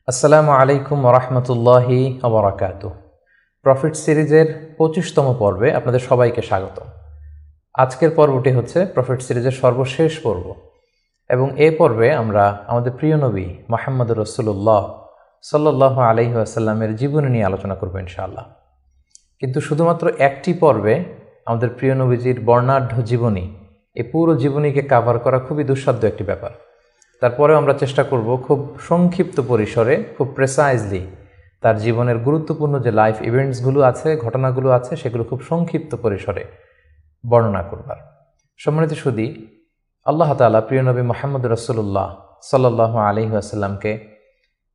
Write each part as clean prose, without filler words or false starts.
আসসালামু আলাইকুম ওরহমতুল্লাহি ওবরাকাতুহ। প্রফিট সিরিজের ২৫তম পর্বে আপনাদের সবাইকে স্বাগত। আজকের পর্বটি হচ্ছে প্রফিট সিরিজের সর্বশেষ পর্ব এবং এই পর্বে আমরা আমাদের প্রিয় নবী মুহাম্মদুর রাসূলুল্লাহ সাল্লাল্লাহু আলাইহি ওয়াসাল্লামের জীবনী নিয়ে আলোচনা করব ইনশাআল্লাহ। কিন্তু শুধুমাত্র একটি পর্বে আমাদের প্রিয় নবীজির বর্ণাঢ্য জীবনী, এই পুরো জীবনীকে কাভার করা খুবই দুঃসাধ্য একটি ব্যাপার। তারপরেও আমরা চেষ্টা করব খুব সংক্ষিপ্ত পরিসরে, খুব প্রেসাইজলি তার জীবনের গুরুত্বপূর্ণ যে লাইফ ইভেন্টসগুলো আছে, ঘটনাগুলো আছে, সেগুলো খুব সংক্ষিপ্ত পরিসরে বর্ণনা করবার। সম্মানিত সুধী, আল্লাহ তাআলা প্রিয় নবী মুহাম্মদ রাসূলুল্লাহ সাল্লাল্লাহু আলাইহি ওয়াসাল্লামকে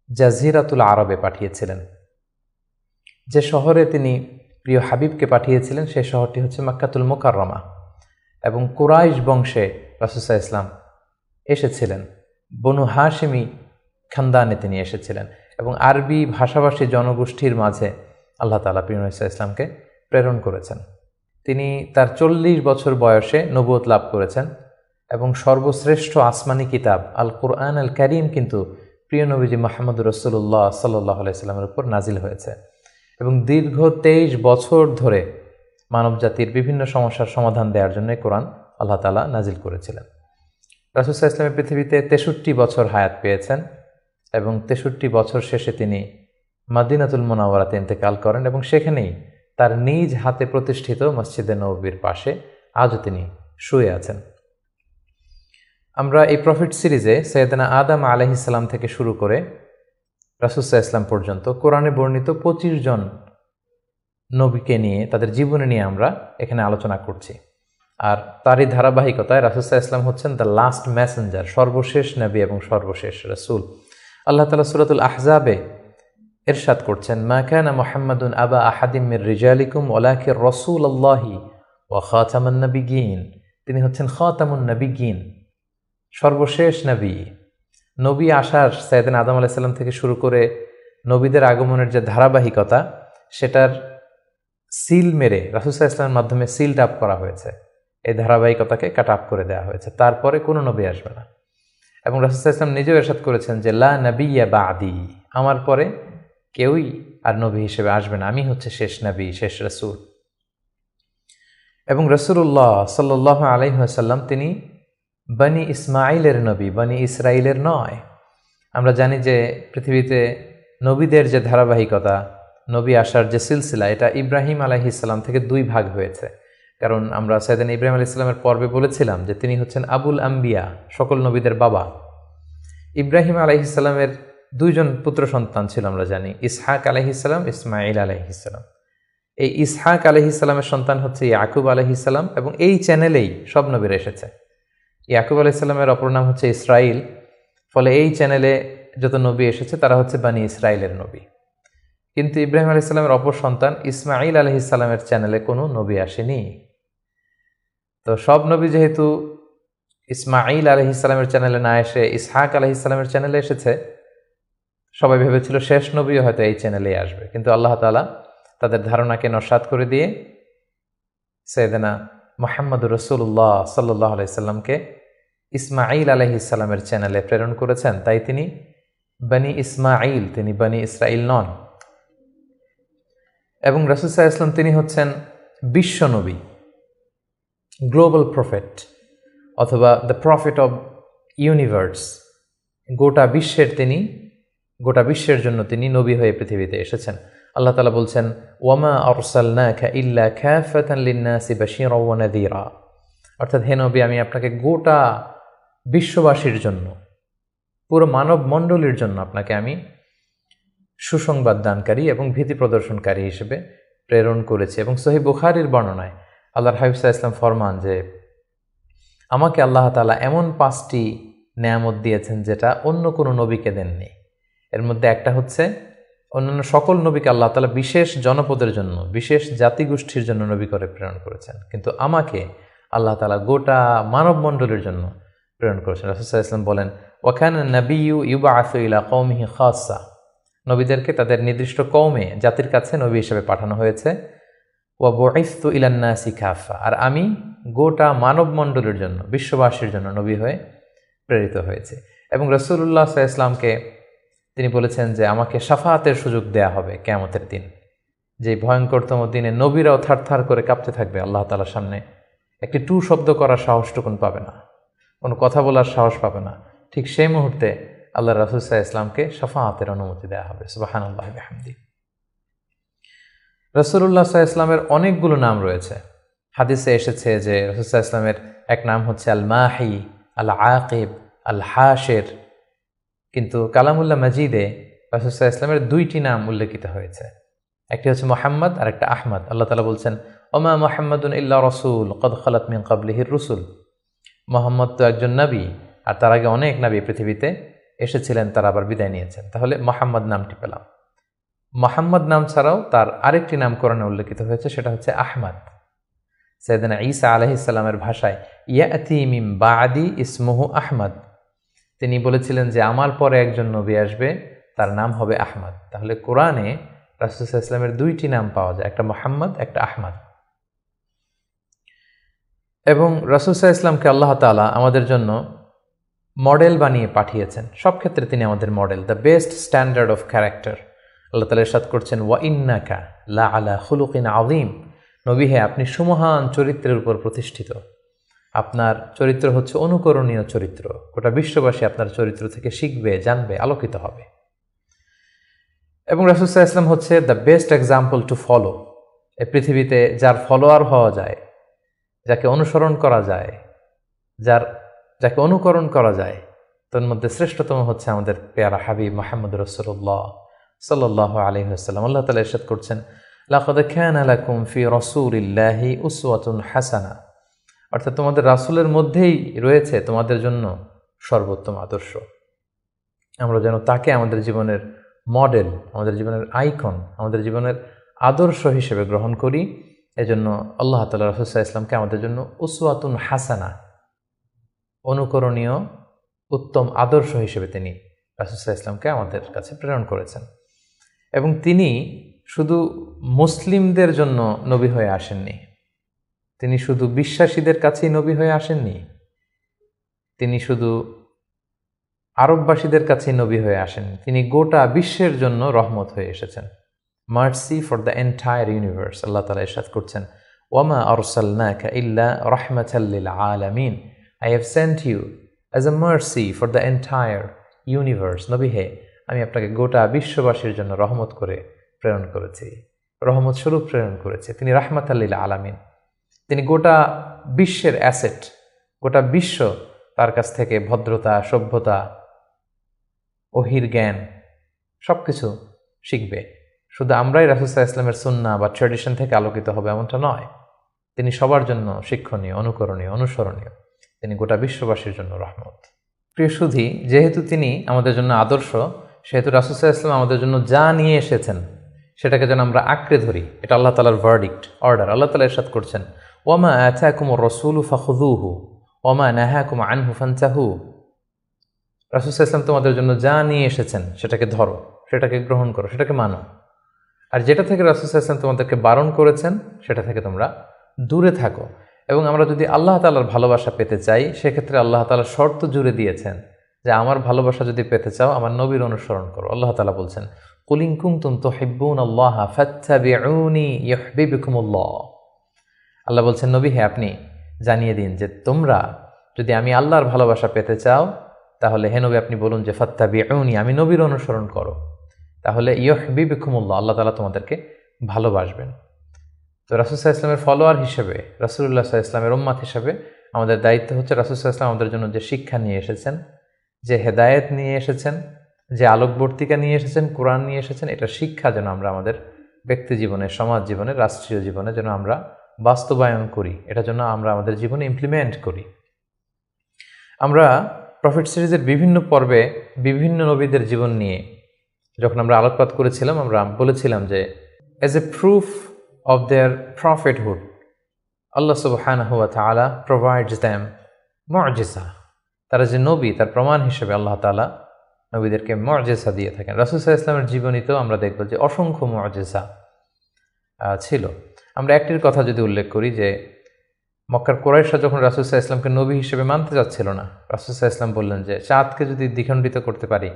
জাজিরাতুল আরবে পাঠিয়েছিলেন। যে শহরে তিনি প্রিয় হাবিবকে পাঠিয়েছিলেন সেই শহরটি হচ্ছে মক্কাতুল মুকাররমা এবং কুরাইশ বংশে রাসূল সাল্লাল্লাহু আলাইহি ওয়াসাল্লাম এসেছিলেন। বনু হাশিমি খানদানে তিনি এসেছিলেন এবং আরবি ভাষাভাষী জনগোষ্ঠীর মাঝে আল্লাহ তাআলা প্রিয় নবী সাল্লাল্লাহু আলাইহি ওয়াসাল্লামকে প্রেরণ করেছেন। তিনি তার ৪০ বছর বয়সে নবুয়ত লাভ করেছেন এবং সর্বশ্রেষ্ঠ আসমানি কিতাব আল কুরআন আল কারীম কিন্তু প্রিয় নবীজি মুহাম্মদুর রাসূলুল্লাহ সাল্লাল্লাহু আলাইহি ওয়াসাল্লামের উপর নাজিল হয়েছে এবং দীর্ঘ ২৩ বছর ধরে মানবজাতির বিভিন্ন সমস্যার সমাধান দেওয়ার জন্য কোরআন আল্লাহ তাআলা নাজিল করেছিলেন। রাসূল সাল্লাল্লাহু আলাইহি ওয়াসাল্লাম পৃথিবীতে ৬৩ বছর হায়াত পেয়েছেন এবং ৬৩ বছর শেষে তিনি মদিনাতুল মুনাওয়ারাতে ইন্তেকাল করেন এবং সেখানেই তার নিজ হাতে প্রতিষ্ঠিত মসজিদে নববীর পাশে আজও তিনি শুয়ে আছেন। আমরা এই প্রফিট সিরিজে সৈয়দনা আদম আলাইহিস সালাম থেকে শুরু করে রাসূল সাল্লাল্লাহু আলাইহি ওয়াসাল্লাম পর্যন্ত কোরআনে বর্ণিত ২৫ জন নবীকে নিয়ে, তাদের জীবনী নিয়ে আমরা এখানে আলোচনা করছি। আর তারই ধারাবাহিকতায় রাসূল সাল্লাল্লাহু আলাইহি ওয়াসাল্লাম হচ্ছেন দ্য লাস্ট মেসেঞ্জার, সর্বশেষ নবী এবং সর্বশেষ রাসূল। আল্লাহ তাআলা সূরাতুল আহজাবে ইরশাদ করছেন, মা কানা মুহাম্মাদুন আবা আহাদিম মির রিজালিকুম ওয়ালাকিন রাসূলুল্লাহি ওয়া খাতামান নাবিয়্যিন। তিনি হচ্ছেন খাতামুন নাবিয়্যিন, সর্বশেষ নবী। নবী আসার সাইয়েদনা আদম আলাইহিস সালাম থেকে শুরু করে নবীদের আগমনের যে ধারাবাহিকতা, সেটার সিল মেরে রাসূল সাল্লাল্লাহু আলাইহি ওয়াসাল্লামের মাধ্যমে সিল আপ করা হয়েছে। এই ধারাবাহিকতাকে কাট আপ করে দেওয়া হয়েছে, তারপরে কোনো নবী আসবে না। এবং রাসূল সাল্লাল্লাহু আলাইহি ওয়াসাল্লাম নিজেও ইরশাদ করেছেন যে লা নাবিয়্যা বা'দি, আমার পরে কেউই আর নবী হিসেবে আসবে না, আমি হচ্ছে শেষ নবী, শেষ রাসূল। এবং রাসূলুল্লাহ সাল্লাল্লাহু আলাইহি ওয়াসাল্লাম তিনি বনি ইসমাঈলের নবী, বনি ইসরাইলের নয়। আমরা জানি যে পৃথিবীতে নবীদের যে ধারাবাহিকতা, নবী আসার যে সিলসিলা, এটা ইব্রাহিম আলাইহিস সালাম থেকে ২ ভাগ হয়েছে। কারণ আমরা সাইয়েদনা ইব্রাহিম আলাইহিস সালামের পর্বে বলেছিলাম যে তিনি হচ্ছেন আবুল আম্বিয়া, সকল নবীদের বাবা। ইব্রাহিম আলাইহিস সালামের ২ জন পুত্র সন্তান ছিল, আমরা জানি, ইসহাক আলাইহিস সালাম, ইসমাঈল আলাইহিস সালাম। এই ইসহাক আলাইহিস সালামের সন্তান হচ্ছে ইয়াকুব আলাইহিস সালাম এবং এই চ্যানেলেই সব নবীরা এসেছে। ইয়াকুব আলাইহিস সালামের অপর নাম হচ্ছে ইসরাইল, ফলে এই চ্যানেলে যত নবী এসেছে তারা হচ্ছে বনি ইসরাইলের নবী। কিন্তু ইব্রাহিম আলাইহিস সালামের অপর সন্তান ইসমাঈল আলাইহিস সালামের চ্যানেলে কোনো নবী আসেনি। তো সব নবী যেহেতু ইসমাঈল আলাইহিস সালামের চ্যানেলে না এসে ইসহাক আলাইহিস সালামের চ্যানেলে এসেছে, সবাই ভেবেছিল শেষ নবীও হয়তো এই চ্যানেলেই আসবে। কিন্তু আল্লাহ তাআলা তাদের ধারণাকে নস্যাৎ করে দিয়ে সাইয়েদনা মুহাম্মদুর রাসূলুল্লাহ সাল্লাল্লাহু আলাইহি সাল্লামকে ইসমাঈল আলাইহিস সালামের চ্যানেলে প্রেরণ করেছেন। তাই তিনি বনি ইসমাঈল, তিনি বনি ইসরাইল নন। এবং রাসূল সাল্লাল্লাহু আলাইহি ওয়াসাল্লাম তিনি হচ্ছেন বিশ্ব নবী, গ্লোবাল প্রফেট, অথবা দ্য প্রফেট অব ইউনিভার্স। গোটা বিশ্বের জন্য তিনি নবী হয়ে পৃথিবীতে এসেছেন। আল্লাহ তাআলা বলছেন, ওয়ামা আরসালনাকা ইল্লা কাফাতান লিন-নাসি বাশীরাও ওয়া নাযীরা। অর্থাৎ হে নবী, আমি আপনাকে গোটা বিশ্ববাসীর জন্য, পুরো মানব মণ্ডলীর জন্য আপনাকে আমি সুসংবাদ দানকারী এবং ভীতি প্রদর্শনকারী হিসেবে প্রেরণ করেছি। এবং সহিহ বুখারীর বর্ণনায় আল্লাহর হাবিব সাল্লাল্লাহু আলাইহি ওয়াসাল্লাম ফরমান যে আমাকে আল্লাহ তাআলা এমন 5টি নেয়ামত দিয়েছেন যেটা অন্য কোনো নবীকে দেননি। এর মধ্যে একটা হচ্ছে, অন্যান্য সকল নবীকে আল্লাহ তাআলা বিশেষ জনপদের জন্য, বিশেষ জাতিগোষ্ঠীর জন্য নবী করে প্রেরণ করেছেন, কিন্তু আমাকে আল্লাহ তাআলা গোটা মানব মণ্ডলীর জন্য প্রেরণ করেছেন। রাসূল সাল্লাল্লাহু আলাইহি ওয়াসাল্লাম বলেন, ওয়া কানা নাবিয়্যু ইউবআসু ইলা কওমিহি খাসসা, নবীদেরকে তাদের নির্দিষ্ট কওমে, জাতির কাছে নবী হিসেবে পাঠানো হয়েছে। ওয়া বুইসতু ইলান নাসি কাফা, আর আমি গোটা মানব মণ্ডলীর জন্য, বিশ্ববাসীর জন্য নবী হয়ে প্রেরিত হয়েছে। এবং রাসূলুল্লাহ সাল্লাল্লাহু আলাইহি ওয়াসাল্লামকে তিনি বলেছেন যে আমাকে শাফাআতের সুযোগ দেয়া হবে কিয়ামতের দিন, যে ভয়ঙ্করতম দিনে নবীরাও থারথার করে কাঁপতে থাকবে আল্লাহ তাআলার সামনে, একটি টু শব্দ করার সাহসটুকুন পাবে না, কোনো কথা বলার সাহস পাবে না। ঠিক সেই মুহূর্তে আল্লাহ রাসূল সাল্লাল্লাহু আলাইহি ওয়াসাল্লামকে শাফাআতের অনুমতি দেওয়া হবে। সুবহানাল্লাহি ওয়া বিহামদিহি। রাসূলুল্লাহ সাল্লাল্লাহু আলাইহি ওয়াসাল্লামের অনেকগুলো নাম রয়েছে। হাদিসে এসেছে যে রাসূল সাল্লাল্লাহু আলাইহি ওয়াসাল্লামের এক নাম হচ্ছে আল মাহি, আল আকিব, আল হাশির, কিন্তু কালামুল্লাহ মাজিদে রাসূল সাল্লাল্লাহু আলাইহি ওয়াসাল্লামের দুইটি নাম উল্লেখিত হয়েছে। একটি হচ্ছে মুহাম্মদ আর একটা আহমদ। আল্লাহ তাআলা বলছেন ওমা মুহাম্মাদুন ইল্লা রাসূল ক্বাদ খালাত মিন ক্বাবলিহির রুসুল। মুহাম্মদ তো একজন নবী, আর তার আগে অনেক নবী পৃথিবীতে এসেছিলেন, তারা আবার বিদায় নিয়েছেন। তাহলে মুহাম্মদ নামটি পেলাম। মুহাম্মদ নাম ছাড়াও তার আরেকটি নাম কোরআনে উল্লেখিত হয়েছে, সেটা হচ্ছে আহমদ। সাইয়েদনা ঈসা আলাইহিস সালামের ভাষায় ইয়াতি মিন বাদি ইসমুহু আহমদ, তিনি বলেছিলেন যে আমার পরে একজন নবী আসবে, তার নাম হবে আহমদ। তাহলে কোরআনে রাসূল সাল্লাল্লাহু আলাইহি ওয়াসাল্লামের দুইটি নাম পাওয়া যায়, একটা মুহাম্মদ, একটা আহমদ। এবং রাসূল সাল্লাল্লাহু আলাইহি ওয়াসাল্লামকে আল্লাহ তাআলা আমাদের জন্য মডেল বানিয়ে পাঠিয়েছেন। সব ক্ষেত্রে তিনি আমাদের model, the best standard of character. Allah তাআলা ইরশাদ করছেন ওয়া ইন্নাকা লা আলা খুলুকিন আযীম, নবী হে আপনি সুমহান চরিত্রের উপর প্রতিষ্ঠিত, আপনার চরিত্র হচ্ছে অনুকরণীয় চরিত্র, গোটা বিশ্ববাসী আপনার চরিত্র থেকে শিখবে, জানবে, আলোকিত হবে। এবং রাসূল সাল্লাল্লাহু আলাইহি ওয়াসাল্লাম হচ্ছে the best example to follow. এই পৃথিবীতে যার ফলোয়ার হওয়া যায়, যাকে অনুসরণ করা যায়, যাকে অনুকরণ করা যায়, তার মধ্যে শ্রেষ্ঠতম হচ্ছে আমাদের পেয়ারা হাবিব মুহাম্মদ রাসূলুল্লাহ সাল্লাল্লাহু আলাইহি ওয়াসাল্লাম। আল্লাহ তাআলা ইরশাদ করছেন লাকাদ কানা লাকুম ফি রাসূলিল্লাহি উসওয়াতুন হাসানা, অর্থাৎ তোমাদের রাসূলের মধ্যেই রয়েছে তোমাদের জন্য সর্বোত্তম আদর্শ। আমরা যেন তাকে আমাদের জীবনের মডেল, আমাদের জীবনের আইকন, আমাদের জীবনের আদর্শ হিসেবে গ্রহণ করি। এজন্য আল্লাহ তাআলা রাসূল সাল্লাল্লাহু আলাইহি ওয়াসাল্লামকে আমাদের জন্য উসওয়াতুন হাসানা, অনুকরণীয় উত্তম আদর্শ হিসেবে তিনি রাসূল সাল্লাল্লাহু আলাইহি ওয়াসাল্লামকে আমাদের কাছে প্রেরণ করেছেন। এবং তিনি শুধু মুসলিমদের জন্য নবী হয়ে আসেননি, তিনি শুধু বিশ্বাসীদের কাছেই নবী হয়ে আসেননি, তিনি শুধু আরববাসীদের কাছেই নবী হয়ে আসেননি, তিনি গোটা বিশ্বের জন্য রহমত হয়ে এসেছেন। Mercy for the entire universe. Allah তাআলা ইরশাদ করছেন ওয়ামা আরসালনাকা ইল্লা রাহমাতাল লিল আলামিন, I have sent you as a mercy for the entire universe. নবী হে আমি আপনাকে গোটা বিশ্ববাসীর জন্য রহমত করে প্রেরণ করেছি, রহমত স্বরূপ প্রেরণ করেছি। তিনি রাহমাতাল লিল আলামিন, তিনি গোটা বিশ্বের অ্যাসেট, গোটা বিশ্ব তার কাছ থেকে ভদ্রতা, সভ্যতা, ওহির জ্ঞান সব কিছু শিখবে। শুধু আমরাই রাসূল সাল্লাল্লাহু আলাইহি ওয়াসাল্লামের সুন্নাহ বা ট্র্যাডিশন থেকে আলোকিত হবে এমনটা নয়, তিনি সবার জন্য শিক্ষণীয়, অনুকরণীয়, অনুসরণীয়, তিনি গোটা বিশ্ববাসীর জন্য রহমত। প্রিয় সুধী, যেহেতু তিনি আমাদের জন্য আদর্শ, সেহেতু রাসূল সাল্লাল্লাহু আলাইহি ওয়াসাল্লাম আমাদের জন্য যা নিয়ে এসেছেন সেটাকে যেন আমরা আঁকড়ে ধরি। এটা আল্লাহ তাআলার ভার্ডিক্ট, অর্ডার। আল্লাহ তাআলা ইরশাদ করছেন ওয়ামা আতাকুমুর রাসূলু ফাখুযুহু ওয়ামা নাহাকুম আনহু ফান্তাহু। রাসূল সাল্লাল্লাহু আলাইহি ওয়াসাল্লাম তোমাদের জন্য যা নিয়ে এসেছেন সেটাকে ধরো, সেটাকে গ্রহণ করো, সেটাকে মানো। আর যেটা থেকে রাসূল সাল্লাল্লাহু আলাইহি ওয়াসাল্লাম তোমাদেরকে বারণ করেছেন সেটা থেকে তোমরা দূরে থাকো। এবং আমরা যদি আল্লাহ তাআলার ভালোবাসা পেতে চাই, সেক্ষেত্রে আল্লাহ তাআলা শর্ত জুড়ে দিয়েছেন যে আমার ভালোবাসা যদি পেতে চাও আমার নবীর অনুসরণ করো। আল্লাহ তাআলা বলছেন কুল ইন কুনতুম তুহিব্বুনাল্লাহা ফাত্তাবিউনি ইউহিব্বুকুমুল্লাহ। আল্লাহ বলছেন নবী হে আপনি জানিয়ে দিন যে তোমরা যদি আমি আল্লাহর ভালোবাসা পেতে চাও, তাহলে হে নবী আপনি বলুন যে ফাত্তাবিউনি, আমি নবীর অনুসরণ করো, তাহলে ইউহিব্বুকুমুল্লাহ, আল্লাহ তাআলা তোমাদেরকে ভালোবাসবেন। তো রাসূল সাল্লাল্লাহু আলাইহি ওয়াসাল্লামের ফলোয়ার হিসেবে, রাসূলুল্লাহ সাল্লাল্লাহু আলাইহি ওয়াসাল্লামের উম্মত হিসেবে আমাদের দায়িত্ব হচ্ছে রাসূল সাল্লাল্লাহু আলাইহি ওয়াসাল্লাম আমাদের জন্য যে শিক্ষা নিয়ে এসেছেন, যে হেদায়েত নিয়ে এসেছেন, যে আলোকবর্তিকা নিয়ে এসেছেন, কোরআন নিয়ে এসেছেন, এটা শিক্ষা যেন আমরা আমাদের ব্যক্তি জীবনে, সমাজ জীবনে, রাষ্ট্রীয় জীবনে যেন আমরা বাস্তবায়ন করি, এটা যেন আমরা আমাদের জীবনে ইমপ্লিমেন্ট করি। আমরা প্রফেট সিরিজের বিভিন্ন পর্বে বিভিন্ন নবীদের জীবন নিয়ে যখন আমরা আলোকপাত করেছিলাম, আমরা বলেছিলাম যে as a proof of their prophethood, Allah subhanahu wa ta'ala provides them মুজিজা। তারা যে নবী, তার প্রমাণ হিসেবে আল্লাহ তাআলা নবীদেরকে মুজিজা দিয়ে থাকেন। রাসূল সাল্লাল্লাহু আলাইহি ওয়াসাল্লামের জীবনীতেও আমরা দেখব যে অসংখ্য মুজিজা ছিল। আমরা একটির কথা যদি উল্লেখ করি যে মক্কার কুরাইশরা যখন রাসূল সাল্লাল্লাহু আলাইহি ওয়াসাল্লামকে নবী হিসেবে মানতে যাচ্ছিল না, রাসূল সাল্লাল্লাহু আলাইহি ওয়াসাল্লাম বললেন যে চাঁদকে যদি দ্বিখণ্ডিত করতে পারি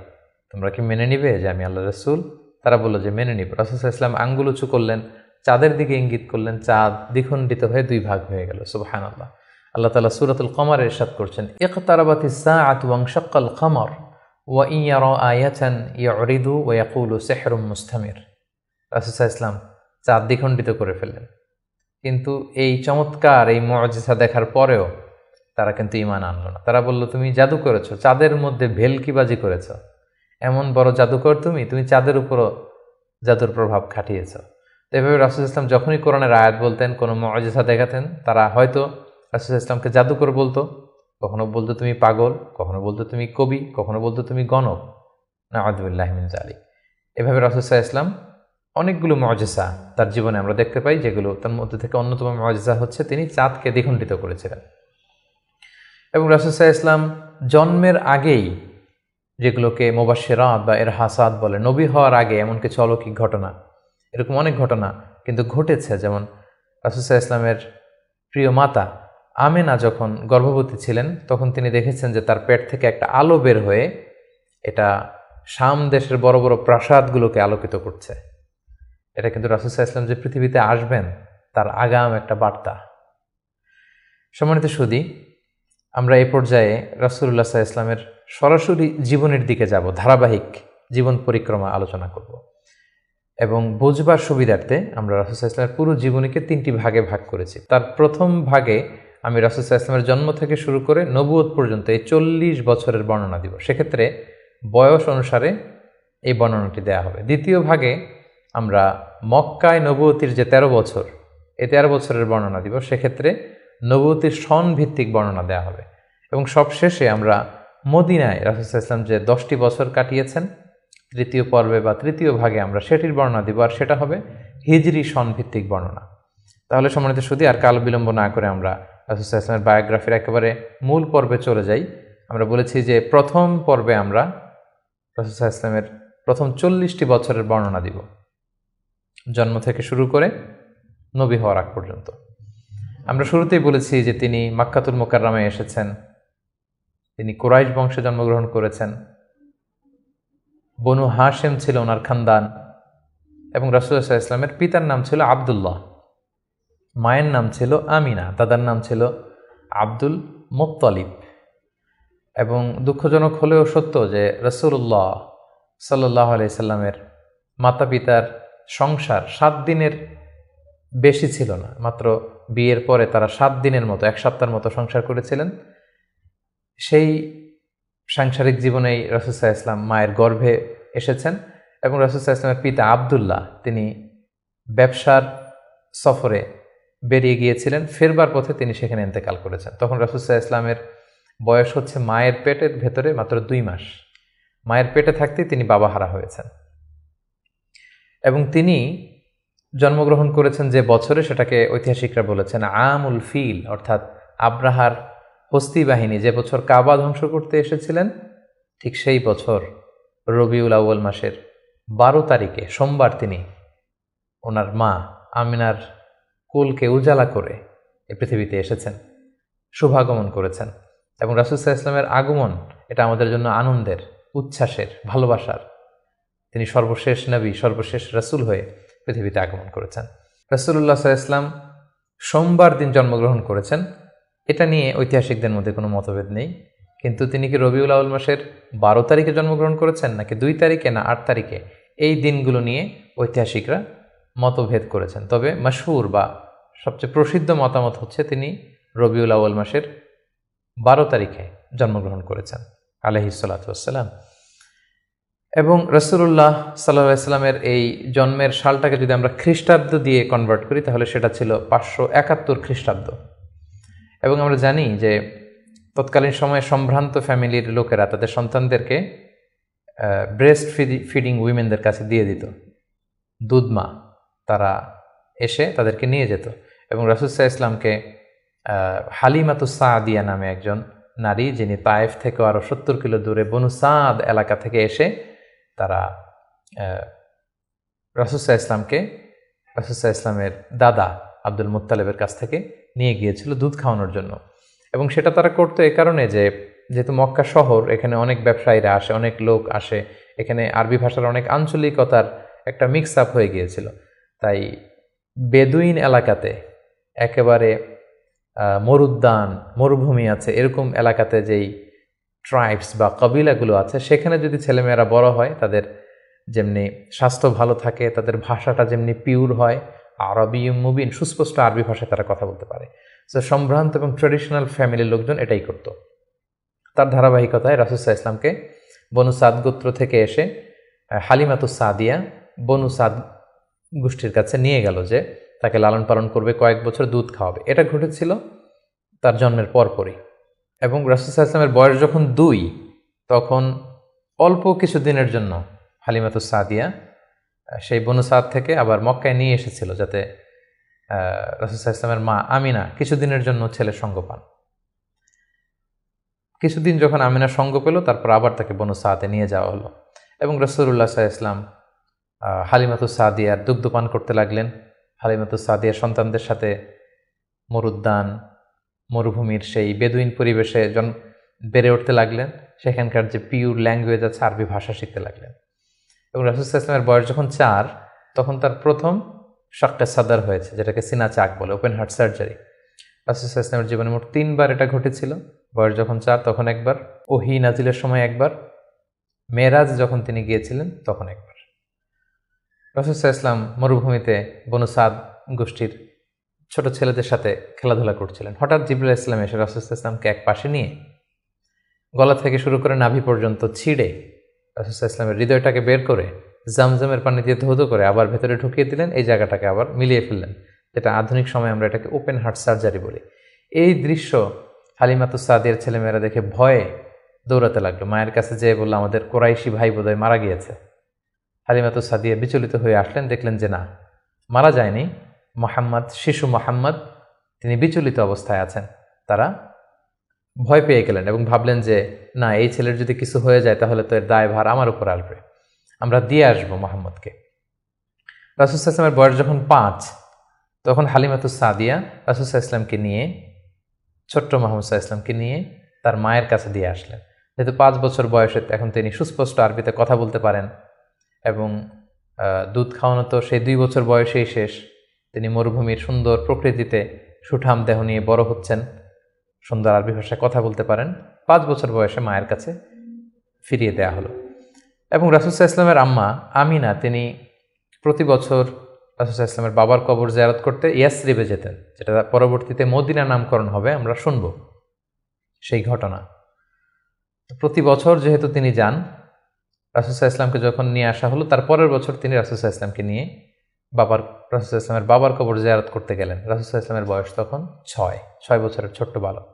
তোমরা কি মেনে নিবে যে আমি আল্লাহ রাসূল? তারা বলল যে মেনে নিব। রাসূল সাল্লাল্লাহু আলাইহি ওয়াসাল্লাম আঙ্গুল উঁচু করলেন, চাঁদের দিকে ইঙ্গিত করলেন, চাঁদ দ্বিখণ্ডিত হয়ে দুই ভাগ হয়ে গেল। সুবহানাল্লাহ। আল্লাহ তাআলা সূরাতুল কমারে ইরশাদ করছেন, ইকতারাবাতিস সাআতু ওয়ানশাক্কাল কমর ওয়া ইন ইয়ারা আয়াতান ইউরিদু ওয়া ইয়াকুলু সিহরুম মুস্তামির। রাসূল সাল্লাল্লাহু আলাইহি ওয়াসাল্লাম চাঁদ দ্বিখণ্ডিত করে ফেললেন, কিন্তু এই চমৎকার এই মুআজিজা দেখার পরেও তারা কিন্তু ঈমান আনলো না। তারা বলল, তুমি জাদু করেছো, চাঁদের মধ্যে ভেলকিবাজি করেছো, এমন বড় জাদুকর তুমি চাঁদের উপরও জাদুর প্রভাব খাটিয়েছ। তো এভাবে রাসূল ইসলাম যখনই কোরআনের আয়াত বলতেন, কোনো মুআজিজা দেখাতেন, তারা হয়তো রাসূল ইসলামকে জাদুকর বলতো, কখনো বলতো তুমি পাগল, কখনো বলতো তুমি কবি, কখনো বলতো তুমি গণক। নাউযুবিল্লাহি মিন যালিক। এভাবে রাসূল ইসলাম অনেকগুলো মুআজিজা তার জীবনে আমরা দেখতে পাই, যেগুলো তার মধ্যে থেকে অন্যতম মুআজিজা হচ্ছে তিনি চাঁদকে দ্বিখণ্ডিত করেছিলেন। এবং রাসূল ইসলাম জন্মের আগেই যেগুলোকে মুবাশশিরাত বা ইরহাসাত বলে, নবী হওয়ার আগে এমন কিছু অলৌকিক ঘটনা, এরকম অনেক ঘটনা কিন্তু ঘটেছে। যেমন রাসূল ইসলামের প্রিয় মাতা আমেনা যখন গর্ভবতী ছিলেন, তখন তিনি দেখেছেন যে তার পেট থেকে একটা আলো বের হয়ে এটা শাম দেশের বড় বড় প্রাসাদগুলোকে আলোকিত করছে। এটা কিন্তু রাসূল ইসলাম যে পৃথিবীতে আসবেন তার আগাম একটা বার্তা। সম্মানিত সুধী, আমরা এই পর্যায়ে রাসূলুল্লাহ সাল্লাল্লাহু আলাইহি ওয়াসাল্লামের সরাসরি জীবনের দিকে যাব, ধারাবাহিক জীবন পরিক্রমা আলোচনা করব এবং বুঝবার সুবিধার্থে আমরা রাসূল সাল্লাল্লাহু আলাইহি ওয়াসাল্লামের পুরো জীবনীকে 3টি ভাগে ভাগ করেছি। তার প্রথম ভাগে আমি রাসূল সাল্লাল্লাহু আলাইহি ওয়াসাল্লামের জন্ম থেকে শুরু করে নবুয়ত পর্যন্ত এই 40 বছরের বর্ণনা দিব। সেক্ষেত্রে বয়স অনুসারে এই বর্ণনাটি দেয়া হবে। দ্বিতীয় ভাগে আমরা মক্কায় নবুয়তির যে 13 বছর, এই 13 বছরের বর্ণনা দিব। সেক্ষেত্রে নবুয়তির সন ভিত্তিক বর্ণনা দেওয়া হবে। এবং সবশেষে আমরা মদিনায় রাসূল সাল্লাল্লাহু আলাইহি ওয়াসাল্লাম যে 10টি বছর কাটিয়েছেন, তৃতীয় পর্বে বা তৃতীয় ভাগে আমরা সেটির বর্ণনা দিব, আর সেটা হবে হিজরি সন ভিত্তিক বর্ণনা। তাহলে সম্মানিত সুধী, আর কাল বিলম্ব না করে আমরা রাসূল সাল্লাল্লাহু আলাইহি ওয়াসাল্লামের বায়োগ্রাফির একেবারে মূল পর্বে চলে যাই। আমরা বলেছি যে প্রথম পর্বে আমরা রাসূল সাল্লাল্লাহু আলাইহি ওয়াসাল্লামের প্রথম 40টি বছরের বর্ণনা দিব, জন্ম থেকে শুরু করে নবী হওয়ার আগ পর্যন্ত। আমরা শুরুতেই বলেছি যে তিনি মাক্কাতুল মুকাররমায় এসেছেন, তিনি কুরাইশ বংশে জন্মগ্রহণ করেছেন, বনু হাশেম ছিল ওনার খানদান, এবং রাসূলুল্লাহ সাল্লাল্লাহু আলাইহি ওয়াসাল্লামের পিতার নাম ছিল আব্দুল্লাহ, মায়ের নাম ছিল আমিনা, দাদার নাম ছিল আব্দুল মুত্তালিব। এবং দুঃখজনক হলেও সত্য যে রাসূলুল্লাহ সাল্লাল্লাহু আলাইহি সাল্লামের মাতা পিতার সংসার 7 দিনের বেশি ছিল না। মাত্র বিয়ের পরে তারা 7 দিনের মতো, 1 সপ্তাহের মতো সংসার করেছিলেন। সেই সাংসারিক জীবনেই রাসূল সাল্লাল্লাহু আলাইহি ওয়াসাল্লাম মায়ের গর্ভে এসেছেন। এবং রাসূল সাল্লাল্লাহু আলাইহি ওয়াসাল্লামের পিতা আব্দুল্লাহ তিনি ব্যবসার সফরে বেরিয়ে গিয়েছিলেন, ফেরবার পথে তিনি সেখানে ইন্তেকাল করেছেন। তখন রাসূল সাল্লাল্লাহু আলাইহি ওয়াসাল্লামের বয়স হচ্ছে মায়ের পেটের ভেতরে মাত্র 2 মাস। মায়ের পেটে থাকতেই তিনি বাবাহারা হয়েছেন। এবং তিনি জন্মগ্রহণ করেছেন যে বছরে, সেটাকে ঐতিহাসিকরা বলেছেন আমুল ফিল, অর্থাৎ আব্রাহার হস্তি বাহিনী যে বছর কাবা ধ্বংস করতে এসেছিলেন, ঠিক সেই বছর রবিউল আউয়াল মাসের 12 তারিখে সোমবার তিনি ওনার মা আমিনার কোলকে উজালা করে এই পৃথিবীতে এসেছেন, শুভাগমন করেছেন। এবং রাসূল সাল্লাল্লাহু আলাইহি ওয়াসাল্লামের আগমন এটা আমাদের জন্য আনন্দের, উচ্ছ্বাসের, ভালোবাসার। তিনি সর্বশেষ নবী, সর্বশেষ রাসূল হয়ে পৃথিবীতে আগমন করেছেন। রাসূলুল্লাহ সাল্লাল্লাহু আলাইহি ওয়াসাল্লাম সোমবার দিন জন্মগ্রহণ করেছেন, এটা নিয়ে ঐতিহাসিকদের মধ্যে কোনো মতভেদ নেই। কিন্তু তিনি কি রবিউল আউয়াল মাসের 12 তারিখে জন্মগ্রহণ করেছেন নাকি 2 তারিখে না 8 তারিখে, এই দিনগুলো নিয়ে ঐতিহাসিকরা মতভেদ করেছেন। তবে মাশহুর বা সবচেয়ে প্রসিদ্ধ মতামত হচ্ছে তিনি রবিউল আউয়াল মাসের 12 তারিখে জন্মগ্রহণ করেছেন আলাইহিস সালাতু ওয়াসসালাম। এবং রাসূলুল্লাহ সাল্লাল্লাহু আলাইহি ওয়াসাল্লামের এই জন্মের সালটাকে যদি আমরা খ্রিস্টাব্দ দিয়ে কনভার্ট করি, তাহলে সেটা ছিল 571 খ্রিস্টাব্দ। এবং আমরা জানি যে তৎকালীন সময়ে সম্ভ্রান্ত ফ্যামিলির লোকেরা তাদের সন্তানদেরকে ব্রেস্ট ফিডিং উইমেনদের কাছে দিয়ে দিত, দুধমা, তারা এসে তাদেরকে নিয়ে যেত। এবং রাসূল সাল্লাল্লাহু আলাইহি ওয়াসাল্লামকে হালিমাতুস সাদিয়া নামে একজন নারী, যিনি তায়েফ থেকে আরও 70 কিলো দূরে বনু সাদ এলাকা থেকে এসে তারা রাসূল সাল্লাল্লাহু আলাইহি ওয়াসাল্লামকে রাসূল সাল্লাল্লাহু আলাইহি ওয়াসাল্লামের দাদা আব্দুল মুত্তালিবের কাছ থেকে নিয়ে গিয়েছিল দুধ খাওয়ানোর জন্য। এবং সেটা তারা করতো এ কারণে যে যেহেতু মক্কা শহর, এখানে অনেক ব্যবসায়ীরা আসে, অনেক লোক আসে, এখানে আরবি ভাষার অনেক আঞ্চলিকতার একটা মিক্স আপ হয়ে গিয়েছিল। তাই বেদুইন এলাকাতে একেবারে মরুদ্যান, মরুভূমি আছে, এরকম এলাকাতে যেই ট্রাইবস বা কবিলাগুলো আছে, সেখানে যদি ছেলেমেয়েরা বড় হয়, তাদের যেমনি স্বাস্থ্য ভালো থাকে, তাদের ভাষাটা যেমনি পিওর হয়, আরবি মুবিন, সুস্পষ্ট আরবি ভাষায় তারা কথা বলতে পারে। সো সম্ভ্রান্ত এবং ট্রেডিশনাল ফ্যামিলির লোকজন এটাই করত। তার ধারাবাহিকতায় রাসূল সাল্লাল্লাহু আলাইহি ওয়াসাল্লামকে বনু সাদ গোত্র থেকে এসে হালিমাতুস সাদিয়া বনু সাদ গোষ্ঠীর কাছে নিয়ে গেল, যে তাকে লালন পালন করবে, কয়েক বছর দুধ খাওয়াবে। এটা ঘটেছিল তার জন্মের পরপরই। এবং রাসূল সাল্লাল্লাহু আলাইহি ওয়াসাল্লামের বয়স যখন 2, তখন অল্প কিছু দিনের জন্য হালিমাতুস সাদিয়া সেই বনু সাদ থেকে আবার মক্কায় নিয়ে এসেছিল, যাতে রাসূল সাল্লাল্লাহু আলাইহি ওয়াসাল্লামের মা আমিনা কিছুদিনের জন্য ছেলের সঙ্গ পান। কিছুদিন যখন আমিনা সঙ্গ পেল, তারপর আবার তাকে বনু সাদে নিয়ে যাওয়া হলো এবং রাসূলুল্লাহ সাল্লাল্লাহু আলাইহি ওয়াসাল্লাম হালিমাতুস সাদিয়ার দুগ্ধপান করতে লাগলেন। হালিমাতুস সাদিয়ার সন্তানদের সাথে মরুদ্যান, মরুভূমির সেই বেদুইন পরিবেশে বেড়ে উঠতে লাগলেন। সেখানকার যে পিওর ল্যাঙ্গুয়েজ আছে, আরবি ভাষা শিখতে লাগলেন। এবং রাসূল সাল্লাল্লাহু আলাইহি ওয়াসাল্লামের বয়স যখন 4, তখন তার প্রথম শাক্কে সাদর হয়েছে, যেটাকে সিনা চাক বলে, ওপেন হার্ট সার্জারি। রাসূল সাল্লাল্লাহু আলাইহি ওয়াসাল্লামের জীবনে মোট 3 বার এটা ঘটেছিল। বয়স যখন 4 তখন একবার, ওহী নাজিলের সময় একবার, মেরাজ যখন তিনি গিয়েছিলেন তখন একবার। রাসূল সাল্লাল্লাহু আলাইহি ওয়াসাল্লাম মরুভূমিতে বনু সাদ গোষ্ঠীর ছোট ছেলেদের সাথে খেলাধুলা করছিলেন। হঠাৎ জিবরাইল আলাইহিস সালাম এসে রাসূল সাল্লাল্লাহু আলাইহি ওয়াসাল্লামকে এক পাশে নিয়ে গলা থেকে শুরু করে নাভি পর্যন্ত ছিঁড়ে রাসূল সাল্লাল্লাহু আলাইহি ওয়াসাল্লামের হৃদয়টাকে বের করে জামজামের পানি দিয়ে ধৌত করে আবার ভেতরে ঢুকিয়ে দিলেন। এই জায়গাটাকে আবার মিলিয়ে ফেললেন, যেটা আধুনিক সময়ে আমরা এটাকে ওপেন হার্ট সার্জারি বলি। এই দৃশ্য হালিমাতুস সাদিয়ার ছেলেমেয়েরা দেখে ভয়ে দৌড়াতে লাগলো। মায়ের কাছে যেয়ে বলল, আমাদের কোরাইশি ভাই বোধহয় মারা গিয়েছে। হালিমাতুস সাদিয়া বিচলিত হয়ে আসলেন, দেখলেন যে না, মারা যায়নি। মুহাম্মদ, শিশু মুহাম্মদ, তিনি বিচলিত অবস্থায় আছেন। তারা ভয় পেয়ে গেলেন এবং ভাবলেন যে না, এই ছেলের যদি কিছু হয়ে যায় তাহলে তো এর দায়ভার আমার উপর আসবে, আমরা দিয়ে আসবো মুহাম্মদকে। রাসূল সাল্লাল্লাহু আলাইহি ওয়াসাল্লামের বয়স যখন 5, তখন হালিমাতুস সাদিয়া রাসূল সাল্লাল্লাহু আলাইহি ওয়াসাল্লামকে নিয়ে, ছোট্ট মুহাম্মদ সাল্লাল্লাহু আলাইহি ওয়াসাল্লামকে নিয়ে তার মায়ের কাছে দিয়ে আসলেন। যেহেতু 5 বছর বয়সে এখন তিনি সুস্পষ্ট আরবিতে কথা বলতে পারেন এবং দুধ খাওয়ানো তো সেই 2 বছর বয়সেই শেষ। তিনি মরুভূমির সুন্দর প্রকৃতিতে সুঠাম দেহ নিয়ে বড় হচ্ছেন, সুন্দর আরবি ভাষায় কথা বলতে পারেন। 5 বছর বয়সে মায়ের কাছে ফিরিয়ে দেয়া হলো। এবং রাসূল সাল্লাল্লাহু আলাইহি ওয়াসাল্লামের আম্মা আমিনা, তিনি প্রতি বছর রাসূল সাল্লাল্লাহু আলাইহি ওয়াসাল্লামের বাবার কবর জিয়ারত করতে ইয়াসরিবে যেতেন, যেটা পরবর্তীতে মদিনা নামকরণ হবে, আমরা শুনব সেই ঘটনা। প্রতি বছর যেহেতু তিনি যান, রাসূল সাল্লাল্লাহু আলাইহি ওয়াসাল্লামকে যখন নিয়ে আসা হলো, তার পরের বছর তিনি রাসূল সাল্লাল্লাহু আলাইহি ওয়াসাল্লামকে নিয়ে রাসূল সাল্লাল্লাহু আলাইহি ওয়াসাল্লামের বাবার কবর জিয়ারত করতে গেলেন। রাসূল সাল্লাল্লাহু আলাইহি ওয়াসাল্লামের বয়স তখন 6 বছরের ছোট্ট বালক।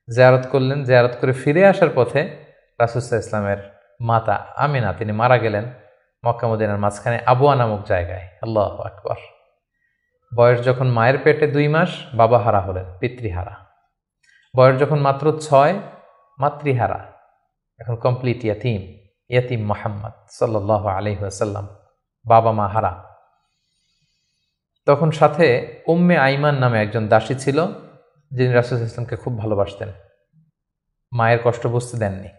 জিয়ারত করলেন। জিয়ারত করে ফিরে আসার পথে রাসূল সাল্লাল্লাহু আলাইহি ওয়াসাল্লামের মাতা আমিনা, তিনি মারা গেলেন মক্কা মদিনার মাঝখানে আবওয়া নামক জায়গায়। আল্লাহু আকবার। বয়স যখন মায়ের পেটে 2 মাস, বাবা হারা হলেন, পিতৃহারা। বয়স যখন মাত্র 6, মাতৃহারা, এখন কমপ্লিট ইয়াতিম মুহাম্মদ সাল্লাল্লাহু আলাইহি ওয়াসাল্লাম, বাবা মা হারা। তখন সাথে উম্মে আইমান নামে একজন দাসী ছিল, যিনি রাসূল সাল্লাল্লাহু আলাইহি ওয়াসাল্লামকে খুব ভালোবাসতেন, মায়ের কষ্ট বুঝতে দেননি।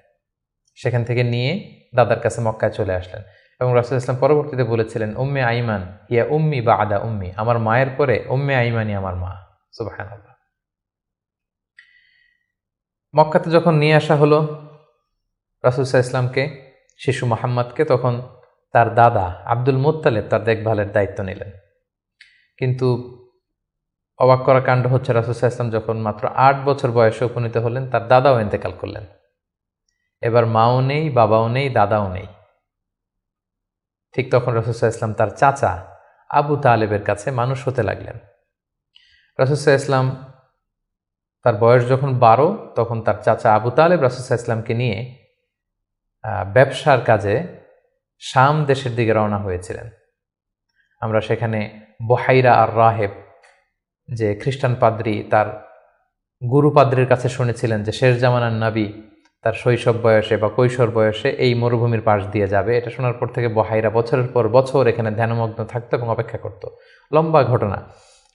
সেখান থেকে নিয়ে দাদার কাছে মক্কায় চলে আসলেন এবং রাসূল সাল্লাল্লাহু আলাইহি ওয়াসাল্লাম পরবর্তীতে বলেছিলেন, উম্মে আইমান হিয়া উম্মি বা'দা উম্মি, আমার মায়ের পরে উম্মে আইমানই আমার মা। সুবহানাল্লাহ। মক্কাতে যখন নিয়ে আসা হলো রাসূল সাল্লাল্লাহু আলাইহি ওয়াসাল্লামকে, শিশু মুহাম্মদকে, তখন তার দাদা আব্দুল মুত্তালিব তার দেখভালের দায়িত্ব নিলেন। কিন্তু অবাক করা কাণ্ড হচ্ছে, রাসূল সাল্লাল্লাহু আলাইহি ওয়াসাল্লাম যখন মাত্র 8 বছর বয়সে উপনীত হলেন, তার দাদাও ইন্তেকাল করলেন। এবার মাও নেই, বাবাও নেই, দাদাও নেই। ঠিক তখন রাসূল সাল্লাল্লাহু আলাইহি ওয়াসাল্লাম তার চাচা আবু তালেবের কাছে মানুষ হতে লাগলেন। রাসূল সাল্লাল্লাহু আলাইহি ওয়াসাল্লাম তার বয়স যখন 12, তখন তার চাচা আবু তালেব রাসূল সাল্লাল্লাহু আলাইহি ওয়াসাল্লামকে নিয়ে ব্যবসার কাজে শাম দেশের দিকে রওনা হয়েছিলেন। আমরা সেখানে বুহাইরা আর রাহেব, যে খ্রিস্টান পাদ্রী, তার গুরু পাদ্রীর কাছে শুনেছিলেন যে শেষ জামানার নবী তার শৈশব বয়সে বা কৈশোর বয়সে এই মরুভূমির পাশ দিয়ে যাবে। এটা শোনার পর থেকে বুহাইরা বছরের পর বছর এখানে ধ্যানমগ্ন থাকতো এবং অপেক্ষা করত। লম্বা ঘটনা।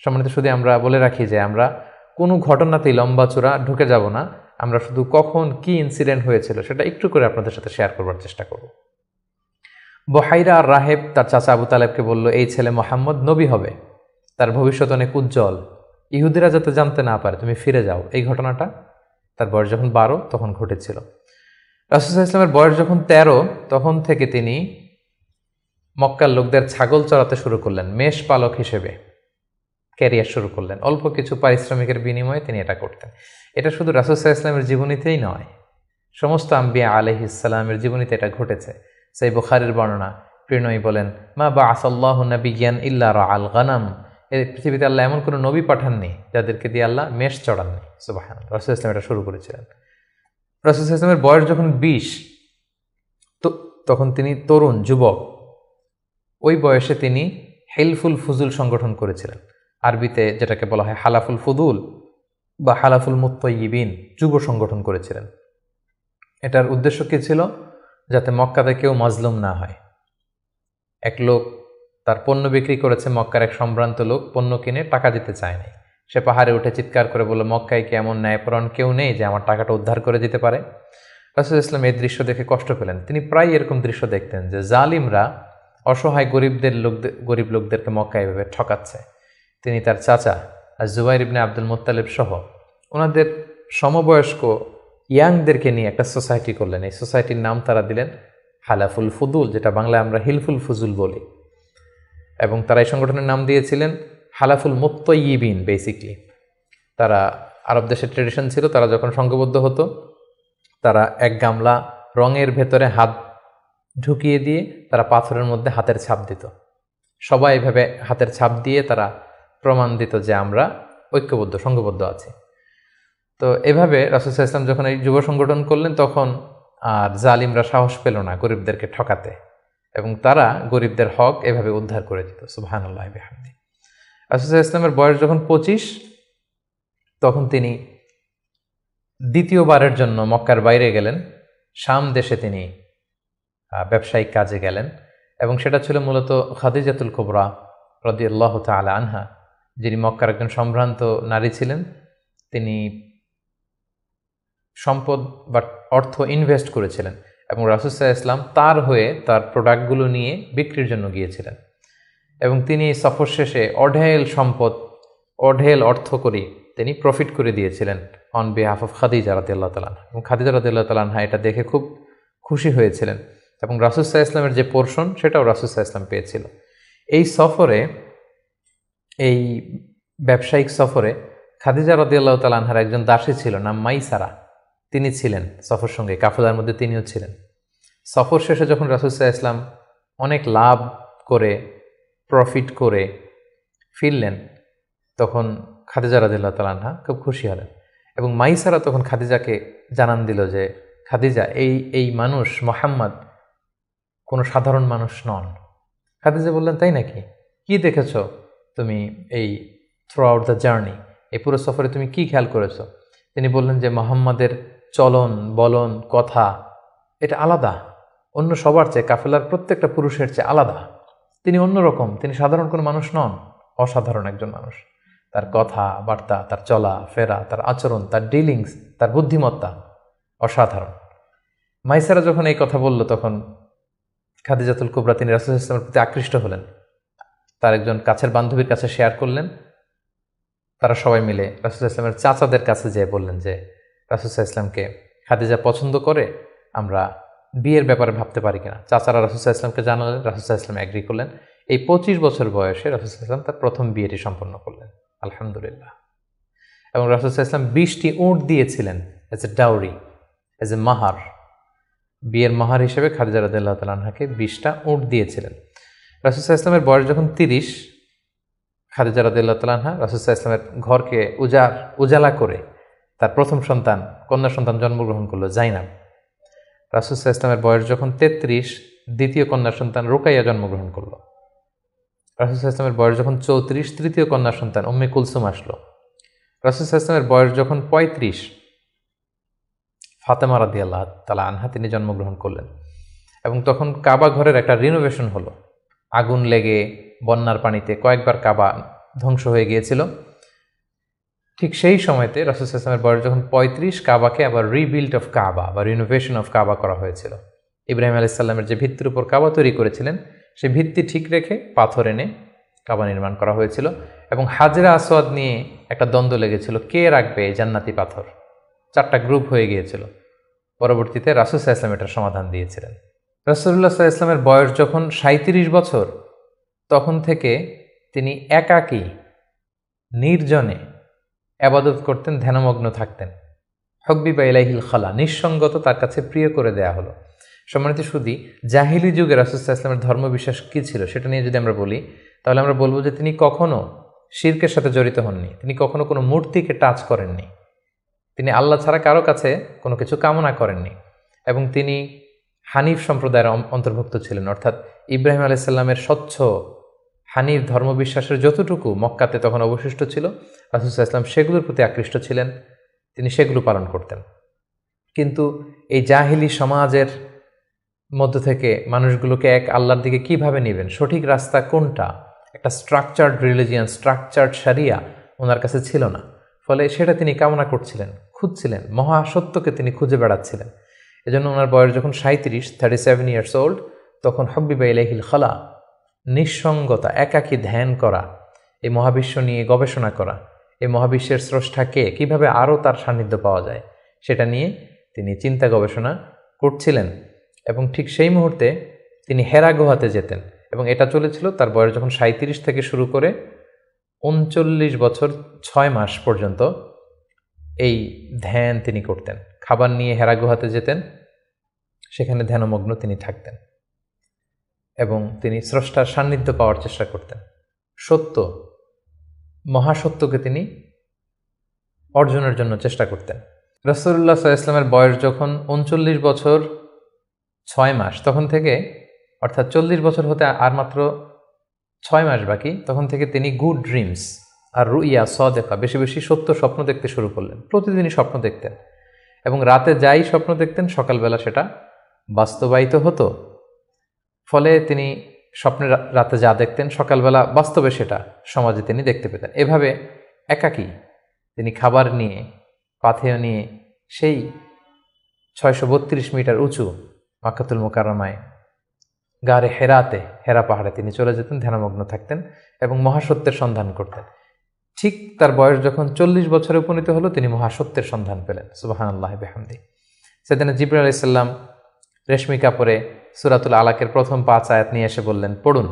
সম্মানিত, শুধু আমরা বলে রাখি যে আমরা কোনো ঘটনাতেই লম্বা চূড়া ঢুকে যাব না। আমরা শুধু কখন কি ইনসিডেন্ট হয়েছিল সেটা একটু করে আপনাদের সাথে শেয়ার করবার চেষ্টা করব। বহাইরা আর রাহেব তার চাচা আবু তালেবকে বলল, এই ছেলে মোহাম্মদ নবী হবে, তার ভবিষ্যৎ অনেক উজ্জ্বল, ইহুদিরা যাতে জানতে না পারে, তুমি ফিরে যাও। এই ঘটনাটা তার বয়স যখন 12 তখন ঘটেছিল। রাসূল সাল্লাল্লাহু আলাইহি ওয়াসাল্লামের বয়স যখন 13 তখন থেকে তিনি মক্কার লোকদের ছাগল চড়াতে শুরু করলেন, মেষ পালক হিসেবে ক্যারিয়ার শুরু করলেন। অল্প কিছু পারিশ্রমিকের বিনিময়ে তিনি এটা করতেন। এটা শুধু রাসূল সাল্লাল্লাহু আলাইহি ওয়াসাল্লামের জীবনীতেই নয়, সমস্ত আম্বিয়া আলাইহিস সালামের জীবনীতে এটা ঘটেছে। সেই বুখারীর বর্ণনা, প্রিয়নবী বলেন, মা বাআসাল্লাহু নাবিয়্যান ইল্লা রাআল গানাম, এই পৃথিবীতে আল্লাহ এমন কোনো নবী পাঠাননি যাদেরকে দিয়ে আল্লাহ মেষ চড়াননি। সুবহানাল্লাহ। রাসূল সাল্লাল্লাহু আলাইহি ওয়াসাল্লাম এটা শুরু করেছিলেন। রাসূল সাল্লাল্লাহু আলাইহি ওয়াসাল্লামের বয়স যখন 20 তখন তিনি তরুণ যুবক, ওই বয়সে তিনি হিলফুল ফুজুল সংগঠন করেছিলেন। আরবিতে যেটাকে বলা হয় হালাফুল ফুদুল বা হালাফুল মুত্তাইয়িবিন, যুব সংগঠন করেছিলেন। এটার উদ্দেশ্য কী ছিল? যাতে মক্কাতে কেউ মাজলুম না হয়। এক লোক তার পণ্য বিক্রি করেছে, মক্কার এক সম্ভ্রান্ত লোক পণ্য কিনে টাকা দিতে চায়নি। সে পাহাড়ে উঠে চিৎকার করে বলল, মক্কায় কি এমন ন্যায়পরায়ণ কেউ নেই যে আমার টাকাটা উদ্ধার করে দিতে পারে? রাসূল ইসলাম এই দৃশ্য দেখে কষ্ট পেলেন। তিনি প্রায় এরকম দৃশ্য দেখতেন যে জালিমরা অসহায় গরিব লোকদেরকে মক্কায় এভাবে ঠকাচ্ছে। তিনি তার চাচা আর জুবাইর ইবনে আব্দুল মুত্তালিব সহ ওনাদের সমবয়স্ক ইয়াংদেরকে নিয়ে একটা সোসাইটি করলেন। এই সোসাইটির নাম তারা দিলেন হালাফুল ফুদুল, যেটা বাংলায় আমরা হিলফুল ফুজুল বলি। এবং তারা এই সংগঠনের নাম দিয়েছিলেন হালাফুল মুত্তাইয়িবিন। বেসিকলি তারা, আরব দেশের ট্রেডিশন ছিল, তারা যখন সংঘবদ্ধ হতো তারা এক গামলা রঙের ভেতরে হাত ঢুকিয়ে দিয়ে তারা পাথরের মধ্যে হাতের ছাপ দিত। সবাই এভাবে হাতের ছাপ দিয়ে তারা প্রমাণ দিত যে আমরা ঐক্যবদ্ধ, সংঘবদ্ধ আছি। তো এভাবে রাসূল সাল্লাল্লাহু আলাইহি ওয়াসাল্লাম যখন এই যুব সংগঠন করলেন, তখন আর জালিমরা সাহস পেল না গরিবদেরকে ঠকাতে, এবং তারা গরিবদের হক এভাবে উদ্ধার করে দিত। সুবহানাল্লাহ বিহামদি। রাসূল সাল্লাল্লাহু আলাইহি ওয়াসাল্লামের বয়স যখন 25 তখন তিনি দ্বিতীয়বারের জন্য মক্কার বাইরে গেলেন। শাম দেশে তিনি ব্যবসায়িক কাজে গেলেন, এবং সেটা ছিল মূলত খাদিজাতুল কুবরা রাদিয়াল্লাহু তাআলা আনহা, যিনি মক্কার একজন সম্ভ্রান্ত নারী ছিলেন। তিনি সম্পদ বা অর্থ ইনভেস্ট করেছিলেন, এবং রাসূল সাল্লাল্লাহু আলাইহি ওয়াসাল্লাম তার হয়ে তার প্রোডাক্টগুলো নিয়ে বিক্রির জন্য গিয়েছিলেন। এবং তিনি সফর শেষে অঢেল সম্পদ, অঢেল অর্থ করে তিনি প্রফিট করে দিয়েছিলেন অন বিহাফ অফ খাদিজা রাদিয়াল্লাহু তাআলা আনহা। এবং খাদিজা রাদিয়াল্লাহু তাআলা আনহা এটা দেখে খুব খুশি হয়েছিলেন, এবং রাসূল সাল্লাল্লাহু আলাইহি ওয়াসাল্লামের যে পোর্শন সেটাও রাসূল সাল্লাল্লাহু আলাইহি ওয়াসাল্লাম পেয়েছিল। এই সফরে, এই ব্যবসায়িক সফরে খাদিজা রাদিয়াল্লাহু তাআলা আনহার একজন দাসী ছিল, নাম মাইসারা। তিনি ছিলেন সফর সঙ্গে, কাফেলার মধ্যে তিনিও ছিলেন। সফর শেষে যখন রাসূল সাল্লাল্লাহু আলাইহি ওয়াসাল্লাম অনেক লাভ করে, প্রফিট করে ফিরলেন, তখন খাদিজা রাদিয়াল্লাহু তাআলা আনহা খুব খুশি হলেন। এবং মাইসারা তখন খাদিজাকে জানান দিল যে, খাদিজা, এই মানুষ মুহাম্মদ কোনো সাধারণ মানুষ নন। খাদিজা বললেন, তাই নাকি? কি দেখেছ তুমি এই থ্রু আউট দ্য জার্নি, এই পুরো সফরে তুমি কি খেয়াল করেছো? তিনি বললেন যে মুহাম্মাদের চলন বলন কথা এটা আলাদা, অন্য সবার চেয়ে, কাফেলার প্রত্যেকটা পুরুষের চেয়ে আলাদা। তিনি অন্যরকম, তিনি সাধারণ কোনো মানুষ নন, অসাধারণ একজন মানুষ। তার কথা বার্তা, তার চলা ফেরা, তার আচরণ, তার ডিলিংস, তার বুদ্ধিমত্তা অসাধারণ। মাইসারা যখন এই কথা বলল, তখন খাদিজাতুল কুবরা তিনি রাসূল সাল্লাল্লাহু আলাইহি ওয়াসাল্লামের প্রতি আকৃষ্ট হলেন। তার একজন কাছের বান্ধবীর কাছে শেয়ার করলেন। তারা সবাই মিলে রাসূল সাল্লাল্লাহু আলাইহি ওয়াসাল্লামের চাচাদের কাছে যেয়ে বললেন যে, রাসূল সাল্লাল্লাহু আলাইহি ওয়াসাল্লামকে খাদিজা পছন্দ করে, আমরা বিয়ের ব্যাপারে ভাবতে পারি কিনা। চাচারা রাসূল সাল্লাল্লাহু আলাইহি ওয়াসাল্লামকে জানালেন, রাসূল সাল্লাল্লাহু আলাইহি ওয়াসাল্লাম এগ্রি করলেন। এই 25 বছর বয়সে রাসূল সাল্লাল্লাহু আলাইহি ওয়াসাল্লাম তার প্রথম বিয়েটি সম্পন্ন করলেন, আলহামদুলিল্লাহ। এবং রাসূল সাল্লাল্লাহু আলাইহি ওয়াসাল্লাম 20টি উট দিয়েছিলেন as a dowry, as a mahr. বিয়ের মাহার হিসেবে খাদিজা রাদিয়াল্লাহু তাআলা আনহাকে 20টা উট দিয়েছিলেন। রাসূল সাল্লাল্লাহু আলাইহি ওয়াসাল্লামের বয়স যখন 30, খাদিজা রাদিয়াল্লাহু তাআলা আনহা রাসূল সাল্লাল্লাহু আলাইহি ওয়াসাল্লামের ঘরকে উজালা করে তার প্রথম সন্তান, কন্যা সন্তান জন্মগ্রহণ করলো, জাইনাব। রাসূল সাল্লাল্লাহু আলাইহি ওয়াসাল্লামের বয়স যখন 33, দ্বিতীয় কন্যা সন্তান রুকাইয়া জন্মগ্রহণ করলো। রাসূল সাল্লাল্লাহু আলাইহি ওয়াসাল্লামের বয়স যখন 34, তৃতীয় কন্যা সন্তান উম্মে কুলসুম আসলো। রাসূল সাল্লাল্লাহু আলাইহি ওয়াসাল্লামের বয়স যখন 35, ফাতেমা রাদিয়াল্লাহু তাআলা আনহা তিনি জন্মগ্রহণ করলেন। এবং তখন কাবা ঘরের একটা রিনোভেশন হলো। আগুন লেগে বন্যার পানিতে কয়েকবার কাবা ধ্বংস হয়ে গিয়েছিল। ঠিক সেই সময়তে রাসূল সাল্লাল্লাহু আলাইহি ওয়াসাল্লামের বয়স যখন 35, কাবাকে আবার রিবিল্ড অফ কাবা বা রিনোভেশন অফ কাবা করা হয়েছিল। ইব্রাহিম আলাইহিস সালামের যে ভিত্তির উপর কাবা তৈরি করেছিলেন সেই ভিত্তি ঠিক রেখে পাথর এনে কাবা নির্মাণ করা হয়েছিল। এবং হাজরা আসওয়াদ নিয়ে একটা দ্বন্দ্ব লেগেছিল, কে রাখবে এই জান্নাতি পাথর। 4টা গ্রুপ হয়ে গিয়েছিল। পরবর্তীতে রাসূল সাল্লাল্লাহু আলাইহি ওয়াসাল্লাম এটার সমাধান দিয়েছিলেন। রাসূলুল্লাহ সাল্লাল্লাহু আলাইহি ওয়াসাল্লামের বয়স যখন 37 বছর, তখন থেকে তিনি একাকী নির্জনে ইবাদত করতেন, ধ্যানমগ্ন থাকতেন। হুব্বিবা ইলাইহিল খালা, নিঃসঙ্গত তার কাছে প্রিয় করে দেয়া হলো। সম্মানিত সুধী, জাহিলি যুগে রাসূল সাল্লাল্লাহু আলাইহি ওয়াসাল্লামের ধর্মবিশ্বাস কী ছিল সেটা নিয়ে যদি আমরা বলি, তাহলে আমরা বলবো যে তিনি কখনো শিরকের সাথে জড়িত হননি, তিনি কখনো কোনো মূর্তিকে টাচ করেননি, তিনি আল্লাহ ছাড়া কারো কাছে কোনো কিছু কামনা করেননি, এবং তিনি হানিফ সম্প্রদায়ের অন্তর্ভুক্ত ছিলেন। অর্থাৎ ইব্রাহিম আলাইহিস সালামের স্বচ্ছ হানিফ ধর্মবিশ্বাসের যতটুকু মক্কাতে তখন অবশিষ্ট ছিল, রাসূল সাল্লাল্লাহু আলাইহি ওয়াসাল্লাম সেগুলোর প্রতি আকৃষ্ট ছিলেন, তিনি সেগুলো পালন করতেন। কিন্তু এই জাহিলি সমাজের মধ্য থেকে মানুষগুলোকে এক আল্লাহর দিকে কিভাবে নেবেন, সঠিক রাস্তা কোনটা, একটা স্ট্রাকচার্ড রিলিজিয়ান, স্ট্রাকচার্ড শরিয়া ওনার কাছে ছিল না। ফলে সেটা তিনি কামনা করছিলেন, খুঁজছিলেন, মহাসত্যকে তিনি খুঁজে বেড়াচ্ছিলেন। এজন্য ওনার বয়স যখন 37 ইয়ার্স ওল্ড, তখন হুব্বিবা ইলাইহিল খালা, নিঃসঙ্গতা, একাকী ধ্যান করা, এই মহাবিশ্ব নিয়ে গবেষণা করা, এই মহাবিশ্বের স্রষ্টাকে কিভাবে আরও তার সান্নিধ্য পাওয়া যায় সেটা নিয়ে তিনি চিন্তা গবেষণা করছিলেন। এবং ঠিক সেই মুহূর্তে তিনি হেরা গুহাতে যেতেন, এবং এটা চলেছিল তার বয়স যখন 37 থেকে শুরু করে 39 বছর 6 মাস পর্যন্ত এই ধ্যান তিনি করতেন। খাবার নিয়ে হেরা গুহাতে যেতেন, সেখানে ধ্যানমগ্ন তিনি থাকতেন এবং তিনি স্রষ্টার সান্নিধ্য পাওয়ার চেষ্টা করতেন। সত্য, মহাসত্যকে তিনি অর্জনের জন্য চেষ্টা করতেন। রাসূলুল্লাহ সাল্লাল্লাহু আলাইহি ওয়াসাল্লামের বয়স যখন 39 বছর 6 মাস, তখন থেকে, অর্থাৎ 40 বছর হতে আর মাত্র 6 মাস বাকি, তখন থেকে তিনি গুড ড্রিমস আর রুইয়া সাদেকা, বেশি বেশি সত্য স্বপ্ন দেখতে শুরু করলেন। প্রতিদিনই স্বপ্ন দেখতেন, এবং রাতে যাই স্বপ্ন দেখতেন সকালবেলা সেটা বাস্তবায়িত হতো। ফলে তিনি স্বপ্নে রাতে যা দেখতেন সকালবেলা বাস্তবে সেটা সমাজে তিনি দেখতে পেতেন। এভাবে একাকী তিনি খাবার নিয়ে, পাথেয় নিয়ে, সেই 632 মিটার উঁচু মাক্কাতুল মুকাররমায় গারে হেরাতে, হেরা পাহাড়ে তিনি চলে যেতেন, ধ্যানমগ্ন থাকতেন এবং মহাসত্যের সন্ধান করতেন। ঠিক তার বয়স যখন 40 বছরে উপনীত হলো, তিনি মহাসত্যের সন্ধান পেলেন। সুবহানাল্লাহি বিহামদি। সেদিন জিবরাইল আলাইহিস সালাম রেশমি কাপড়ে সূরাতুল আলাকের প্রথম 5 আয়াত নিয়ে এসে বললেন, পড়ুন।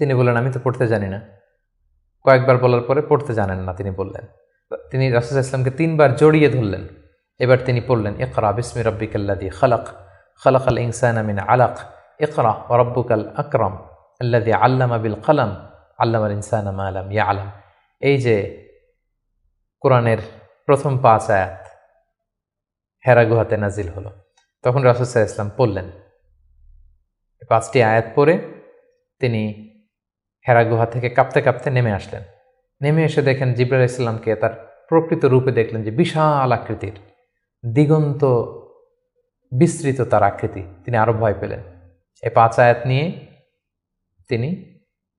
তিনি বললেন, আমি তো পড়তে জানি না। কয়েকবার বলার পরে পড়তে জানেন না তিনি বললেন। তিনি রাসূল সাল্লাল্লাহু আলাইহি ওয়াসাল্লামকে 3 বার জড়িয়ে ধরলেন। এবার তিনি পড়লেন, ইকরা বিসমি রাব্বিকাল্লাযী খালাক, খালাকাল ইনসানা মিন আলাক, ইকরা ওয়া রাব্বুকাল আকরাম আল্লাযী আল্লামা বিল কলম, আল্লামাল ইনসানা মা লাম ইয়ালাম। এই যে কোরআনের প্রথম 5 আয়াত হেরা গুহাতে নাজিল হলো, তখন রাসূল সাল্লাল্লাহু আলাইহি ওয়াসাল্লাম পড়লেন। 5টি আয়াত পড়ে তিনি হেরা গুহা থেকে কাঁপতে কাঁপতে নেমে আসলেন। নেমে এসে দেখেন জিবরাইল আলাইহিস সালামকে তার প্রকৃত রূপে দেখলেন, যে বিশাল আকৃতির, দিগন্ত বিস্তৃত তার আকৃতি। তিনি আরো ভয় পেলেন। এই 5 আয়াত নিয়ে তিনি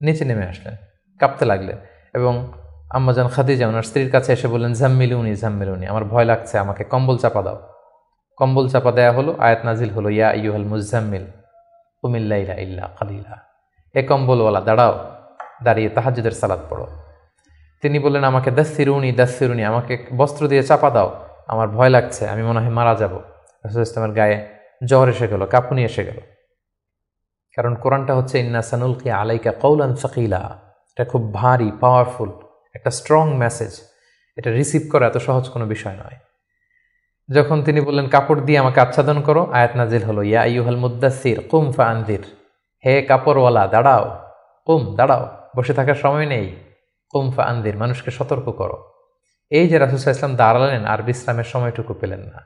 নিচে নেমে আসলেন, কাঁপতে লাগলেন, এবং আম্মাজান খাদিজা ওনার স্ত্রীর কাছে এসে বললেন, জাম্মিলুনি জাম্মিলুনি, আমার ভয় লাগছে, আমাকে কম্বল চাপা দাও। কম্বল চাপা দেয়া হলো, আয়াত নাজিল হলো, ইয়া আইয়ুহাল মুজাম্মিল কুমিল লাইলা ইল্লা কালিলা, এ কম্বলওয়ালা দাঁড়াও, দাঁড়িয়ে তাহাজ্জুদের সালাত পড়ো। তিনি বললেন, আমাকে দাসসিরুনি দাসসিরুনি, আমাকে বস্ত্র দিয়ে চাপা দাও, আমার ভয় লাগছে, আমি মনে হয় মারা যাব। রাসূল ইসলামের গায়ে জ্বর এসে গেল, কাঁপুনি এসে গেল। কারণ কোরআনটা হচ্ছে ইন্না সানুলকি আলাইকা কওলান সাকিলা, এটা খুব ভারী, পাওয়ারফুল একটা স্ট্রং মেসেজ। এটা রিসিভ করা এত সহজ কোনো বিষয় নয়। যখন তিনি বললেন, কাপড় দিয়ে আমাকে আচ্ছাদন করো, আয়াত নাজিল হলো, ইয়া আইয়ুহাল মুদ্দাসসির কুম ফাআনদির, হে কাপড়ওয়ালা দাঁড়াও, কুম দাঁড়াও, বসে থাকার সময় নেই, কুম ফাআনদির, মানুষকে সতর্ক করো। এই যে রাসূল সাল্লাল্লাহু আলাইহি ওয়াসাল্লাম দাঁড়ালেন আর বিশ্রামের সময়টুকু পেলেন না,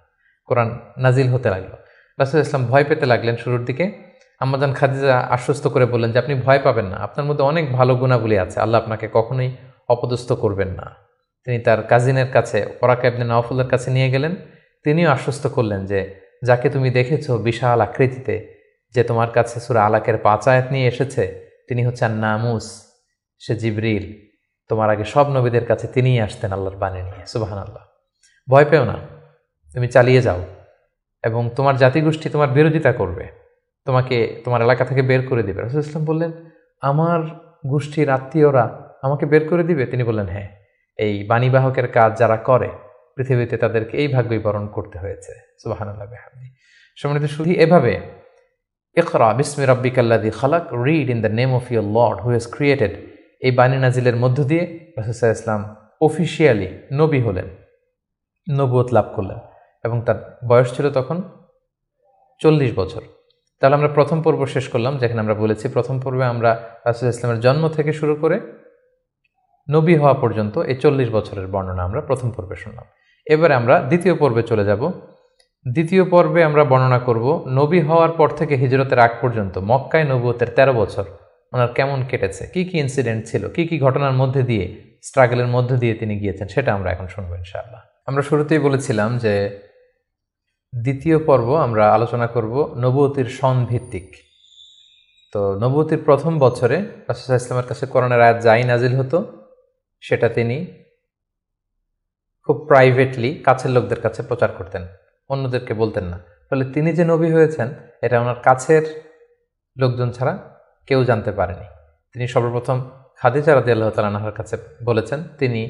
কোরআন নাজিল হতে লাগলো। রাসূল সাল্লাল্লাহু আলাইহি ওয়াসাল্লাম ভয় পেতে লাগলেন শুরুর দিকে। আম্মাজান খাদিজা আশ্বস্ত করে বললেন যে আপনি ভয় পাবেন না, আপনার মধ্যে অনেক ভালো গুণাবলী আছে, আল্লাহ আপনাকে কখনোই অপদস্থ করবেন না। তিনি তার কাজিনের কাছে, ওরাকা ইবনে নাওফলের কাছে নিয়ে গেলেন। তিনিও আশ্বস্ত করলেন যে যাকে তুমি দেখেছো বিশাল আকৃতিতে, যে তোমার কাছে সূরা আলাকের 5 আয়াত নিয়ে এসেছে, তিনি হচ্ছেন নামুস, সে জিবরিল। তোমার আগে সব নবীদের কাছে তিনিই আসতেন আল্লাহর বাণী নিয়ে। সুবহানাল্লাহ। ভয় পেও না, তুমি চালিয়ে যাও। এবং তোমার জাতিগোষ্ঠী তোমার বিরোধিতা করবে, তোমাকে তোমার এলাকা থেকে বের করে দিবে। রাসূল ইসলাম বললেন, আমার গোষ্ঠীর আত্মীয়রা আমাকে বের করে দিবে? তিনি বললেন, হ্যাঁ, এই বাণীবাহকের কাজ যারা করে পৃথিবীতে তাদেরকে এই ভাগ্যই বরণ করতে হয়েছে। সুবহানাল্লাহ বিহামদিহি। সম্মানিত শুধু এভাবে ইকরা বিসমি রাব্বিকাল্লাযী খালাক, read in the name of your lord who has created, এই বাণী নাজিলের মধ্য দিয়ে রাসূল সাল্লাল্লাহু আলাইহি ওয়াসাল্লাম অফিশিয়ালি নবী হলেন, নবুয়ত লাভ করলেন, এবং তার বয়স ছিল তখন 40 বছর। তাহলে আমরা প্রথম পর্ব শেষ করলাম, যেখানে আমরা বলেছি প্রথম পর্বে আমরা রাসূল ইসলামের জন্ম থেকে শুরু করে নবী হওয়া পর্যন্ত এই 40 বছরের বর্ণনা আমরা প্রথম পর্বে শুনলাম। এবারে আমরা দ্বিতীয় পর্বে চলে যাব। দ্বিতীয় পর্বে আমরা বর্ণনা করব নবী হওয়ার পর থেকে হিজরতের আগ পর্যন্ত মক্কায় নবুয়তের 13 বছর ওনার কেমন কেটেছে, কি কি ইনসিডেন্ট ছিল, কি কি ঘটনার মধ্যে দিয়ে, স্ট্রাগলের মধ্যে দিয়ে তিনি গিয়েছেন, সেটা আমরা এখন শুনবো ইনশাআল্লাহ। আমরা শুরুতেই বলেছিলাম যে দ্বিতীয় পর্ব আমরা আলোচনা করব নবুয়তির সন ভিত্তিক। তো নবুয়তির প্রথম বছরে রাসূল সাল্লাল্লাহু আলাইহি ওয়াসাল্লামের কাছে কোরআনের আয়াত যাই নাজিল হতো সেটা তিনি খুব প্রাইভেটলি কাছের লোকদের কাছে প্রচার করতেন, অন্যদেরকে বলতেন না। ফলে তিনি যে নবী হয়েছেন এটা ওনার কাছের লোকজন ছাড়া কেউ জানতে পারেনি। তিনি সর্বপ্রথম খাদিজা রাদিয়াল্লাহু তাআলা আনহার কাছে বলেছেন, তিনি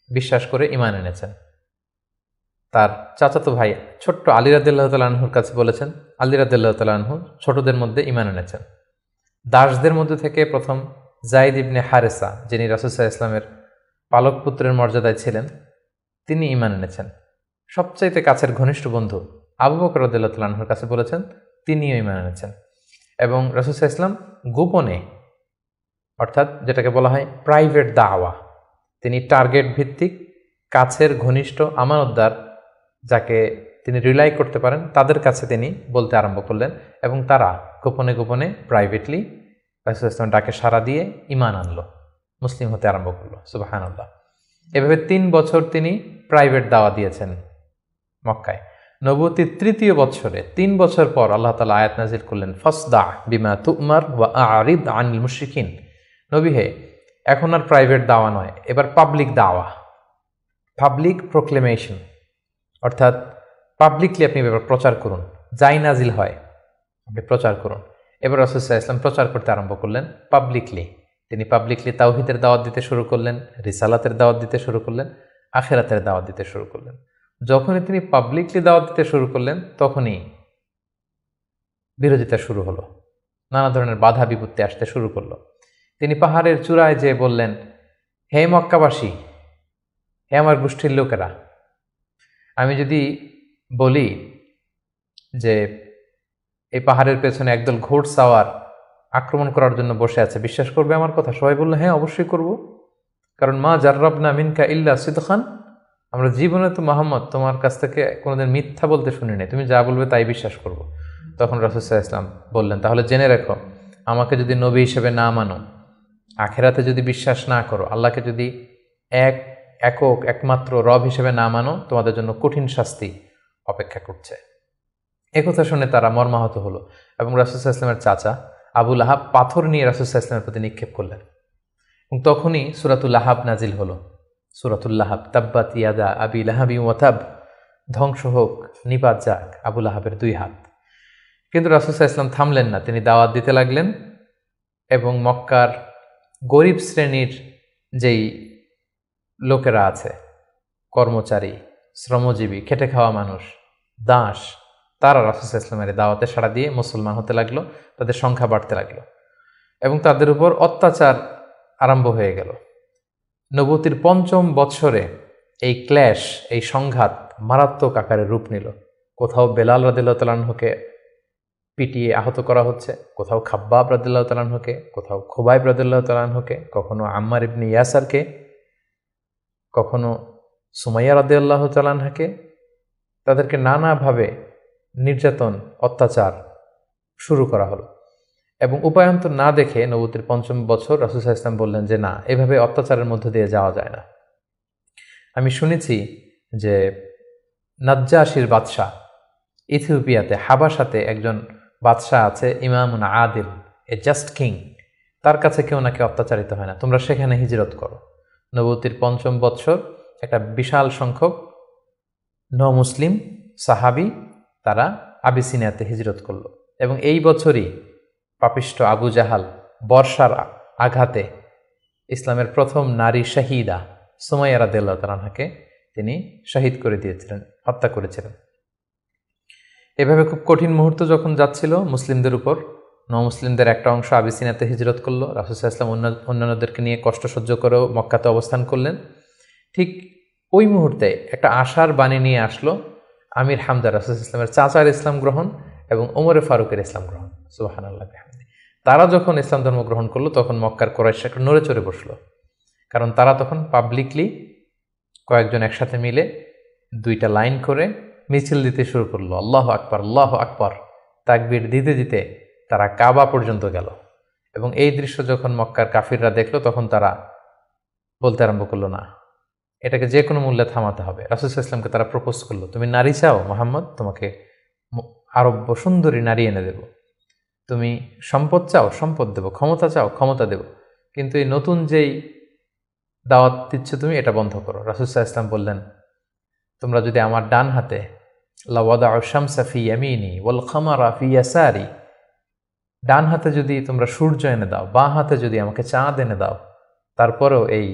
বিশ্বাস করে ঈমান এনেছেন। তার চাচাতো ভাই ছোট্ট আলী রাদিয়াল্লাহু তাআলা আনহুর কাছে বলেছেন, আলী রাদিয়াল্লাহু তাআলা আনহু ছোটদের মধ্যে ঈমান এনেছেন। দাসদের মধ্যে থেকে প্রথম যায়েদ ইবনে হারেসা, যিনি রাসূল সাল্লাল্লাহু আলাইহি ওয়াসাল্লামের পালক পুত্রের মর্যাদায় ছিলেন, তিনি ঈমান এনেছেন। সবচাইতে কাছের ঘনিষ্ঠ বন্ধু আবু বকর রাদিয়াল্লাহু তাআলা আনহুর কাছে বলেছেন, তিনিও ঈমান এনেছেন। এবং রাসূল সাল্লাল্লাহু আলাইহি ওয়াসাল্লাম গোপনে, অর্থাৎ যেটাকে বলা হয় প্রাইভেট দাওয়া, তিনি টার্গেট ভিত্তিক কাছের ঘনিষ্ঠ আমানতদার যাকে তিনি রিলাই করতে পারেন তাদের কাছে তিনি বলতে আরম্ভ করলেন, এবং তারা গোপনে গোপনে প্রাইভেটলি রাসূল সাল্লাল্লাহু আলাইহি ওয়াসাল্লাম ডাকে সাড়া দিয়ে ঈমান আনলো, মুসলিম হতে আরম্ভ করলো। সুবহানাল্লাহ। এভাবে 3 বছর তিনি প্রাইভেট দাওয়া দিয়েছেন মক্কায়। নবুয়তির তৃতীয় বছরে 3 বছর পর আল্লাহ তাআলা আয়াত নাজিল করলেন, ফাসদা বিমা তুমার ওয়া আরিদ আনিল মুশরিকিন। নবী হে, এখন আর প্রাইভেট দাওয়া নয়, এবার পাবলিক দাওয়া, পাবলিক প্রোক্লেমেশন, অর্থাৎ পাবলিকলি আপনি এবার প্রচার করুন, যাই নাজিল হয় আপনি প্রচার করুন। এবার রাসূল সাল্লাল্লাহু আলাইহি ওয়াসাল্লাম প্রচার করতে আরম্ভ করলেন পাবলিকলি। তিনি পাবলিকলি তাওহীদের দাওয়াত দিতে শুরু করলেন, রিসালাতের দাওয়াত দিতে শুরু করলেন, আখিরাতের দাওয়াত দিতে শুরু করলেন। যখনই তিনি পাবলিকলি দাওয়াত দিতে শুরু করলেন তখনই বিরোধিতা শুরু হলো, নানা ধরনের বাধা বিপত্তি আসতে শুরু করলো। তিনি পাহাড়ের চূড়ায় যেয়ে বললেন, হে মক্কাবাসী, হে আমার গোষ্ঠীর লোকেরা, আমি যদি বলি যে এই পাহাড়ের পেছনে একদল ঘোড়সাওয়ার আক্রমণ করার জন্য বসে আছে, বিশ্বাস করবে আমার কথা? সবাই বলল, হ্যাঁ অবশ্যই করব, কারণ মা জাররাবনা মিনকা ইল্লা সিদখান, আমরা জীবনে তো মুহাম্মদ তোমার কাছ থেকে কোনোদিন মিথ্যা বলতে শুনি নাই, তুমি যা বলবে তাই বিশ্বাস করব। তখন রাসূল সাল্লাল্লাহু আলাইহি ওয়াসাল্লাম বললেন, তাহলে জেনে রাখো, আমাকে যদি নবী হিসেবে না মানো, আখিরাতে যদি বিশ্বাস না করো, আল্লাহকে যদি একক একমাত্র রব হিসেবে না মানো, তোমাদের জন্য কঠিন শাস্তি অপেক্ষা করছে। একথা শুনে তারা মর্মাহত হলো, এবং রাসূল সাল্লাল্লাহু আলাইহি ওয়াসাল্লামের চাচা আবু লাহাব পাথর নিয়ে রাসূল সাল্লাল্লাহু আলাইহি ওয়াসাল্লামের প্রতি নিক্ষেপ করলেন, এবং তখনই সূরাতুল লাহাব নাজিল হলো। সূরাতুল লাহাব, তাব্বাত ইয়াদা আবি লাহাবি ওয়া তাব, ধ্বংস হোক, নিপাত যাক আবু লাহাবের 2 হাত। কিন্তু রাসূল সাল্লাল্লাহু আলাইহি ওয়াসাল্লাম থামলেন না, তিনি দাওয়াত দিতে লাগলেন, এবং মক্কার গরিব শ্রেণীর যেই লোকেরা আছে, কর্মচারী, শ্রমজীবী, খেটে খাওয়া মানুষ, দাস, তারা রাসূল সাল্লাল্লাহু আলাইহি ওয়াসাল্লামের দাওয়াতে সাড়া দিয়ে মুসলমান হতে লাগলো, তাদের সংখ্যা বাড়তে লাগলো, এবং তাদের উপর অত্যাচার আরম্ভ হয়ে গেল। নবুয়তির 5ম বৎসরে এই ক্ল্যাশ, এই সংঘাত মারাত্মক আকারে রূপ নিল। কোথাও বেলাল রাদিয়াল্লাহু তাআলা আনহুকে পিটিয়ে আহত করা হচ্ছে, কোথাও খাব্বাব রাদিয়াল্লাহু তাআলা আনহুকে, কোথাও খুবাইব রাদিয়াল্লাহু তাআলা আনহুকে, কখনো আম্মার ইবনে ইয়াসারকে, কখনো সুমাইয়া রাদিয়াল্লাহু তাআলা আনহাকে। তাদেরকে নানাভাবে নির্যাতন, অত্যাচার শুরু করা হলো, এবং উপায়ন্তর না দেখে নবুয়তির 5ম বছর রাসূল সাল্লাল্লাহু আলাইহি ওয়াসাল্লাম বললেন যে না, এভাবে অত্যাচারের মধ্য দিয়ে যাওয়া যায় না। আমি শুনেছি যে নাজ্জাশীর বাদশাহ, ইথিওপিয়াতে হাবাসাতে একজন বাদশাহ আছে, ইমামুন আদিল, এ জাস্ট কিং, তার কাছে কেউ নাকি অত্যাচারিত হয় না, তোমরা সেখানে হিজরত করো। নবুয়তির 5ম বৎসর একটা বিশাল সংখ্যক মুসলিম সাহাবী তারা আবিসিনিয়াতে হিজরত করলো এবং এই বছরই পাপিষ্ঠ আবু জাহাল বর্ষার আঘাতে ইসলামের প্রথম নারী শাহিদা সুমাইয়া রাদিয়াল্লাহু তাআলা আনহাকে তিনি শহীদ করে দিয়েছিলেন, হত্যা করেছিলেন। এভাবে খুব কঠিন মুহূর্ত যখন যাচ্ছিল মুসলিমদের উপর, মুসলিমদের একটা অংশ আবিসিনিয়াতে হিজরত করলো, রাসূল সাল্লাল্লাহু আলাইহি ওয়াসাল্লাম অন্যান্যদেরকে নিয়ে কষ্ট সহ্য করেও মক্কাতে অবস্থান করলেন। ঠিক ওই মুহূর্তে একটা আশার বাণী নিয়ে আসলো আমির হামজা রাসূল ইসলামের চাচার ইসলাম গ্রহণ এবং ওমরে ফারুকের ইসলাম গ্রহণ। সুবহানাল্লাহ বিহামদি। তারা যখন ইসলাম ধর্ম গ্রহণ করলো তখন মক্কার কুরাইশ একটা নড়ে চড়ে বসলো, কারণ তারা তখন পাবলিকলি কয়েকজন একসাথে মিলে দুইটা লাইন করে মিছিল দিতে শুরু করলো, আল্লাহু আকবার আল্লাহু আকবার, তাকবীর দিতে দিতে তারা কাবা পর্যন্ত গেল। এবং এই দৃশ্য যখন মক্কার কাফিররা দেখলো তখন তারা বলতে আরম্ভ করলো, না, এটাকে যে কোনো মূল্যে থামাতে হবে। রাসূল সাল্লাল্লাহু আলাইহি ওয়াসাল্লামকে তারা প্রপোজ করলো, তুমি নারী চাও মুহাম্মদ, তোমাকে আরব্য সুন্দরী নারী এনে দেব, তুমি সম্পদ চাও সম্পদ দেব, ক্ষমতা চাও ক্ষমতা দেব, কিন্তু এই নতুন যেই দাওয়াত দিচ্ছ তুমি এটা বন্ধ করো। রাসূল সাল্লাল্লাহু আলাইহি ওয়াসাল্লাম বললেন, তোমরা যদি আমার ডান হাতে লাওয়াদাউ শামসা ফি ইয়ামিনি ওয়াল খামারা ফি ইয়াসারি, ডান হাতে যদি তোমরা সূর্য এনে দাও, বাঁ হাতে যদি আমাকে চাঁদ এনে দাও, তারপরেও এই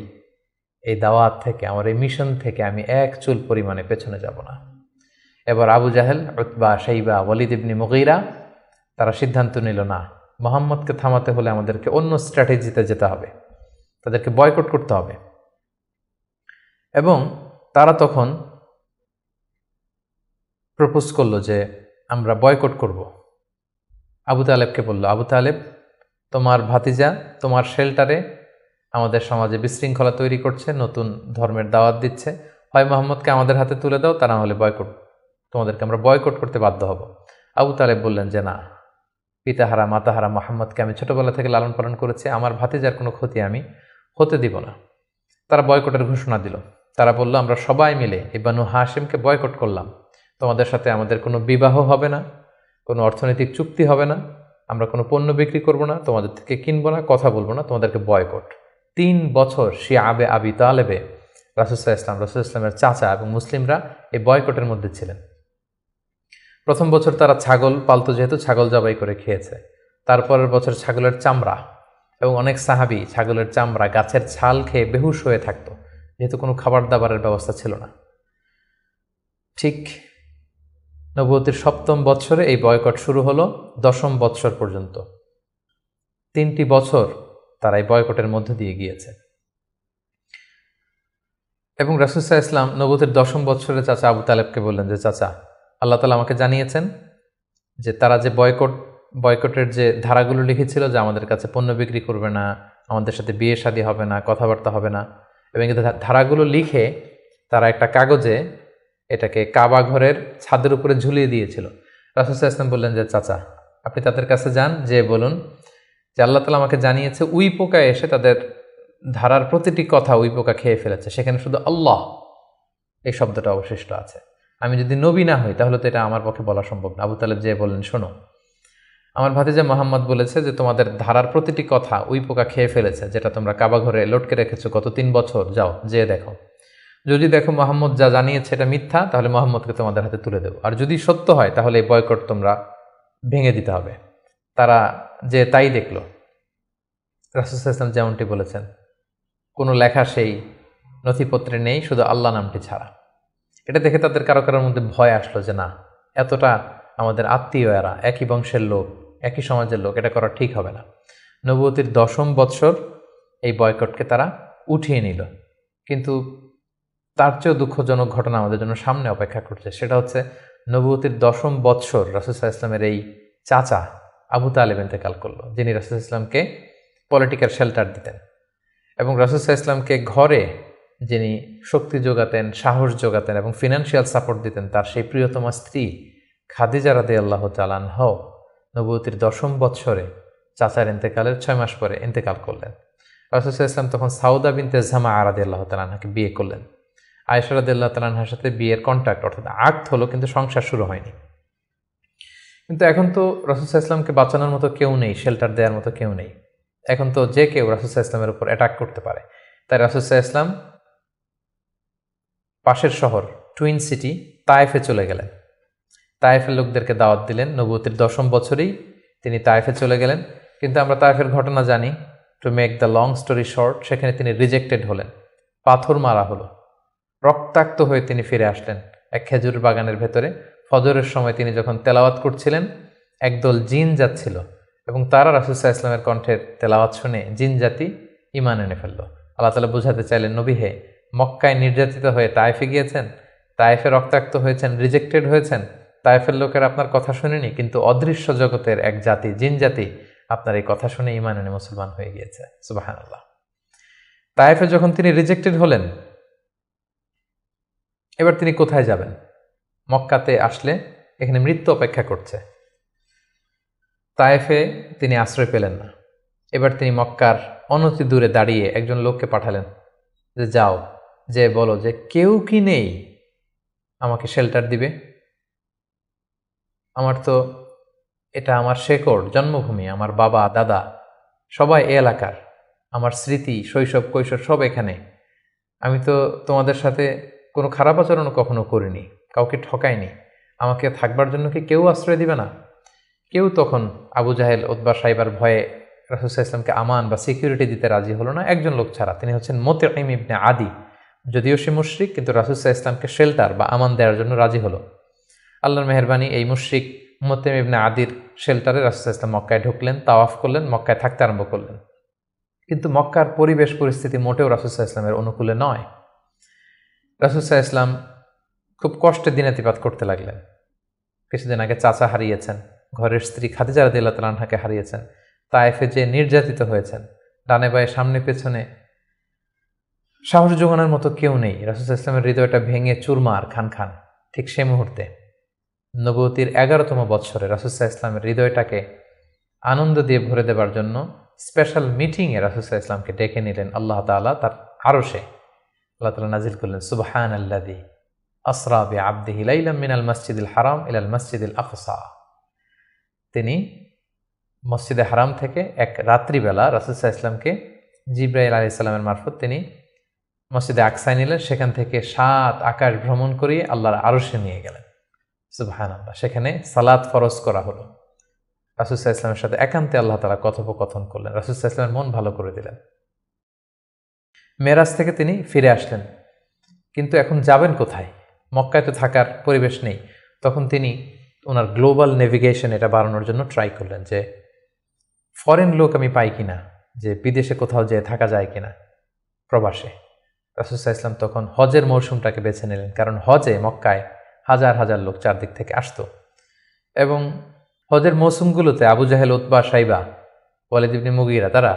দাওয়াত থেকে, আমার এই মিশন থেকে আমি এক চুল পরিমাণে পেছনে যাব না। এবার আবু জাহেল, উতবা, শাইবা, ওয়ালিদ ইবনে মুগীরা তারা সিদ্ধান্ত নিল, না, মুহাম্মদকে থামাতে হলে আমাদেরকে অন্য স্ট্র্যাটেজিতে যেতে হবে, তাদেরকে বয়কট করতে হবে। এবং তারা তখন প্রপোজ করলো যে আমরা বয়কট করব। আবু তালেবকে বলল, আবু তালেব, তোমার ভাতিজা তোমার শেল্টারে আমাদের সমাজে বিশৃঙ্খলা তৈরি করছে, নতুন ধর্মের দাওয়াত দিচ্ছে, হয় মোহাম্মদকে আমাদের হাতে তুলে দাও, তা না হলে বয়কট, তোমাদেরকে আমরা বয়কট করতে বাধ্য হব। আবু তালেব বললেন যে না, পিতাহারা মাতাহারা মোহাম্মদকে আমি ছোটবেলা থেকে লালন পালন করেছি, আমার ভাতিজার কোনো ক্ষতি আমি হতে দিব না। তারা বয়কটের ঘোষণা দিল। তারা বলল, আমরা সবাই মিলে এই বানু হাশিমকে বয়কট করলাম, তোমাদের সাথে আমাদের কোনো বিবাহ হবে না, কোনো অর্থনৈতিক চুক্তি হবে না, আমরা কোনো পণ্য বিক্রি করব না, তোমাদের থেকে কিনবো না, কথা বলবো না, তোমাদেরকে বয়কট। 3 বছর শিয়াবে আবি তালেবে রাসূল সাল্লাল্লাহু আলাইহি ওয়াসাল্লামের চাচা এবং মুসলিমরা এই বয়কটের মধ্যে ছিলেন। প্রথম বছর তারা ছাগল পালতো, যেহেতু ছাগল জবাই করে খেয়েছে। তারপরের বছর ছাগলের চামড়া, এবং অনেক সাহাবী ছাগলের চামড়া, গাছের ছাল খেয়ে বেহুশ হয়ে থাকতো, যেহেতু কোনো খাবার দাবারের ব্যবস্থা ছিল না। ঠিক নবুয়তের 7ম বৎসরে এই বয়কট শুরু হলো 10ম বৎসর পর্যন্ত। 3টি বছর তারা এই বয়কটের মধ্য দিয়ে গিয়েছে। এবং রাসূল সাল্লাল্লাহু আলাইহি ওয়াসাল্লাম নবুয়তের 10ম বৎসরে চাচা আবু তালেবকে বললেন যে, চাচা, আল্লাহ তাআলা আমাকে জানিয়েছেন যে তারা যে বয়কটের যে ধারাগুলো লিখেছিল, যে আমাদের কাছে পণ্য বিক্রি করবে না, আমাদের সাথে বিয়ে শাদী হবে না, কথাবার্তা হবে না, এবং এই ধারাগুলো লিখে তারা একটা কাগজে এটাকে কাবা ঘরের ছাদের উপরে ঝুলিয়ে দিয়েছিল। রাসূল সাল্লাল্লাহু আলাইহি ওয়াসাল্লাম বললেন যে, চাচা, আপনি তাদের কাছে যান, যে বলুন যে আল্লাহ তাআলা আমাকে জানিয়েছে উই পোকা এসে তাদের ধারার প্রতিটি কথা উই পোকা খেয়ে ফেলেছে, সেখানে শুধু আল্লাহ এই শব্দটা অবশিষ্ট আছে। আমি যদি নবী না হই তাহলে তো এটা আমার পক্ষে বলা সম্ভব না। আবু তালেব যে বললেন, শোনো, আমার ভাতিজা মোহাম্মদ বলেছে যে তোমাদের ধারার প্রতিটি কথা উই পোকা খেয়ে ফেলেছে, যেটা তোমরা কাবা ঘরে লটকে রেখেছো গত 3 বছর, যাও যেয়ে দেখো। যদি দেখো মোহাম্মদ যা জানিয়েছে এটা মিথ্যা, তাহলে মোহাম্মদকে তোমাদের হাতে তুলে দেবো, আর যদি সত্য হয় তাহলে এই বয়কট তোমরা ভেঙে দিতে হবে। তারা যে তাই দেখলো, রাসূল সাল্লাল্লাহু আলাইহি ওয়াসাল্লাম যেমনটি বলেছেন, কোনো লেখা সেই নথিপত্রে নেই, শুধু আল্লাহ নামটি ছাড়া। এটা দেখে তাদের কারো কারোর মধ্যে ভয় আসলো যে না, এতটা আমাদের আত্মীয়, এরা একই বংশের লোক, একই সমাজের লোক, এটা করা ঠিক হবে না। নবুয়তির 10ম বৎসর এই বয়কটকে তারা উঠিয়ে নিল। কিন্তু তার চেয়েও দুঃখজনক ঘটনা আমাদের জন্য সামনে অপেক্ষা করছে। সেটা হচ্ছে নবুয়তির 10ম বৎসর রাসূল সাল্লাল্লাহু আলাইহি ওয়াসাল্লামের এই চাচা আবু তালেব ইন্তেকাল করলো, যিনি রাসূল সাল্লাল্লাহু আলাইহি ওয়াসাল্লামকে পলিটিক্যাল শেল্টার দিতেন এবং রাসূল সাল্লাল্লাহু আলাইহি ওয়াসাল্লামকে ঘরে যিনি শক্তি যোগাতেন, সাহস যোগাতেন এবং ফিনান্সিয়াল সাপোর্ট দিতেন, তার সেই প্রিয়তমা স্ত্রী খাদিজা রাদিয়াল্লাহু তাআলা আনহা নবুয়তির 10ম বৎসরে চাচার ইন্তেকালের 6 মাস পরে ইন্তেকাল করলেন। রাসূল সাল্লাল্লাহু আলাইহি ওয়াসাল্লাম তখন সাউদা বিনতে জামাআ রাদিয়াল্লাহু তাআলা আনহাকে বিয়ে করলেন। আয়েশা রাদিয়াল্লাহু তাআলা আনহার সাথে বিয়ের কন্ট্রাক্ট অর্থাৎ আকদ হলো, কিন্তু সংসার শুরু হয়নি। কিন্তু এখন তো রাসূল সাল্লাল্লাহু আলাইহি ওয়াসাল্লামকে বাঁচানোর মতো কেউ নেই, শেল্টার দেওয়ার মতো কেউ নেই। এখন তো যে কেউ রাসূল সাল্লাল্লাহু আলাইহি ওয়াসাল্লামের উপর অ্যাটাক করতে পারে। তাই রাসূল সাল্লাল্লাহু আলাইহি ওয়াসাল্লাম পাশের শহর টুইন সিটি তায়েফে চলে গেলেন। তায়েফের লোকদেরকে দাওয়াত দিলেন। নবুয়তের 10ম বছরেই তিনি তায়েফে চলে গেলেন। কিন্তু আমরা তায়েফের ঘটনা জানি। To make the long story short, সেখানে তিনি রিজেক্টেড হলেন, পাথর মারা হলো, রক্তাক্ত হয়ে তিনি ফিরে আসলেন এক খেজুর বাগানের ভেতরে। ফজরের সময় তিনি যখন তেলাওয়াত করছিলেন, একদল জিন যাচ্ছিল এবং তারা রাসূল সাল্লাল্লাহু আলাইহি ওয়াসাল্লামের কণ্ঠের তেলাওয়াত শুনে জিন জাতি ঈমান এনে ফেলল। আল্লাহ তাআলা বোঝাতে চাইলেন, নবী হে, মক্কায় নির্যাতিত হয়ে তায়েফে গিয়েছেন, তায়েফে রক্তাক্ত হয়েছেন, রিজেক্টেড হয়েছেন, তায়েফের লোকের আপনার কথা শুনেনি, কিন্তু অদৃশ্য জগতের এক জাতি, জিন জাতি, আপনার এই কথা শুনে ঈমান এনে মুসলমান হয়ে গিয়েছে। সুবহানাল্লাহ। তায়েফে যখন তিনি রিজেক্টেড হলেন, এবার তিনি কোথায় যাবেন? মক্কাতে আসলে এখানে মৃত্যু অপেক্ষা করছে। তায়েফে তিনি আশ্রয় পেলেন না। এবার তিনি মক্কার অনতি দূরে দাঁড়িয়ে একজন লোককে পাঠালেন যে যাও, যে বলো যে কেউ কি নেই আমাকে শেল্টার দিবে? আমার তো এটা আমার শেকড়, জন্মভূমি, আমার বাবা দাদা সবাই এ এলাকার, আমার স্মৃতি, শৈশব কৈশোর সব এখানে। আমি তো তোমাদের সাথে কোনো খারাপ আচরণ কখনো করিনি, কাউকে ঠকাইনি, আমাকে থাকবার জন্য কি কেউ আশ্রয় দিবে না? কেউ তখন আবু জাহেল, উতবা, সাইবার ভয়ে রাসূল সাল্লাল্লাহু আলাইহি ওয়াসাল্লামকে আমান বা সিকিউরিটি দিতে রাজি হলো না। একজন লোক ছাড়া, তিনি হচ্ছেন মুতঈম ইবনে আদি। যদিও সে মুশরিক, কিন্তু রাসূল সাল্লাল্লাহু আলাইহি ওয়াসাল্লামকে শেল্টার বা আমান দেওয়ার জন্য রাজি হলো। আল্লাহর মেহেরবানি, এই মুশরিক মুতঈম ইবনে আদির শেল্টারে রাসূল সাল্লাল্লাহু আলাইহি ওয়াসাল্লাম মক্কায় ঢুকলেন, তাওয়াফ করলেন, মক্কায় থাকতে আরম্ভ করলেন। কিন্তু মক্কার পরিবেশ পরিস্থিতি মোটেও রাসূল সাল্লাল্লাহু আলাইহি ওয়াসাল্লামের অনুকূলে নয়। রাসূল সাল্লাল্লাহু আলাইহি ওয়াসাল্লাম খুব কষ্টে দিনাতিপাত করতে লাগলেন। কিছুদিন আগে চাচা হারিয়েছেন, ঘরের স্ত্রী খাদিজা রাদিয়াল্লাহু তাআলা আনহাকে হারিয়েছেন, তায়েফে যে নির্যাতিত হয়েছেন, ডানে বায়ে সামনে পেছনে সাহস জোগানোর মতো কেউ নেই। রাসূল সাল্লাল্লাহু আলাইহি ওয়াসাল্লামের হৃদয়টা ভেঙে চুরমার খান খান। ঠিক সেই মুহূর্তে নবুয়তির 11তম বৎসরে রাসূল সাল্লাল্লাহু আলাইহি ওয়াসাল্লামের হৃদয়টাকে আনন্দ দিয়ে ভরে দেবার জন্য স্পেশাল মিটিংয়ে রাসূল সাল্লাল্লাহু আলাইহি ওয়াসাল্লামকে ডেকে নিলেন আল্লাহ তাআলা তার আরশে। আল্লাহ তাআলা নাজিল করলেন, সুবহানাল্লাযী আসরা বিআবদিহি লাইলাম মিনাল মাসজিদিল হারাম ইলাল মাসজিদিল আকসা। তিনি মসজিদে হারাম থেকে এক রাত্রিবেলা রাসূল সাল্লাল্লাহু আলাইহি ওয়াসাল্লামকে জিবরাইল আলাইহিস সালামের মারফত তিনি মসজিদে আকসায় নিলেন। সেখান থেকে 7 আকাশ ভ্রমণ করিয়ে আল্লাহর আরশে নিয়ে গেলেন। সুবহানাল্লাহ। সেখানে সালাত ফরজ করা হলো। রাসূল সাল্লাল্লাহু আলাইহি ওয়াসাল্লামের সাথে একান্তে আল্লাহ তাআলা কথোপকথন করলেন। রাসূল সাল্লাল্লাহু আলাইহি ওয়াসাল্লামের মন ভালো করে দিলেন। মেরাজ থেকে তিনি ফিরে আসলেন, কিন্তু এখন যাবেন কোথায়? মক্কায় তো থাকার পরিবেশ নেই। তখন তিনি ওনার গ্লোবাল নেভিগেশন এটা বাড়ানোর জন্য ট্রাই করলেন যে ফরেন লোক আমি পাই কিনা, যে বিদেশে কোথাও যেয়ে থাকা যায় কিনা প্রবাসে। রাসূল সাল্লাল্লাহু আলাইহি ওয়াসাল্লাম তখন হজের মৌসুমটাকে বেছে নিলেন, কারণ হজে মক্কায় হাজার হাজার লোক চারদিক থেকে আসতো এবং হজের মৌসুমগুলোতে আবু জাহেল, উতবা, সাইবা, ওয়ালিদ ইবনে মুগীরা তারা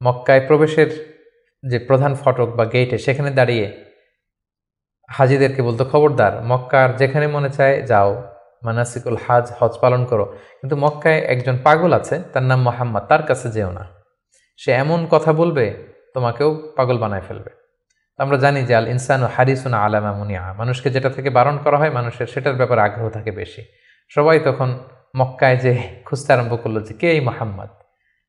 মক্কায় প্রবেশের যে প্রধান ফটক বা গেটে সেখানে দাঁড়িয়ে হাজিদেরকে বলতো, খবরদার, মক্কার যেখানে মনে চায় যাও, মানাসিকুল হজ পালন করো, কিন্তু মক্কায় একজন পাগল আছে, তার নাম মুহাম্মদ, তার কাছে যেও না, সে এমন কথা বলবে তোমাকেও পাগল বানায় ফেলবে। আমরা জানি যে আল ইনসানু হারিসুন আলা মা মুনিআ, মানুষকে যেটা থেকে বারণ করা হয় মানুষের সেটার ব্যাপারে আগ্রহ থাকে বেশি। সবাই তখন মক্কায় যে খুঁজতে আরম্ভ করলো যে কে এই মুহাম্মদ।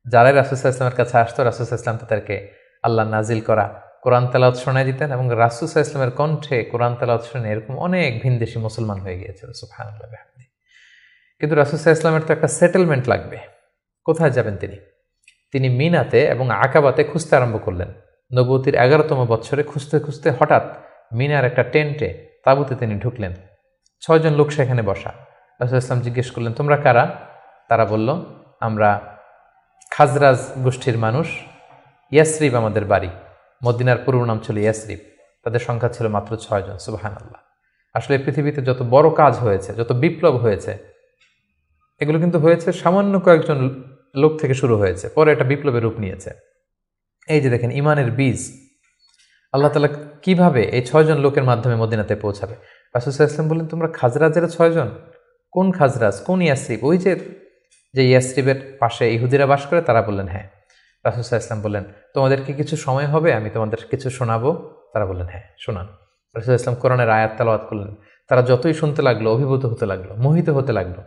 যারাই রাসূল সাল্লাল্লাহু আলাইহি ওয়াসাল্লামের কাছে আসতো, রাসূল সাল্লাল্লাহু আলাইহি ওয়াসাল্লাম তাদেরকে আল্লাহ নাজিল করা কোরআন তেলাওয়াত শোনায় দিতেন এবং রাসূল সাল্লাল্লাহু আলাইহি ওয়াসাল্লামের কণ্ঠে কোরআন তেলাওয়াত শুনে এরকম অনেক ভিনদেশী মুসলমান হয়ে গিয়েছিল। সুবহানাল্লাহ বিহামদিহি। কিন্তু রাসূল সাল্লাল্লাহু আলাইহি ওয়াসাল্লামের তো একটা সেটেলমেন্ট লাগবে। কোথায় যাবেন তিনি? তিনি মিনাতে এবং আকাবাতে খুঁজতে আরম্ভ করলেন। নবুয়তির 11তম বৎসরে খুঁজতে খুঁজতে হঠাৎ মিনার একটা টেন্টে, তাঁবুতে তিনি ঢুকলেন। 6 জন লোক সেখানে বসা। রাসূল সাল্লাল্লাহু আলাইহি ওয়াসাল্লাম জিজ্ঞেস করলেন, তোমরা কারা? তারা বলল, আমরা খাজরাজ গোষ্ঠীর মানুষ, ইয়াসরিব আমাদের বাড়ি। মদিনার পুরো নাম ছিল ইয়াসরিব। তাদের সংখ্যা ছিল মাত্র 6 জন। সুবহানাল্লাহ। আসলে পৃথিবীতে যত বড় কাজ হয়েছে, যত বিপ্লব হয়েছে, এগুলো কিন্তু হয়েছে সামান্য কয়েকজন লোক থেকে শুরু হয়েছে, পরে এটা বিপ্লবের রূপ নিয়েছে। এই যে দেখেন ইমানের বীজ আল্লাহ তাআলা কিভাবে এই 6 জন লোকের মাধ্যমে মদিনাতে পৌঁছাবে। রাসূল সাল্লাল্লাহু আলাইহি ওয়াসাল্লাম বললেন, তোমরা খাজরাজের 6 জন? কোন খাজরাজ, কোন ইয়াসরিব? ওই যে ইয়াসরিবের পাশে ইহুদিরা বাস করে? তারা বললেন হ্যাঁ। রাসূল সাল্লাল্লাহু আলাইহি ওয়াসাল্লাম বললেন, তোমাদের কি কিছু সময় হবে, আমি তোমাদের কিছু শোনাবো? তারা বললেন হ্যাঁ, শোনান। রাসূল সাল্লাল্লাহু আলাইহি ওয়াসাল্লাম কোরআনের আয়াত তেলাওয়াত করলেন। তারা যতই শুনতে লাগলো অভিভূত হতে লাগলো, মোহিত হতে লাগলো।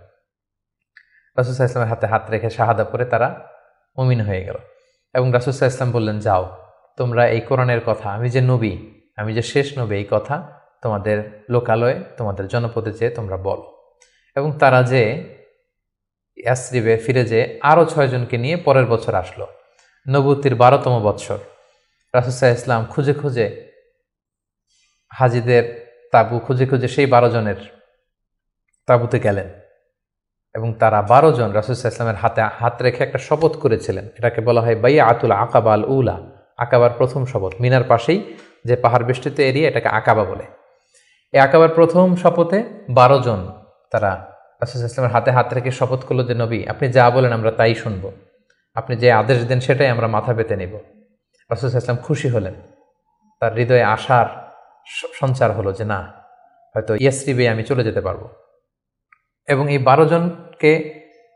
রাসূল সাল্লাল্লাহু আলাইহি ওয়াসাল্লামের হাতে হাত রেখে শাহাদা পড়ে তারা মুমিন হয়ে গেল। এবং রাসূল সাল্লাল্লাহু আলাইহি ওয়াসাল্লাম বললেন, যাও, তোমরা এই কোরআনের কথা, আমি যে নবী, আমি যে শেষ নবী, এই কথা তোমাদের লোকালয়ে, তোমাদের জনপদে যেয়ে তোমরা বলো। এবং তারা যে ইয়াসরিবে ফিরে যে আরও 6 জনকে নিয়ে পরের বছর আসলো, নবুতির 12তম বৎসর। রাসূল সাল্লাল্লাহু আলাইহি ওয়াসাল্লাম খুঁজে খুঁজে হাজিদের তাঁবু খুঁজে খুঁজে সেই 12 জনের তাঁবুতে গেলেন এবং তারা 12 জন রাসূল সাল্লাল্লাহু আলাইহি ওয়াসাল্লামের হাতে হাত রেখে একটা শপথ করেছিলেন। এটাকে বলা হয় বাইআতুল আকাবা আল উলা, আকাবার প্রথম শপথ। মিনার পাশেই যে পাহাড় বেষ্টিত এরিয়া, এটাকে আকাবা বলে। এই আকাবার প্রথম শপথে 12 জন তারা রাসূল সাল্লাল্লাহু আলাইহি ওয়াসাল্লামের হাতে হাত রেখে শপথ করলো যে, নবী আপনি যা বলেন আমরা তাই শুনবো, আপনি যে আদেশ দেন সেটাই আমরা মাথা পেতে নেব। রাসূল সাল্লাল্লাহু আলাইহি ওয়াসাল্লাম খুশি হলেন, তার হৃদয়ে আশার সঞ্চার হলো যে না, হয়তো ইয়াসরিবে আমি চলে যেতে পারবো। এবং এই 12 জনকে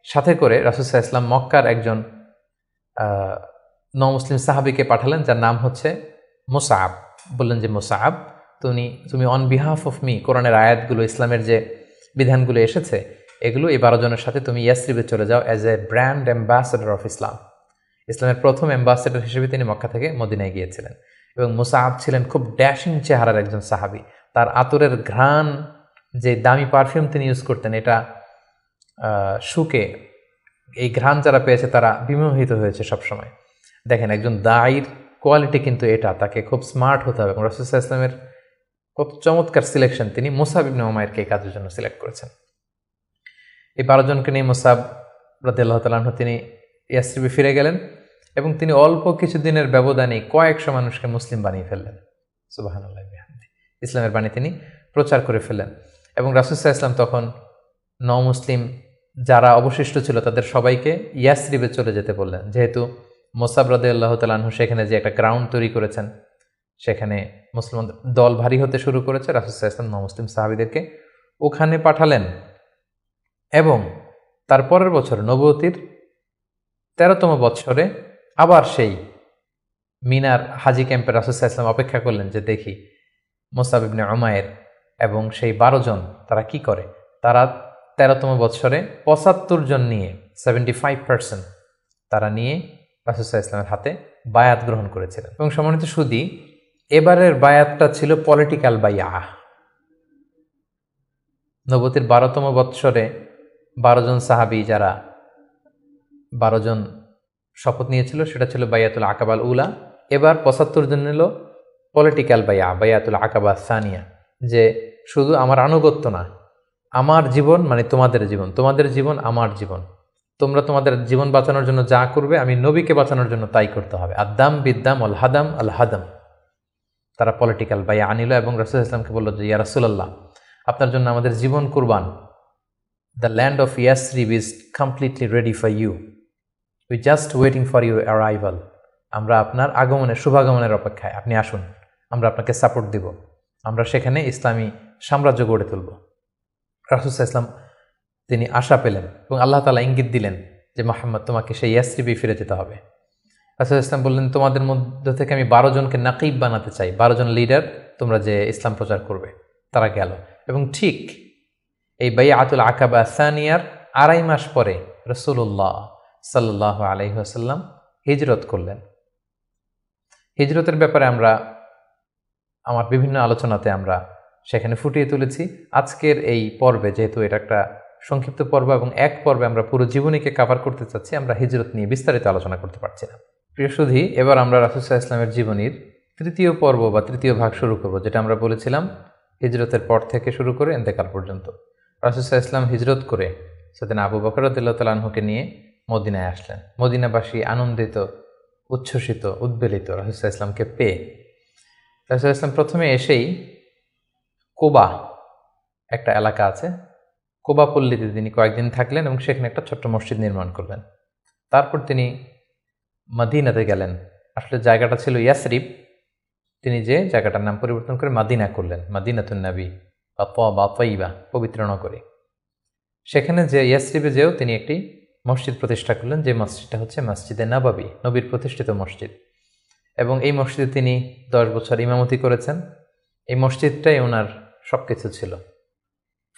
সাথে করে রাসূল সাল্লাল্লাহু আলাইহি ওয়াসাল্লাম মক্কার একজন নমুসলিম সাহাবীকে পাঠালেন, যার নাম হচ্ছে মুসআব। বললেন যে মুসআব, তুমি অন বিহাফ অফ মি, কোরআনের আয়াতগুলো, ইসলামের যে বিধানগুলো এসেছে এগুলো এই 12 জনের সাথে তুমি ইয়াসরিবে চলে যাও as a brand ambassador of Islam. ইসলামের প্রথম অ্যাম্বাসেডর হিসেবে তিনি মক্কা থেকে মদিনায় গিয়েছিলেন। এবং মুসআব ছিলেন খুব ড্যাশিং চেহারার একজন সাহাবী। তার আতরের ঘ্রাণ, যে দামি পারফিউম তিনি ইউজ করতেন, এটা শুকে এই ঘ্রাণ যারা পেয়েছে তারা বিমোহিত হয়েছে সবসময়। দেখেন, একজন দায়ীর কোয়ালিটি কিন্তু এটা, তাকে খুব স্মার্ট হতে হবে। এবং রাসূল সাল্লাল্লাহু আলাইহি ওয়াসাল্লামের খুব চমৎকার সিলেকশন, তিনি মুসআব ইবনে উমাইরকে এই কাজের জন্য সিলেক্ট করেছেন। এই 12 জনকে নিয়ে মুসআব রাদিয়াল্লাহু তাআলা আনহু তিনি ইয়াসরিবে ফিরে গেলেন এবং তিনি অল্প কিছুদিনের ব্যবধানে কয়েকশো মানুষকে মুসলিম বানিয়ে ফেললেন। সুবহানাল্লাহ বিহামদি, ইসলামের বাণী তিনি প্রচার করে ফেললেন। এবং রাসূল সাল্লাল্লাহু আলাইহি ওয়াসাল্লাম তখন নও-মুসলিম যারা অবশিষ্ট ছিল তাদের সবাইকে ইয়াসরিবে চলে যেতে বললেন, যেহেতু মুসআব রাদিয়াল্লাহু তাআলা আনহু সেখানে যে একটা গ্রাউন্ড তৈরি করেছেন, সেখানে মুসলমান দল ভারী হতে শুরু করেছে। রাসূল সাল্লাল্লাহু আলাইহি ওয়াসাল্লাম নও-মুসলিম সাহাবীদেরকে ওখানে পাঠালেন এবং তার পরের বছর নবুয়তির 13তম বৎসরে আবার সেই মিনার হাজি ক্যাম্পে রাসূল সাল্লাল্লাহু আলাইহি ওয়াসাল্লাম অপেক্ষা করলেন যে দেখি মুসআব ইবনে উমাইর এবং সেই 12 জন তারা কি করে। তারা 13তম বৎসরে 75 জন নিয়ে 75% তারা নিয়ে রাসূল সাল্লাল্লাহু আলাইহি ওয়াসাল্লামের হাতে বায়াত গ্রহণ করেছিলেন। এবং সম্মানিত সুধী, এবারের বায়াতটা ছিল পলিটিক্যাল বাইয়া। নবুয়তির 12তম বৎসরে 12 জন সাহাবী, যারা 12 জন শপথ নিয়েছিল, সেটা ছিল বাইয়াতুল আকাবাল উলা। এবার 75 জন নিল পলিটিক্যাল বাইয়া, বাইয়াতুল আকাবা সানিয়া, যে শুধু আমার আনুগত্য না, আমার জীবন মানে তোমাদের জীবন, তোমাদের জীবন আমার জীবন, তোমরা তোমাদের জীবন বাঁচানোর জন্য যা করবে আমি নবীকে বাঁচানোর জন্য তাই করতে হবে। আদাম বিদ্দাম আল হাদাম আল হাদাম। তারা পলিটিক্যাল বাইয়া আনিল এবং রাসূল সাল্লাল্লাহু আলাইহি ওয়াসাল্লামকে বলল যে ইয়া রাসূলুল্লাহ, আপনার জন্য আমাদের জীবন কুরবান। The land of Yathrib is completely ready for you, we just waiting for your arrival. আমরা আপনার আগমনের, শুভাগমনের অপেক্ষায়, আপনি আসুন, আমরা আপনাকে সাপোর্ট দিব, আমরা সেখানে ইসলামী সাম্রাজ্য গড়ে তুলব। রাসূল সাল্লাল্লাহু আলাইহি ওয়াসাল্লাম তিনি আশা পেলেন এবং আল্লাহ তাআলা ইঙ্গিত দিলেন যে মুহাম্মদ, তোমাকে সেই ইয়াসরিবে ফিরে যেতে হবে। রাসূল সাল্লাল্লাহু আলাইহি ওয়াসাল্লাম বললেন, তোমাদের মধ্য থেকে আমি 12 জনকে নাকিব বানাতে চাই, 12 জন লিডার, তোমরা যে ইসলাম প্রচার করবে। তারা গেল এবং ঠিক এই বাইআতুল আকাবা সানিয়ার 2.5 মাস পরে রাসূলুল্লাহ সাল্লাল্লাহু আলাইহি ওয়াসাল্লাম হিজরত করলেন। হিজরতের ব্যাপারে আমার বিভিন্ন আলোচনাতে আমরা সেখানে ফুটিয়ে তুলেছি। আজকের এই পর্বে, যেহেতু এটা একটা সংক্ষিপ্ত পর্ব এবং এক পর্বে আমরা পুরো জীবনীকে কভার করতে চাচ্ছি, আমরা হিজরত নিয়ে বিস্তারিত আলোচনা করতে পারছি না। প্রিয় সুধী, এবার আমরা রাসূল সাল্লাল্লাহু আলাইহি ওয়াসাল্লামের জীবনীর তৃতীয় পর্ব বা তৃতীয় ভাগ শুরু করব, যেটা আমরা বলেছিলাম হিজরতের পর থেকে শুরু করে ইন্তেকাল পর্যন্ত। রাসূল সাল্লাল্লাহু আলাইহি ওয়াসাল্লাম হিজরত করে সাইয়েদনা আবু বকর রাদিয়াল্লাহু তাআলা আনহুকে নিয়ে মদিনায় আসলেন। মদিনাবাসী আনন্দিত, উচ্ছ্বসিত, উদ্বেলিত রাসূল সাল্লাল্লাহু আলাইহি ওয়াসাল্লামকে পেয়ে। রাসূল সাল্লাল্লাহু আলাইহি ওয়াসাল্লাম প্রথমে এসেই কোবা একটা এলাকা আছে, কোবা পল্লীতে তিনি কয়েকদিন থাকলেন এবং সেখানে একটা ছোট্ট মসজিদ নির্মাণ করলেন। তারপর তিনি মদিনাতে গেলেন। আসলে জায়গাটা ছিল ইয়াসরিব, তিনি যে জায়গাটার নাম পরিবর্তন করে মাদিনা করলেন, মাদিনাতুন নবী বা তাইবা, পবিত্র নগরী। সেখানে যে ইয়াসরিবে যেও তিনি একটি মসজিদ প্রতিষ্ঠা করলেন, যে মসজিদটা হচ্ছে মসজিদে নববী, নবীর প্রতিষ্ঠিত মসজিদ। এবং এই মসজিদে তিনি 10 বছর ইমামতি করেছেন। এই মসজিদটাই ওনার সব কিছু ছিল।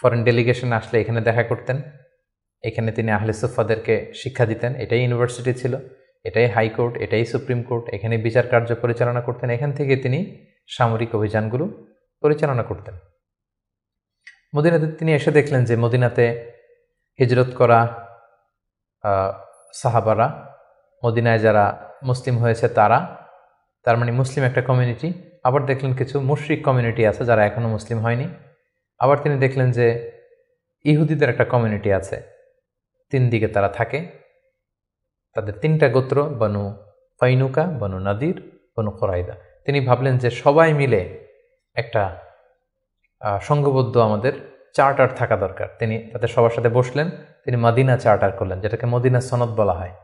ফরেন ডেলিগেশন আসলে এখানে দেখা করতেন, এখানে তিনি আহলে সুফাদেরকে শিক্ষা দিতেন। এটাই ইউনিভার্সিটি ছিল, এটাই হাইকোর্ট, এটাই সুপ্রিম কোর্ট, এখানে বিচার কার্য পরিচালনা করতেন। এখান থেকে তিনি সামরিক অভিযানগুলো পরিচালনা করতেন। মদিনাতে তিনি এসে দেখলেন যে মদিনাতে হিজরত করা সাহাবারা, মদিনায় যারা মুসলিম হয়েছে তারা, তার মানে মুসলিম একটা কমিউনিটি। আবার দেখলেন কিছু মুশরিক কমিউনিটি আছে যারা এখনও মুসলিম হয়নি। আবার তিনি দেখলেন যে ইহুদিদের একটা কমিউনিটি আছে, তিন দিকে তারা থাকে। তাদের তিনটা গোত্র, বনু কাইনুকা, বনু নাদির, বনু কোরাইদা। তিনি ভাবলেন যে সবাই মিলে একটা সংঘবদ্ধ আমাদের চার্টার থাকা দরকার। তিনি তাদের সবার সাথে বসলেন, তিনি মদিনা চার্টার করলেন, যেটাকে মদিনা সনদ বলা হয়।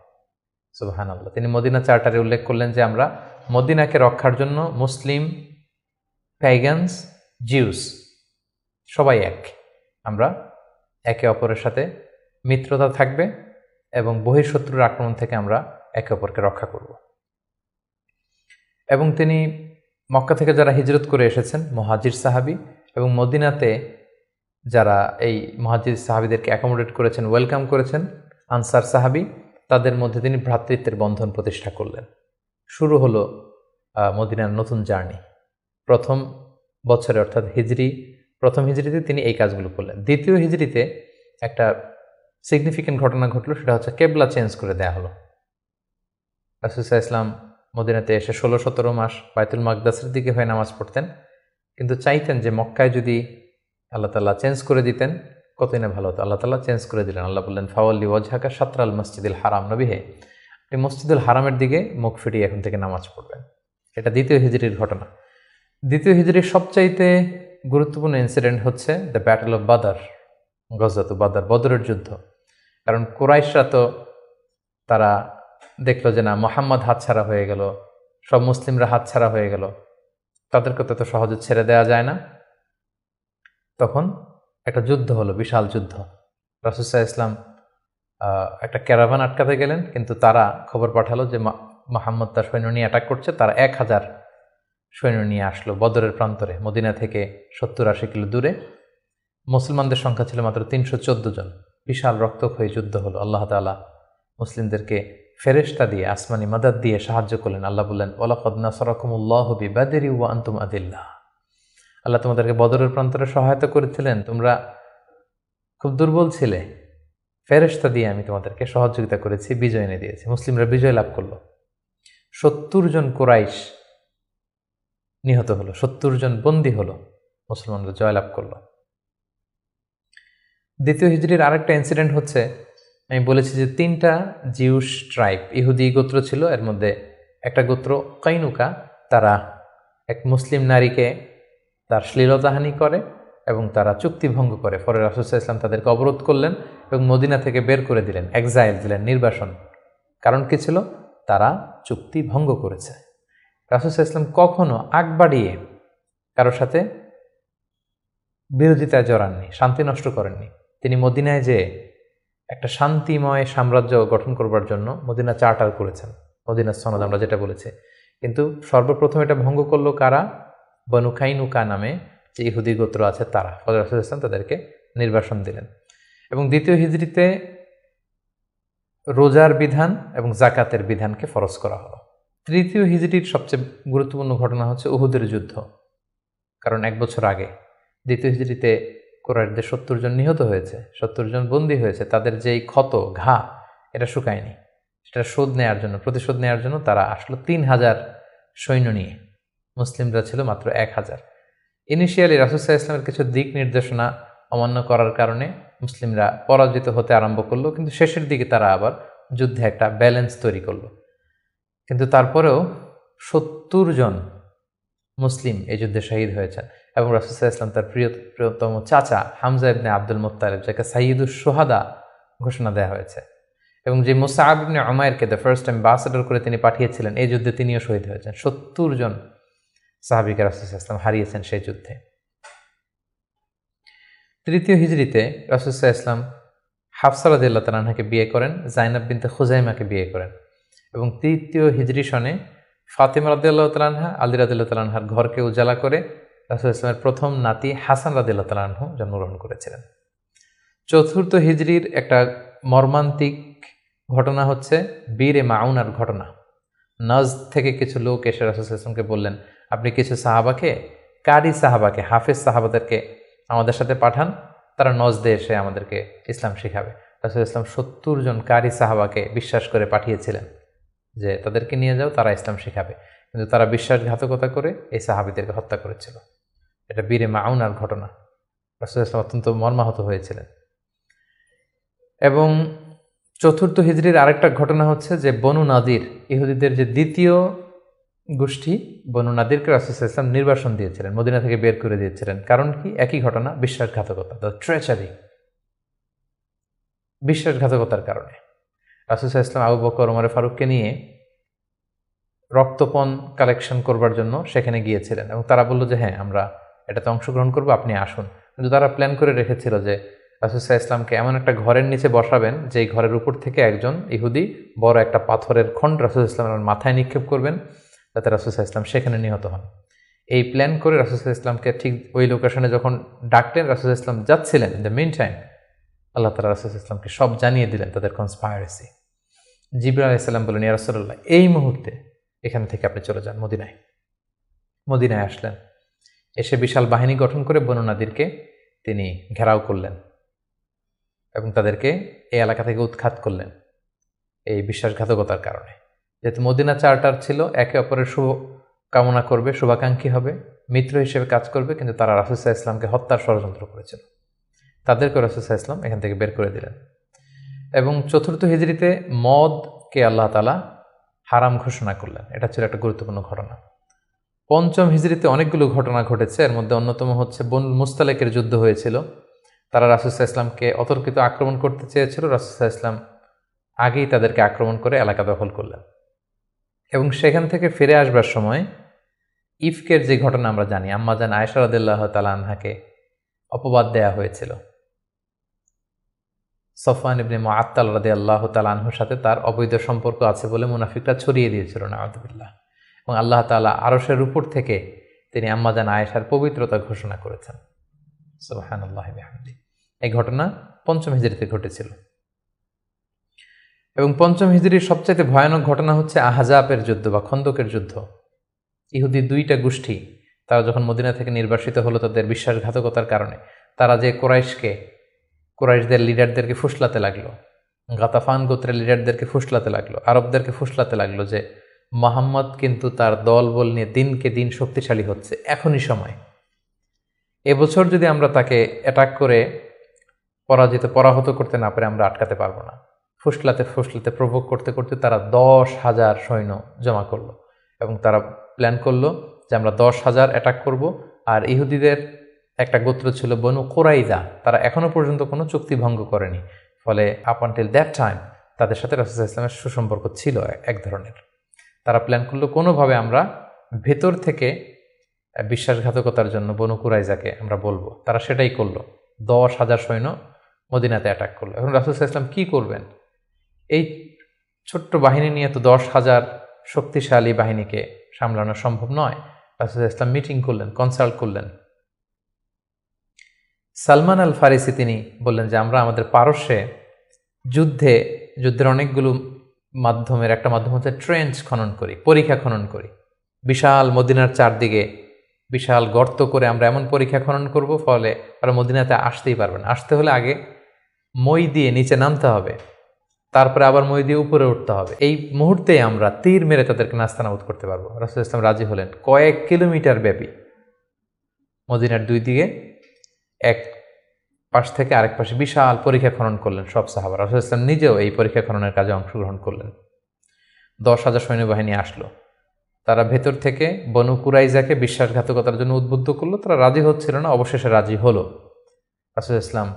সুবহানাল্লাহ। তিনি মদিনা চার্টারে উল্লেখ করলেন যে আমরা মদিনাকে রক্ষার জন্য মুসলিম, প্যাগানস, জিউস সবাই এক, আমরা একে অপরের সাথে মিত্রতা থাকবে এবং বহিঃশত্রুর আক্রমণ থেকে আমরা একে অপরকে রক্ষা করব। এবং তিনি মক্কা থেকে যারা হিজরত করে এসেছেন মুহাজির সাহাবী, এবং মদিনাতে যারা এই মুহাজির সাহাবীদেরকে অ্যাকোমোডেট করেছেন, ওয়েলকাম করেছেন, আনসার সাহাবী, তাদের মধ্যে তিনি ভ্রাতৃত্বের বন্ধন প্রতিষ্ঠা করলেন। শুরু হলো মদিনার নতুন জার্নি। প্রথম বছরে অর্থাৎ প্রথম হিজরিতে তিনি এই কাজগুলো করলেন। দ্বিতীয় হিজরিতে একটা সিগনিফিক্যান্ট ঘটনা ঘটলো, সেটা হচ্ছে কেবলা চেঞ্জ করে দেয়া হলো। রাসূল সাল্লাল্লাহু আলাইহি ওয়াসাল্লাম মদিনাতে এসে 16-17 মাস বাইতুল মাকদাসের দিকে হয়ে নামাজ পড়তেন, কিন্তু চাইতেন যে মক্কায় যদি আল্লাহ তাআলা চেঞ্জ করে দিতেন কতই না ভালো হতো। আল্লাহ তাআলা চেঞ্জ করে দিলেন। আল্লাহ বললেন, ফাওয়াল্লি ওয়াজহাকা শাতরাল মসজিদুল হারাম, নবী হে আপনি মসজিদুল হারামের দিকে মুখ ফিরিয়ে এখন থেকে নামাজ পড়বেন। এটা দ্বিতীয় হিজরির ঘটনা। দ্বিতীয় হিজরির সবচাইতে গুরুত্বপূর্ণ ইনসিডেন্ট হচ্ছে দ্য ব্যাটল অফ বাদার, গজওয়াতুল বাদার, বদরের যুদ্ধ। কারণ কুরাইশরা তো তারা দেখলো যে না, মুহাম্মদ হাতছাড়া হয়ে গেল, সব মুসলিমরা হাতছাড়া হয়ে গেল, তাদেরকে তো সহজে ছেড়ে দেওয়া যায় না। তখন একটা যুদ্ধ হলো, বিশাল যুদ্ধ। রাসূল সাল্লাল্লাহু আলাইহি ওয়াসাল্লাম একটা ক্যারাভান আটকাতে গেলেন, কিন্তু তারা খবর পাঠালো যে মুহাম্মদ তার সৈন্য নিয়ে অ্যাটাক করছে। তারা 1000 সৈন্য নিয়ে আসলো বদরের প্রান্তরে, মদিনা থেকে 70-80 কিলো দূরে। মুসলমানদের সংখ্যা ছিল মাত্র 314 জন। বিশাল রক্তক্ষয়ী যুদ্ধ হলো। আল্লাহ তাআলা মুসলিমদেরকে ফেরেশতা দিয়ে, আসমানি মাদাদ দিয়ে সাহায্য করলেন। আল্লাহ বললেন, ওয়ালাকাদ নাসারাকুমুল্লাহু বিবাদরি ওয়া আনতুম আদিল্লাহ। আল্লাহ তোমাদেরকে বদরের প্রান্তরে সহায়তা করেছিলেন, তোমরা খুব দুর্বল ছিলে, ফেরেশতা দিয়ে আমি তোমাদেরকে সহযোগিতা করেছি, বিজয় এনে দিয়েছি। মুসলিমরা বিজয় লাভ করলো। 70 জন কুরাইশ নিহত হলো, 70 জন বন্দী হলো, মুসলমানরা জয়লাভ করলো। দ্বিতীয় হিজরির আরেকটা ইনসিডেন্ট হচ্ছে, আমি বলেছি যে 3টা জিউস ট্রাইব, ইহুদি গোত্র ছিল, এর মধ্যে একটা গোত্র কাইনুকা, তারা এক মুসলিম নারীকে তার শ্লীলতাহানি করে এবং তারা চুক্তি ভঙ্গ করে। পরে রাসূল সাল্লাল্লাহু আলাইহি ওয়াসাল্লাম তাদেরকে অবরোধ করলেন এবং মদিনা থেকে বের করে দিলেন, এক্সাইল দিলেন, নির্বাসন। কারণ কি ছিল? তারা চুক্তি ভঙ্গ করেছে। রাসূল সাল্লাল্লাহু আলাইহি ওয়াসাল্লাম কখনো আগ বাড়িয়ে কারোর সাথে বিরোধিতায় জড়াননি, শান্তি নষ্ট করেননি। তিনি মদিনায় যে একটা শান্তিময় সাম্রাজ্য গঠন করবার জন্য মদিনা চার্টার করেছেন, মদিনা সনদ আমরা যেটা বলেছি। কিন্তু সর্বপ্রথম এটা ভঙ্গ করলো কারা? বনু কাইনুকা নামে যে ইহুদি গোত্র আছে তারা। ফলে রাসূল সাল্লাল্লাহু আলাইহি ওয়াসাল্লাম তাদেরকে নির্বাসন দিলেন। এবং দ্বিতীয় হিজরিতে রোজার বিধান এবং জাকাতের বিধানকে ফরজ করা হলো। তৃতীয় হিজরির সবচেয়ে গুরুত্বপূর্ণ ঘটনা হচ্ছে উহুদের যুদ্ধ। কারণ 1 বছর আগে দ্বিতীয় হিজরিতে কুরাইশদের 70 জন নিহত হয়েছে, 70 জন বন্দী হয়েছে। তাদের যেই ক্ষত, ঘা, এটা শুকায়নি। সেটা শোধ নেওয়ার জন্য, প্রতিশোধ নেওয়ার জন্য তারা আসলো 3000 সৈন্য নিয়ে। মুসলিমরা ছিল মাত্র 1000। ইনিশিয়ালি রাসূল সাল্লাল্লাহু আলাইহি ওয়াসাল্লামের কিছু দিক নির্দেশনা অমান্য করার কারণে মুসলিমরা পরাজিত হতে আরম্ভ করলো, কিন্তু শেষের দিকে তারা আবার যুদ্ধে একটা ব্যালেন্স তৈরি করলো। কিন্তু তারপরেও 70 জন মুসলিম এই যুদ্ধে শহীদ হয়েছেন। এবং রাসূল সাল্লাল্লাহু আলাইহি ওয়াসাল্লাম তার প্রিয়তম চাচা হামজা ইবনে আব্দুল মুত্তালিব, যাকে সাইয়্যিদুশ শুহাদা ঘোষণা দেওয়া হয়েছে, এবং যে মুসআব ইবনে উমাইরকে দ্য ফার্স্ট অ্যাম্বাসেডর করে তিনি পাঠিয়েছিলেন, এই যুদ্ধে তিনিও শহীদ হয়েছেন। 70 জন সাহাবীকে রাসূল সাল্লাল্লাহু আলাইহি ওয়াসাল্লাম হারিয়েছেন সেই যুদ্ধে। তৃতীয় হিজরিতে রাসূল সাল্লাল্লাহু আলাইহি ওয়াসাল্লাম হাফসা রাদিয়াল্লাহু তাআলা আনহাকে বিয়ে করেন, জাইনাব বিনতে খুজাইমাকে বিয়ে করেন। এবং তৃতীয় হিজরি সনে ফাতিমা রাদিয়াল্লাহু তাআলা আনহা, আলী রাদিয়াল্লাহু তাআলা আনহার ঘরকে উজালা করে রাসূল ইসলামের প্রথম নাতি হাসান রাদিয়াল্লাহু তাআলা আনহু জন্মগ্রহণ করেছিলেন। চতুর্থ হিজরির একটা মর্মান্তিক ঘটনা হচ্ছে বীরে মাউনার ঘটনা। নজদ থেকে কিছু লোক এসে রাসূল ইসলামকে বললেন, আপনি কিছু সাহাবাকে, কারি সাহাবাকে, হাফেজ সাহাবাদেরকে আমাদের সাথে পাঠান, তারা নজদে এসে আমাদেরকে ইসলাম শেখাবে। রাসূল ইসলাম 70 জন কারি সাহাবাকে বিশ্বাস করে পাঠিয়েছিলেন যে তাদেরকে নিয়ে যাও, তারা ইসলাম শেখাবে। কিন্তু তারা বিশ্বাসঘাতকতা করে এই সাহাবীদেরকে হত্যা করেছিল। এটা বীরে মাউনার ঘটনা। রাসূল ইসলাম অত্যন্ত মর্মাহত হয়েছিলেন। এবং চতুর্থ হিজরির আরেকটা ঘটনা হচ্ছে যে বনু নাদির, ইহুদিদের যে দ্বিতীয় গোষ্ঠী, বনু নাদিরকে রাসূল ইসলাম নির্বাসন দিয়েছিলেন, মদিনা থেকে বের করে দিয়েছিলেন। কারণ কি? একই ঘটনা, বিশ্বাসঘাতকতা, দ্য ট্রেচারি, বিশ্বাসঘাতকতার কারণে। রাসূল ইসলাম আবু বকর ওমর ফারুককে নিয়ে রক্তপণ কালেকশন করবার জন্য সেখানে গিয়েছিলেন এবং তারা বলল যে হ্যাঁ, আমরা এটাতে অংশগ্রহণ করবো, আপনি আসুন। কিন্তু তারা প্ল্যান করে রেখেছিল যে রাসূল ইসলামকে এমন একটা ঘরের নিচে বসাবেন যেই ঘরের উপর থেকে একজন ইহুদি বড় একটা পাথরের খণ্ড রাসূল ইসলামের মাথায় নিক্ষেপ করবেন, যাতে রাসূল ইসলাম সেখানে নিহত হন। এই প্ল্যান করে রাসূল ইসলামকে ঠিক ওই লোকেশনে যখন ডাকলেন, রাসূল ইসলাম যাচ্ছিলেন, ইন দ্য মিন টাইম আল্লাহ তাআলা রাসূল ইসলামকে সব জানিয়ে দিলেন তাদের কনস্পাইরেসি। জিবরাইল আলাইহিস সালাম বললেন, ইয়া রাসূলুল্লাহ, এই মুহূর্তে এখান থেকে আপনি চলে যান মদিনায়। মদিনায় আসলেন, এসে বিশাল বাহিনী গঠন করে বনু নাদিরকে তিনি ঘেরাও করলেন এবং তাদেরকে এই এলাকা থেকে উৎখাত করলেন এই বিশ্বাসঘাতকতার কারণে। যেহেতু মদিনা চার্টার ছিল একে অপরের শুভ কামনা করবে, শুভাকাঙ্ক্ষী হবে, মিত্র হিসেবে কাজ করবে, কিন্তু তারা রাসূল সাল্লাল্লাহু আলাইহি ওয়াসাল্লামকে হত্যার ষড়যন্ত্র করেছিল। তাদেরকে রাসূল সাল্লাল্লাহু আলাইহি ওয়াসাল্লাম এখান থেকে বের করে দিলেন। এবং চতুর্থ হিজরিতে মদকে আল্লাহ তাআলা হারাম ঘোষণা করলেন। এটা ছিল একটা গুরুত্বপূর্ণ ঘটনা। পঞ্চম হিজরিতে অনেকগুলো ঘটনা ঘটেছে, এর মধ্যে অন্যতম হচ্ছে বনু মুস্তালিকের যুদ্ধ হয়েছিল। তারা রাসূল সাল্লাল্লাহু আলাইহি ওয়াসাল্লামকে অতর্কিত আক্রমণ করতে চেয়েছিল, রাসূল সাল্লাল্লাহু আলাইহি ওয়াসাল্লাম আগেই তাদেরকে আক্রমণ করে এলাকা দখল করলেন। এবং সেখান থেকে ফিরে আসবার সময় ইফকের যে ঘটনা আমরা জানি, আম্মাজান আয়েশা রাদিয়াল্লাহু তাআলা আনহাকে অপবাদ দেয়া হয়েছিল। সফওয়ান ইবনে মুআত্তাল রাদিয়াল্লাহু তাআলা আনহুর সাথে তার অবৈধ সম্পর্ক আছে বলে মুনাফিকরা ছড়িয়ে দিয়েছিল, নাউযুবিল্লাহ। এবং আল্লাহ তাআলা আরশের উপর থেকে তিনি আম্মাজান আয়েশার পবিত্রতা ঘোষণা করেছেন। সুবহানাল্লাহি ওয়া বিহামদিহি। এই ঘটনা পঞ্চম হিজরিতে ঘটেছিল। এবং পঞ্চম হিজরির সবচেয়ে ভয়ানক ঘটনা হচ্ছে আহজাবের যুদ্ধ বা খন্দকের যুদ্ধ। ইহুদি দুইটা গোষ্ঠী তারা যখন মদিনা থেকে নির্বাসিত হলো তাদের বিশ্বাসঘাতকতার কারণে, তারা যে কুরাইশদের লিডারদেরকে ফুসলাতে লাগলো, গাতাফান গোত্রের লিডারদেরকে ফুসলাতে লাগলো, আরবদেরকে ফুসলাতে লাগলো যে মুহাম্মদ কিন্তু তার দলবল নিয়ে দিনকে দিন শক্তিশালী হচ্ছে, এখনই সময়। এবছর যদি আমরা তাকে অ্যাটাক করে পরাহত করতে না পারে, আমরা আটকাতে পারবো না। ফুসলাতে ফুসলাতে প্রভোগ করতে করতে তারা 10,000 সৈন্য জমা করলো এবং তারা প্ল্যান করলো যে আমরা 10,000 অ্যাটাক করব। আর ইহুদিদের একটা গোত্র ছিল বনু কুরাইজা, তারা এখনো পর্যন্ত কোনো চুক্তি ভঙ্গ করেনি, ফলে আপ আনটিল দ্যাট টাইম তাদের সাথে রাসূল সাল্লাল্লাহু আলাইহি ওয়াসাল্লামের সুসম্পর্ক ছিল এক ধরনের। তারা প্ল্যান করলো কোনোভাবে আমরা ভেতর থেকে বিশ্বাসঘাতকতার জন্য বনু কুরাইজাকে আমরা বলবো। তারা সেটাই করলো, 10,000 সৈন্য মদিনাতে অ্যাটাক করলো। এখন রাসূল সাল্লাল্লাহু আলাইহি ওয়াসাল্লাম কী করবেন? এই ছোট্ট বাহিনী নিয়ে তো 10,000 শক্তিশালী বাহিনীকে সামলানো সম্ভব নয়। রাসূল সাল্লাল্লাহু আলাইহি ওয়াসাল্লাম মিটিং করলেন, কনসাল্ট করলেন। সালমান আল ফারিসি তিনি বললেন যে আমরা আমাদের পারস্যে যুদ্ধের অনেকগুলো মাধ্যমের একটা মাধ্যম হচ্ছে ট্রেঞ্চ খনন করি, পরীক্ষা খনন করি। বিশাল মদিনার চারদিকে বিশাল গর্ত করে আমরা এমন পরীক্ষা খনন করব, ফলে আর মদিনাতে আসতেই পারবে না। আসতে হলে আগে মই দিয়ে নিচে নামতে হবে, তারপরে আবার মই দিয়ে উপরে উঠতে হবে। এই মুহূর্তে আমরা তীর মেরে তাদেরকে নাস্তানাবুদ করতে পারবো। রাসূল ইসলাম রাজি হলেন। কয়েক কিলোমিটার ব্যাপী মদিনার দুই দিকে এক পাশ থেকে আরেক পাশে বিশাল পরীক্ষা খনন করলেন সব সাহাবা। রাসূল ইসলাম নিজেও এই পরীক্ষা খননের কাজে অংশগ্রহণ করলেন। 10,000 সৈন্যবাহিনী আসলো, তারা ভেতর থেকে বনু কুরাইজাকে বিশ্বাসঘাতকতার জন্য উদ্বুদ্ধ করলো। তারা রাজি হচ্ছিল না, অবশেষে রাজি হলো। রাসূল ইসলাম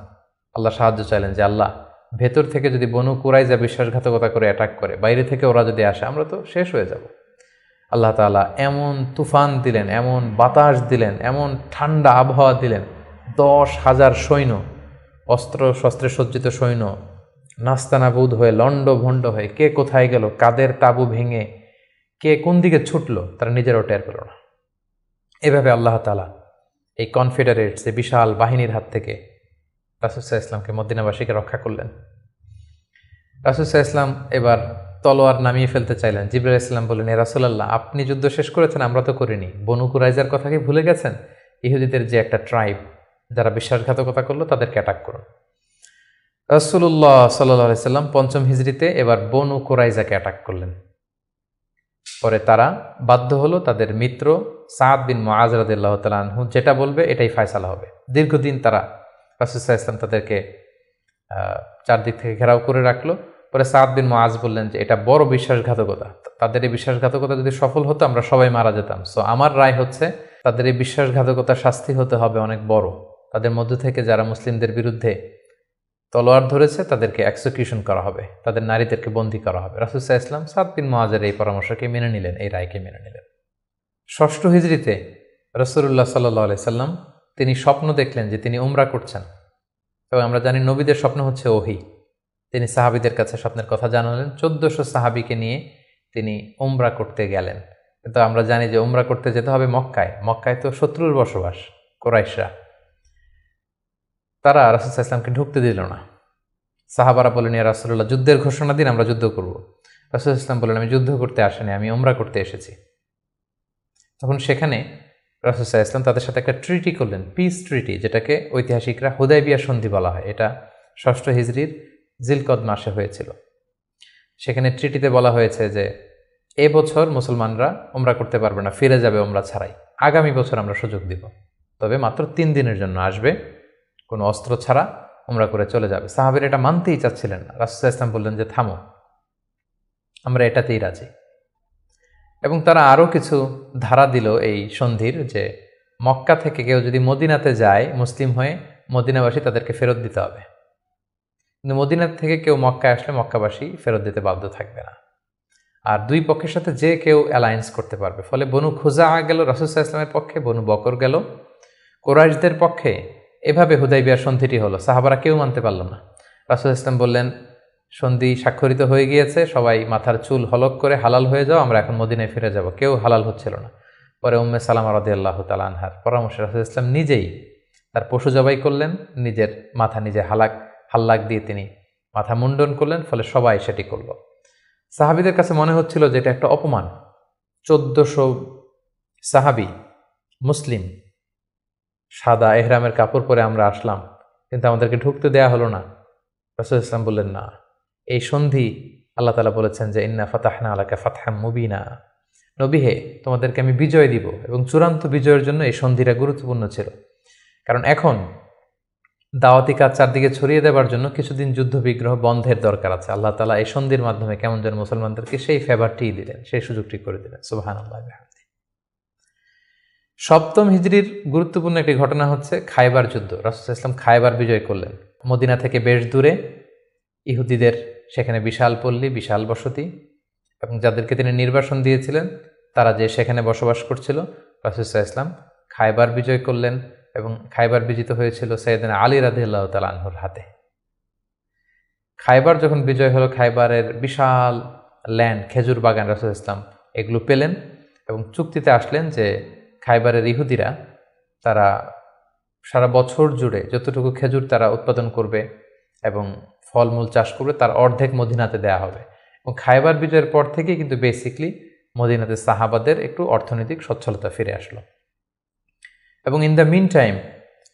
আল্লাহ সাহায্য চাইলেন যে আল্লাহ, ভেতর থেকে যদি বনু কুরাইজা বিশ্বাসঘাতকতা করে অ্যাটাক করে, বাইরে থেকে ওরা যদি আসে, আমরা তো শেষ হয়ে যাব। আল্লাহ তাআলা এমন তুফান দিলেন, এমন বাতাস দিলেন, এমন ঠান্ডা আবহাওয়া দিলেন, 10,000 সৈন্য, অস্ত্র শস্ত্রে সজ্জিত সৈন্য নাস্তানাবুদ হয়ে লণ্ডভণ্ড হয়ে কে কোথায় গেল, কাদের তাবু ভেঙে কে কোন দিকে ছুটলো, তারা নিজেরাও টের পেল না। এভাবে আল্লাহ তাআলা এই কনফেডারেটস, এই বিশাল বাহিনীর হাত থেকে রাসূল সাল্লাল্লাহু আলাইহি ওয়াসাল্লামকে মদিনাবাসীকে রক্ষা করলেন। রাসূল সাল্লাল্লাহু আলাইহি ওয়াসাল্লাম এবার তলোয়ার নামিয়ে ফেলতে চাইলেন। জিবরাইল আলাইহিস সালাম বললেন, ইয়া রাসূলুল্লাহ, আপনি যুদ্ধ শেষ করেছেন, আমরা তো করিনি। বনু কুরাইজার কথা কি ভুলে গেছেন? ইহুদিদের যে একটা ট্রাইব, যারা বিশ্বাসঘাতকতা করলো তাদেরকে অ্যাটাক করুন। রাসূলুল্লাহ সাল্লাল্লাহু আলাইহি সাল্লাম ৫ম হিজরিতে এবার বনু কুরাইজাকে অ্যাটাক করলেন। পরে তারা বাধ্য হলো তাদের মিত্র সাদ বিন মুআজ রাদিয়াল্লাহু তাআলা আনহু যেটা বলবে এটাই ফয়সালা হবে। দীর্ঘদিন তারা রাসূল সাল্লাল্লাহু আলাইহি ওয়াসাল্লাম তাদেরকে চারদিক থেকে ঘেরাও করে রাখলো। পরে সাদ বিন মুআজ বললেন যে এটা বড় বিশ্বাসঘাতকতা, তাদের এই বিশ্বাসঘাতকতা যদি সফল হতো আমরা সবাই মারা যেতাম। সো আমার রায় হচ্ছে তাদের এই বিশ্বাসঘাতকতার শাস্তি হতে হবে অনেক বড়। তাদের মধ্য থেকে যারা মুসলিমদের বিরুদ্ধে তলোয়ার ধরেছে তাদেরকে এক্সিকিউশন করা হবে, তাদের নারীদেরকে বন্দী করা হবে। রাসূল সাল্লাল্লাহু আলাইহি ওয়াসাল্লাম সাদ বিন মুআজের এই পরামর্শকে মেনে নিলেন, এই রায়কে মেনে নিলেন। ষষ্ঠ হিজরিতে রাসূলুল্লাহ সাল্লাল্লাহু আলাইহি সাল্লাম তিনি স্বপ্ন দেখলেন যে তিনি উমরা করছেন। তবে আমরা জানি নবীদের স্বপ্ন হচ্ছে ওহী। তিনি সাহাবীদের কাছে স্বপ্নের কথা জানালেন। ১৪০০ সাহাবীকে নিয়ে তিনি উমরা করতে গেলেন। কিন্তু আমরা জানি যে উমরা করতে যেতে হবে মক্কায়। মক্কায় তো শত্রুর বসবাস, কুরাইশরা। তারা রাসূল সাল্লাল্লাহু আলাইহি ওয়াসাল্লামকে ঢুকতে দিল না। সাহাবারা বললেন, ইয়া রাসূলুল্লাহ, যুদ্ধের ঘোষণা দিন, আমরা যুদ্ধ করব। রাসূল সাল্লাল্লাহু আলাইহি ওয়াসাল্লাম বললেন, আমি যুদ্ধ করতে আসিনি, আমি উমরা করতে এসেছি। তখন সেখানে রাসূল সাল্লাল্লাহু আলাইহি ওয়াসাল্লাম তাদের সাথে একটা ট্রিটি করলেন, পিস ট্রিটি, যেটাকে ঐতিহাসিকরা হুদায়বিয়া সন্ধি বলা হয়। এটা ষষ্ঠ হিজরির জিলকদ মাসে হয়েছিল। সেখানে ট্রিটিতে বলা হয়েছে যে এবছর মুসলমানরা উমরা করতে পারবে না, ফিরে যাবে উমরা ছাড়াই। আগামী বছর আমরা সুযোগ দিব, তবে মাত্র ৩ দিনের জন্য আসবে, কোনো অস্ত্র ছাড়া উমরা করে চলে যাবে। সাহাবীরা এটা মানতেই চাচ্ছিলেন না। রাসূল সাল্লাল্লাহু আলাইহি ওয়াসাল্লাম বললেন যে থামো, আমরা এটাতেই রাজি। এবং তারা আরও কিছু ধারা দিল এই সন্ধির, যে মক্কা থেকে কেউ যদি মদিনাতে যায় মুসলিম হয়ে, মদিনাবাসী তাদেরকে ফেরত দিতে হবে। কিন্তু মদিনা থেকে কেউ মক্কায় আসলে মক্কাবাসী ফেরত দিতে বাধ্য থাকবে না। আর দুই পক্ষের সাথে যে কেউ অ্যালায়েন্স করতে পারবে। ফলে বনু খুজাআ গেল রাসূল সাল্লাল্লাহু আলাইহি ওয়াসাল্লামের পক্ষে, বনু বকর গেল কুরাইশদের পক্ষে। এভাবে হুদায়বিয়ার সন্ধিটি হলো। সাহাবারা কেউ মানতে পারল না। রাসূল সাল্লাল্লাহু আলাইহি ওয়াসাল্লাম বললেন, সন্ধি স্বাক্ষরিত হয়ে গিয়েছে, সবাই মাথার চুল হলক করে হালাল হয়ে যাও, আমরা এখন মদিনায় ফিরে যাব। কেউ হালাল হচ্ছিল না। পরে উম্মে সালামা রাদিয়াল্লাহু তাআলা আনহার পরামর্শে রাসূল সাল্লাল্লাহু আলাইহি ওয়াসাল্লাম নিজেই তার পশু জবাই করলেন, নিজের মাথা নিজে হাল্লাক দিয়ে তিনি মাথা মুন্ডন করলেন। ফলে সবাই সেটি করল। সাহাবীদের কাছে মনে হচ্ছিল যে এটা একটা অপমান। ১৪০০ সাহাবী মুসলিম, সাদা এহরামের কাপড় পরে আমরা আসলাম, কিন্তু আমাদেরকে ঢুকতে দেয়া হলো না। রাসূল সাল্লাল্লাহু আলাইহি ওয়াসাল্লাম বললেন, না, এই সন্ধি আল্লাহ তাআলা বলেছেন যে ইন্না ফাতাহনা আলাকা ফাতহাম মুবিনা, নবী হে, তোমাদেরকে আমি বিজয় দিব। এবং চূড়ান্ত বিজয়ের জন্য এই সন্ধিটা গুরুত্বপূর্ণ ছিল। কারণ এখন দাওয়াতি কাজ চারদিকে ছড়িয়ে দেওয়ার জন্য কিছুদিন যুদ্ধ বিগ্রহ বন্ধের দরকার আছে। আল্লাহ তাআলা এই সন্ধির মাধ্যমে কেমন যেন মুসলমানদেরকে সেই ফেভারটিই দিলেন, সেই সুযোগটি করে দিলেন। সুবহানাল্লাহ। সপ্তম হিজরির গুরুত্বপূর্ণ একটি ঘটনা হচ্ছে খায়বার যুদ্ধ। রাসূল সাল্লাল্লাহু আলাইহি ওয়াসাল্লাম খায়বার বিজয় করলেন। মদিনা থেকে বেশ দূরে ইহুদিদের সেখানে বিশাল পল্লী, বিশাল বসতি, এবং যাদেরকে তিনি নির্বাসন দিয়েছিলেন তারা যে সেখানে বসবাস করছিল। রাসূল সাল্লাল্লাহু আলাইহি ওয়াসাল্লাম খায়বার বিজয় করলেন এবং খায়বার বিজিত হয়েছিল সাইয়েদনা আলী রাদিয়াল্লাহু তাআলা আনহুর হাতে। খায়বার যখন বিজয় হলো, খায়বারের বিশাল ল্যান্ড, খেজুর বাগান রাসূল সাল্লাল্লাহু আলাইহি ওয়াসাল্লাম এগুলো পেলেন এবং চুক্তিতে আসলেন যে খায়বারের ইহুদিরা তারা সারা বছর জুড়ে যতটুকু খেজুর তারা উৎপাদন করবে এবং ফলমূল চাষ করবে তার অর্ধেক মদিনাতে দেয়া হবে। এবং খায়বার বিজয়ের পর থেকে কিন্তু বেসিকলি মদিনাতে সাহাবাদের একটু অর্থনৈতিক সচ্ছলতা ফিরে আসলো। এবং ইন দ্য মিন টাইম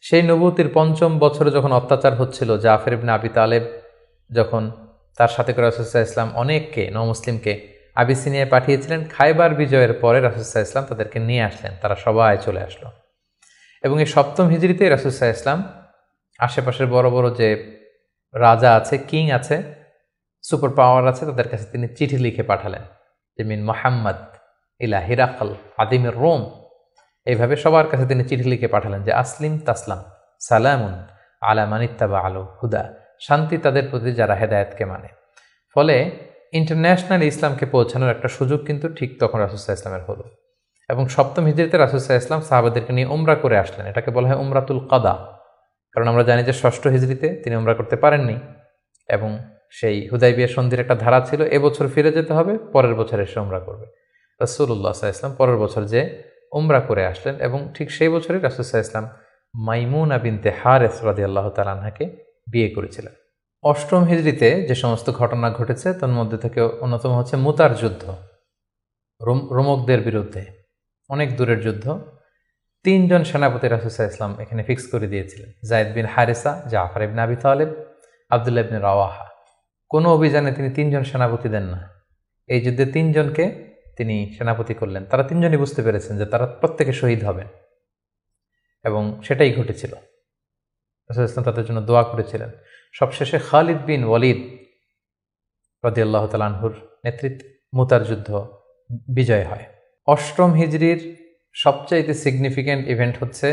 সেই নবুয়তির ৫ম বছরে যখন অত্যাচার হচ্ছিল, জাফর ইবনে আবি তালেব যখন তার সাথে করে রাসূল সাল্লাল্লাহু আলাইহি ওয়াসাল্লাম অনেককে নমুসলিমকে আবিসিনিয়ায় পাঠিয়েছিলেন, খায়বার বিজয়ের পরে রাসূল সাল্লাল্লাহু আলাইহি ওয়াসাল্লাম তাদেরকে নিয়ে আসলেন, তারা সবাই চলে আসলো। এবং এই সপ্তম হিজরিতে রাসূল সাল্লাল্লাহু আলাইহি ওয়াসাল্লাম আশেপাশের বড় বড় যে রাজা আছে, কিং আছে, সুপার পাওয়ার আছে, তাদের কাছে তিনি চিঠি লিখে পাঠালেন যে মিন মুহাম্মদ ইলা হিরাকল আদিমের রোম। এইভাবে সবার কাছে তিনি চিঠি লিখে পাঠালেন যে আসলিম তাসলাম, সালামুন আলা মানিত্তাবা আলো হুদা, শান্তি তাদের প্রতি যারা হেদায়েতকে মানে। ফলে ইন্টারন্যাশনাল ইসলামকে পৌঁছানোর একটা সুযোগ কিন্তু ঠিক তখন রাসূল সাল্লাল্লাহু আলাইহি ওয়াসাল্লামের হলো। এবং সপ্তম হিজরিতে রাসূল সাল্লাল্লাহু আলাইহি ওয়াসাল্লাম সাহাবাদেরকে নিয়ে উমরা করে আসলেন। এটাকে বলা হয় উমরাতুল কাদা। কারণ আমরা জানি যে ষষ্ঠ হিজরিতে তিনি উমরা করতে পারেননি এবং সেই হুদায়বিয়া সন্ধির একটা ধারা ছিল, এবছর ফিরে যেতে হবে, পরের বছর এসে উমরা করবে। রাসূলুল্লাহ সাল্লাল্লাহু আলাইহি ওয়াসাল্লাম পরের বছর যে উমরা করে আসলেন এবং ঠিক সেই বছরই রাসূল সাল্লাল্লাহু আলাইহি ওয়াসাল্লাম মাইমুনা বিনতে হারিস রাদিয়াল্লাহু তাআলা আনহাকে বিয়ে করেছিলেন। অষ্টম হিজরিতে যে সমস্ত ঘটনা ঘটেছে তার মধ্যে থেকে অন্যতম হচ্ছে মুতার যুদ্ধ, রোমকদের বিরুদ্ধে, অনেক দূরের যুদ্ধ। তিনজন সেনাপতি রাসূল সাল্লাল্লাহু আলাইহি ওয়াসাল্লাম এখানে ফিক্স করে দিয়েছিলেন, যায়েদ বিন হারিসা, জাফর ইবনে আবি তালেব, আব্দুল্লাহ ইবনে রাওয়াহা। কোনো অভিযানে তিনি তিনজন সেনাপতি দেন না, এই যুদ্ধে তিনজনকে তিনি সেনাপতি করলেন। তারা তিনজনই বুঝতে পেরেছেন যে তারা প্রত্যেকে শহীদ হবেন, এবং সেটাই ঘটেছিল। রাসূল ইসলাম তাদের জন্য দোয়া করেছিলেন। সবশেষে খালিদ বিন ওয়ালিদ রাদিয়াল্লাহু তাআলা আনহুর নেতৃত্বে মুতার যুদ্ধ বিজয় হয়। অষ্টম হিজরির সবচাইতে সিগনিফিক্যান্ট ইভেন্ট হচ্ছে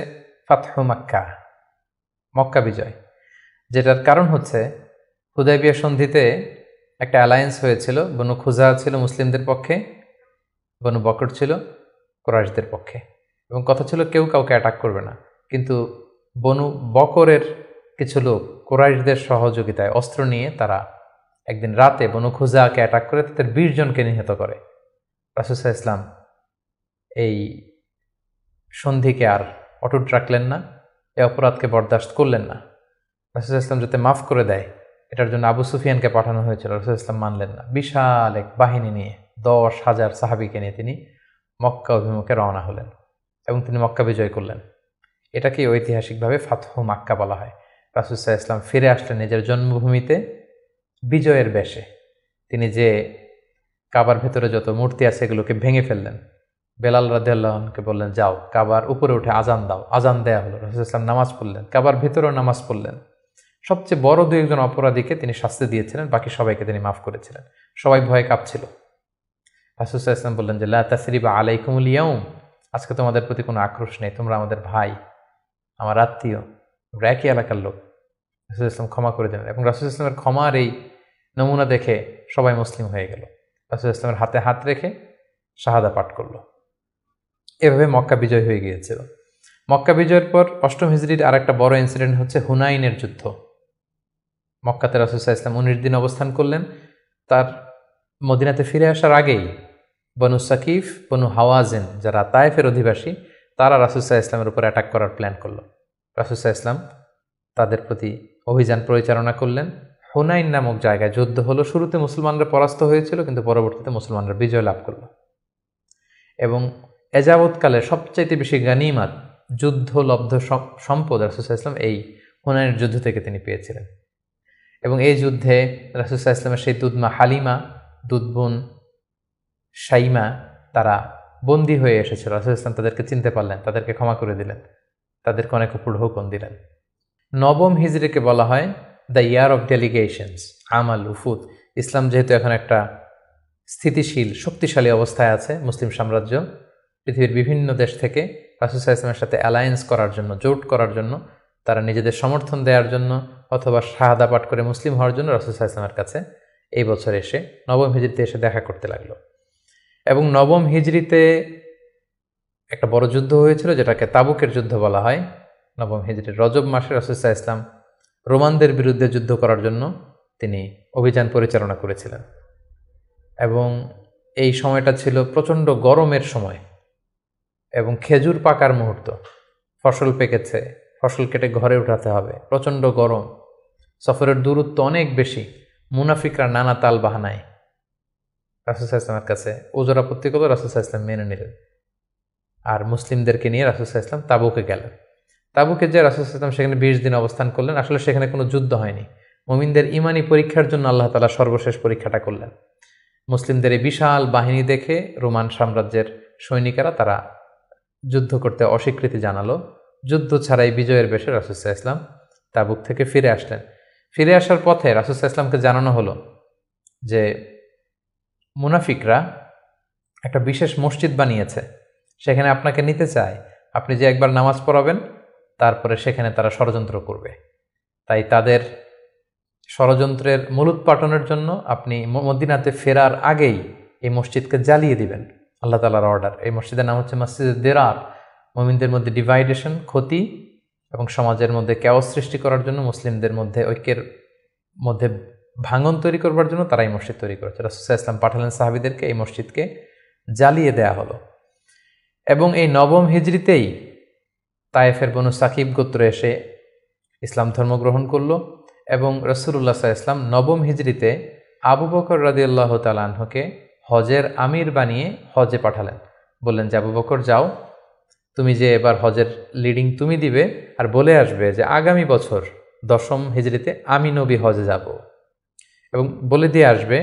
ফাতহু মক্কা, মক্কা বিজয়, যেটার কারণ হচ্ছে হুদায়বিয়া সন্ধিতে একটা অ্যালায়েন্স হয়েছিল। বনু খুজা ছিল মুসলিমদের পক্ষে, বনু বকর ছিল কুরাইশদের পক্ষে, এবং কথা ছিল কেউ কাউকে অ্যাটাক করবে না। কিন্তু বনু বকরের কিছু লোক কুরাইশদের সহযোগিতায় অস্ত্র নিয়ে তারা একদিন রাতে বনু খুজাকে অ্যাটাক করে তাদের 20 জনকে নিহত করে। রাসূল সাল্লাল্লাহু আলাইহি ওয়াসাল্লাম এই সন্ধিকে আর অটুট রাখলেন না, এই অপরাধকে বরদাস্ত করলেন না। রাসূল সাল্লাল্লাহু আলাইহি ওয়াসাল্লাম যাতে মাফ করে দেয়, এটার জন্য আবু সুফিয়ানকে পাঠানো হয়েছিল। রাসূল সাল্লাল্লাহু আলাইহি ওয়াসাল্লাম মানলেন না। বিশাল এক বাহিনী নিয়ে 10,000 সাহাবীকে নিয়ে তিনি মক্কা অভিমুখে রওনা হলেন এবং তিনি মক্কা বিজয় করলেন। এটাকে ঐতিহাসিকভাবে ফাতহু মক্কা বলা হয়। রাসূল সাল্লাল্লাহু আলাইহি ওয়াসাল্লাম ফিরে আসলেন নিজের জন্মভূমিতে বিজয়ের বেশে। তিনি যে কাবার ভেতরে যত মূর্তি আছে এগুলোকে ভেঙে ফেললেন। বেলাল রাদিয়াল্লাহু আনহুকে বললেন, যাও কাবার উপরে উঠে আজান দাও। আজান দেয়া হলো। রাসূল সাল্লাল্লাহু আলাইহি ওয়াসাল্লাম নামাজ পড়লেন, কাবার ভেতরেও নামাজ পড়লেন। সবচেয়ে বড় 2-1 অপরাধীকে তিনি শাস্তি দিয়েছিলেন, বাকি সবাইকে তিনি মাফ করেছিলেন। সবাই ভয়ে কাঁপছিল। রাসূল সাল্লাল্লাহু আলাইহি ওয়াসাল্লাম বললেন যে লা তাসরিবা আলাইকুমুল ইয়াউম, আজকে তোমাদের প্রতি কোনো আক্রোশ নেই, তোমরা আমাদের ভাই, আমার আত্মীয়, আমরা একই এলাকার লোক। রাসূল সাল্লাল্লাহু আলাইহি ওয়াসাল্লাম ক্ষমা করে দিলেন, এবং রাসূল সাল্লাল্লাহু আলাইহি ওয়াসাল্লামের ক্ষমার এই নমুনা দেখে সবাই মুসলিম হয়ে গেল। রাসূল সাল্লাল্লাহু আলাইহি ওয়াসাল্লামের হাতে হাত রেখে শাহাদা পাঠ করল। এভাবে মক্কা বিজয় হয়ে গিয়েছিল। মক্কা বিজয়ের পর অষ্টম হিজরির আরেকটা বড় ইনসিডেন্ট হচ্ছে হুনাইনের যুদ্ধ। মক্কাতে রাসূল সাল্লাল্লাহু আলাইহি ওয়াসাল্লাম 19 দিন অবস্থান করলেন। তার মদিনাতে ফিরে আসার আগেই বনু সাকিফ, বনু হাওয়াজিন, যারা তায়েফের অধিবাসী, তারা রাসূল সাল্লাল্লাহু আলাইহি ওয়াসাল্লামের উপর অ্যাটাক করার প্ল্যান করলো। রাসূল সাল্লাল্লাহু আলাইহি ওয়াসাল্লাম তাদের প্রতি অভিযান পরিচালনা করলেন। হুনাইন নামক জায়গায় যুদ্ধ হলো। শুরুতে মুসলমানরা পরাস্ত হয়েছিল, কিন্তু পরবর্তীতে মুসলমানরা বিজয় লাভ করল, এবং এযাবৎকালে সবচাইতে বেশি গানিমাত, যুদ্ধলব্ধ সম্পদ রাসূল সাল্লাল্লাহু আলাইহি ওয়াসাল্লাম এই হুনাইনের যুদ্ধ থেকে তিনি পেয়েছিলেন। এবং এই যুদ্ধে রাসূল সাল্লাল্লাহু আলাইহি ওয়াসাল্লামের সেই দুধমা হালিমা, দুধবোন শাইমা, তারা বন্দী হয়ে এসেছিল। রাসূল সাল্লাল্লাহু আলাইহি ওয়াসাল্লাম তাদেরকে চিনতে পারলেন, তাদেরকে ক্ষমা করে দিলেন, তাদেরকে অনেক উপর হুকুম দিলেন। নবম হিজরিকে বলা হয় দ্য ইয়ার অফ ডেলিগেশনস, আমাল উফুদ। ইসলাম যেহেতু এখন একটা স্থিতিশীল শক্তিশালী অবস্থায় আছে, মুসলিম সাম্রাজ্য পৃথিবীর বিভিন্ন দেশ থেকে রাসূল সাল্লাল্লাহু আলাইহি ওয়াসাল্লামের সাথে অ্যালায়েন্স করার জন্য, জোট করার জন্য, তারা নিজেদের সমর্থন দেওয়ার জন্য অথবা শাহাদা পাঠ করে মুসলিম হওয়ার জন্য রাসূল সাল্লাল্লাহু আলাইহি ওয়াসাল্লামের কাছে এই বছর এসে নবম হিজরিতে এসে দেখা করতে লাগলো। এবং নবম হিজরিতে একটা বড় যুদ্ধ হয়েছিল, যেটাকে তাবুকের যুদ্ধ বলা হয়। নবম হিজরির রজব মাসে রাসূল সাল্লাল্লাহু আলাইহি ওয়াসাল্লাম রোমানদের বিরুদ্ধে যুদ্ধ করার জন্য তিনি অভিযান পরিচালনা করেছিলেন, এবং এই সময়টা ছিল প্রচণ্ড গরমের সময় এবং খেজুর পাকার মুহূর্ত। ফসল পেকেছে, ফসল কেটে ঘরে উঠাতে হবে, প্রচণ্ড গরম, সফরের দূরত্ব অনেক বেশি। মুনাফিকরা নানা তাল বাহানায় রাসূল সাল্লাল্লাহু আলাইহি ওয়াসাল্লামের কাছে ওজর আপত্তি করল, রাসূল সাল্লাল্লাহু আলাইহি ওয়াসাল্লাম মেনে নিলেন, আর মুসলিমদেরকে নিয়ে রাসূল সাল্লাল্লাহু আলাইহি ওয়াসাল্লাম তাবুকে গেলেন। তাবুকে যে রাসূল সাল্লাল্লাহু আলাইহি ওয়াসাল্লাম সেখানে 20 দিন অবস্থান করলেন। আসলে সেখানে কোনো যুদ্ধ হয়নি, মুমিনদের ইমানি পরীক্ষার জন্য আল্লাহ তাআলা সর্বশেষ পরীক্ষাটা করলেন। মুসলিমদের এই বিশাল বাহিনী দেখে রোমান সাম্রাজ্যের সৈনিকেরা তারা যুদ্ধ করতে অস্বীকৃতি জানালো। যুদ্ধ ছাড়াই বিজয়ের বেশে রাসূল সাল্লাল্লাহু আলাইহি ওয়াসাল্লাম তাবুক থেকে ফিরে আসলেন। ফিরে আসার পথে রাসূল সাল্লাল্লাহু আলাইহি ওয়াসাল্লামকে জানানো হলো যে মুনাফিকরা একটা বিশেষ মসজিদ বানিয়েছে, সেখানে আপনাকে নিতে চায়। আপনি যে একবার নামাজ পড়াবেন, তারপরে সেখানে তারা ষড়যন্ত্র করবে। তাই তাদের ষড়যন্ত্রের মূলোৎপাটনের জন্য আপনি মদিনাতে ফেরার আগেই এই মসজিদকে জ্বালিয়ে দিবেন। আল্লাহ তাআলার অর্ডার। এই মসজিদের নাম হচ্ছে মসজিদে দিরার। মুমিনদের মধ্যে ডিভাইডেশন, ক্ষতি এবং সমাজের মধ্যে ক্যাওস সৃষ্টি করার জন্য, মুসলিমদের মধ্যে ঐক্যের মধ্যে ভাঙন তৈরি করবার জন্য তারা এই মসজিদ তৈরি করেছে। রাসূল সাল্লাল্লাহু আলাইহি ওয়াসাল্লাম পাঠালেন সাহাবীদেরকে, এই মসজিদকে জ্বালিয়ে দেয়া হলো। এবং এই নবম হিজরিতেই তায়েফের বনু সাকিব গোত্র এসে ইসলাম ধর্ম গ্রহণ করলো, এবং রাসূলুল্লাহ সাল্লাল্লাহু আলাইহি ওয়াসাল্লাম নবম হিজরিতে আবু বকর রাদিয়াল্লাহু তাআলা আনহুকে হজের আমির বানিয়ে হজে পাঠালেন। বললেন যে আবু বকর যাও, তুমি যে এবার হজের লিডিং তুমি দিবে আর বলে আসবে যে আগামী বছর 10ম হিজরিতে আমি নবী হজে যাব, এবং বলে দিয়ে আসবে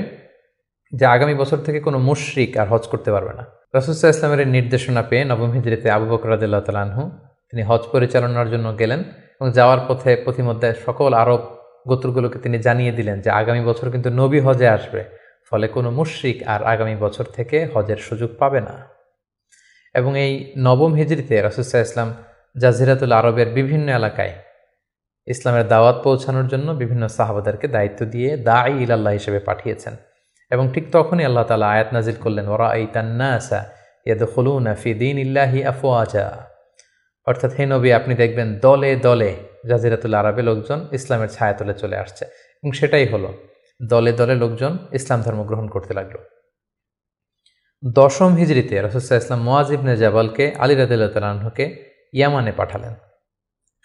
যে আগামী বছর থেকে কোনো মুশরিক আর হজ করতে পারবে না। রাসূল সাল্লাল্লাহু আলাইহি ওয়াসাল্লামের নির্দেশনা পেয়ে 9ম হিজরিতে আবু বকর রাদিয়াল্লাহু তাআলা আনহু তিনি হজ পরিচালনার জন্য গেলেন, এবং যাওয়ার পথে পথিমধ্যে সকল আরব গোত্রগুলোকে তিনি জানিয়ে দিলেন যে আগামী বছর কিন্তু নবী হজে আসবে, ফলে কোনো মুশরিক আর আগামী বছর থেকে হজের সুযোগ পাবে না। এবং এই 9ম হিজরিতে রাসূল সাল্লাল্লাহু আলাইহি ওয়াসাল্লাম জাজিরাতুল আরবের বিভিন্ন এলাকায় ইসলামের দাওয়াত পৌঁছানোর জন্য বিভিন্ন সাহাবাদেরকে দায়িত্ব দিয়ে দাঈ ইলাল্লাহ হিসেবে পাঠিয়েছেন। এবং ঠিক তখনই আল্লাহ তাআলা আয়াত নাজিল করলেন, ওয়ারাআইতান নাসা ইয়াদখুলুনা ফি দীনিল্লাহি আফওয়াজা, অর্থাৎ হে নবী আপনি দেখবেন দলে দলে জাজিরাতুল আরবে লোকজন ইসলামের ছায়াতলে চলে আসছে। এবং সেটাই হলো, দলে দলে লোকজন ইসলাম ধর্ম গ্রহণ করতে লাগলো। 10ম হিজরিতে রাসূল সাল্লাল্লাহু আলাইহি ওয়াসাল্লাম মুআয ইবনে জাবালকে আলী রাদিয়াল্লাহু তাআলা আনহুকে ইয়ামানে পাঠালেন,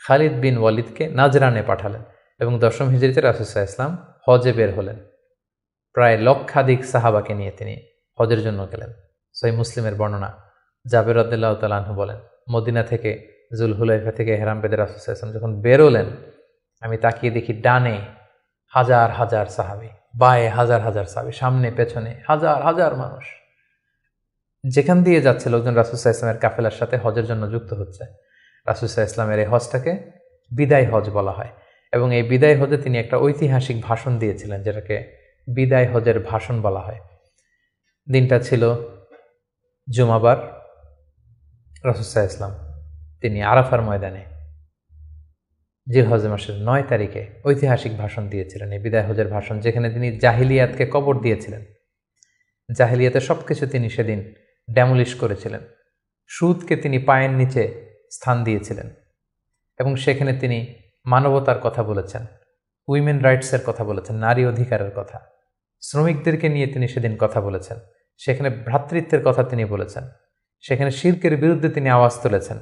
খালিদ বিন ওয়ালিদকে নাজরানে পাঠালেন, এবং 10ম হিজরিতে রাসূল সাল্লাল্লাহু আলাইহি ওয়াসাল্লাম হজে বের হলেন। প্রায় লক্ষাধিক সাহাবাকে নিয়ে তিনি হজের জন্য গেলেন। সহিহ মুসলিমের বর্ণনা, জাবের রাদিয়াল্লাহু তাআলা আনহু বলেন, মদিনা থেকে জুলহুলাইফা থেকে হেরাম বেদে রাসূল সাল্লাল্লাহু আলাইহি ওয়াসাল্লাম যখন বেরোলেন, আমি তাকিয়ে দেখি ডানে হাজার হাজার সাহাবী, বায়ে হাজার হাজার সাহাবী, সামনে পেছনে হাজার হাজার মানুষ। যেখান দিয়ে যাচ্ছে লোকজন রাসূল সাল্লাল্লাহু আলাইহি ওয়াসাল্লামের কাফেলার সাথে হজের জন্য যুক্ত হচ্ছে। রাসূল সাল্লাল্লাহু আলাইহি ওয়াসাল্লামের এই হজটাকে বিদায় হজ বলা হয়, এবং এই বিদায় হজে তিনি একটা ঐতিহাসিক ভাষণ দিয়েছিলেন, যেটাকে বিদায় হজের ভাষণ বলা হয়। দিনটা ছিল জুমাবার। রাসূল সাল্লাল্লাহু আলাইহি ওয়াসাল্লাম তিনি আরাফার ময়দানে জিলহজ মাসের 9 তারিখে ঐতিহাসিক ভাষণ দিয়েছিলেন, এই বিদায় হজের ভাষণ, যেখানে তিনি জাহিলিয়াতকে কবর দিয়েছিলেন। জাহিলিয়াতের সবকিছু তিনি সেদিন ড্যামলিশ করেছিলেন। সুদকে তিনি পায়ের নিচে স্থান দিয়েছিলেন, এবং সেখানে তিনি মানবতার কথা বলেছেন, উইমেন রাইটসের কথা বলেছেন, নারী অধিকারের কথা, শ্রমিকদেরকে নিয়ে তিনি সেদিন কথা বলেছেন, সেখানে ভ্রাতৃত্বের কথা তিনি বলেছেন, সেখানে শিরকের বিরুদ্ধে তিনি আওয়াজ তুলেছেন।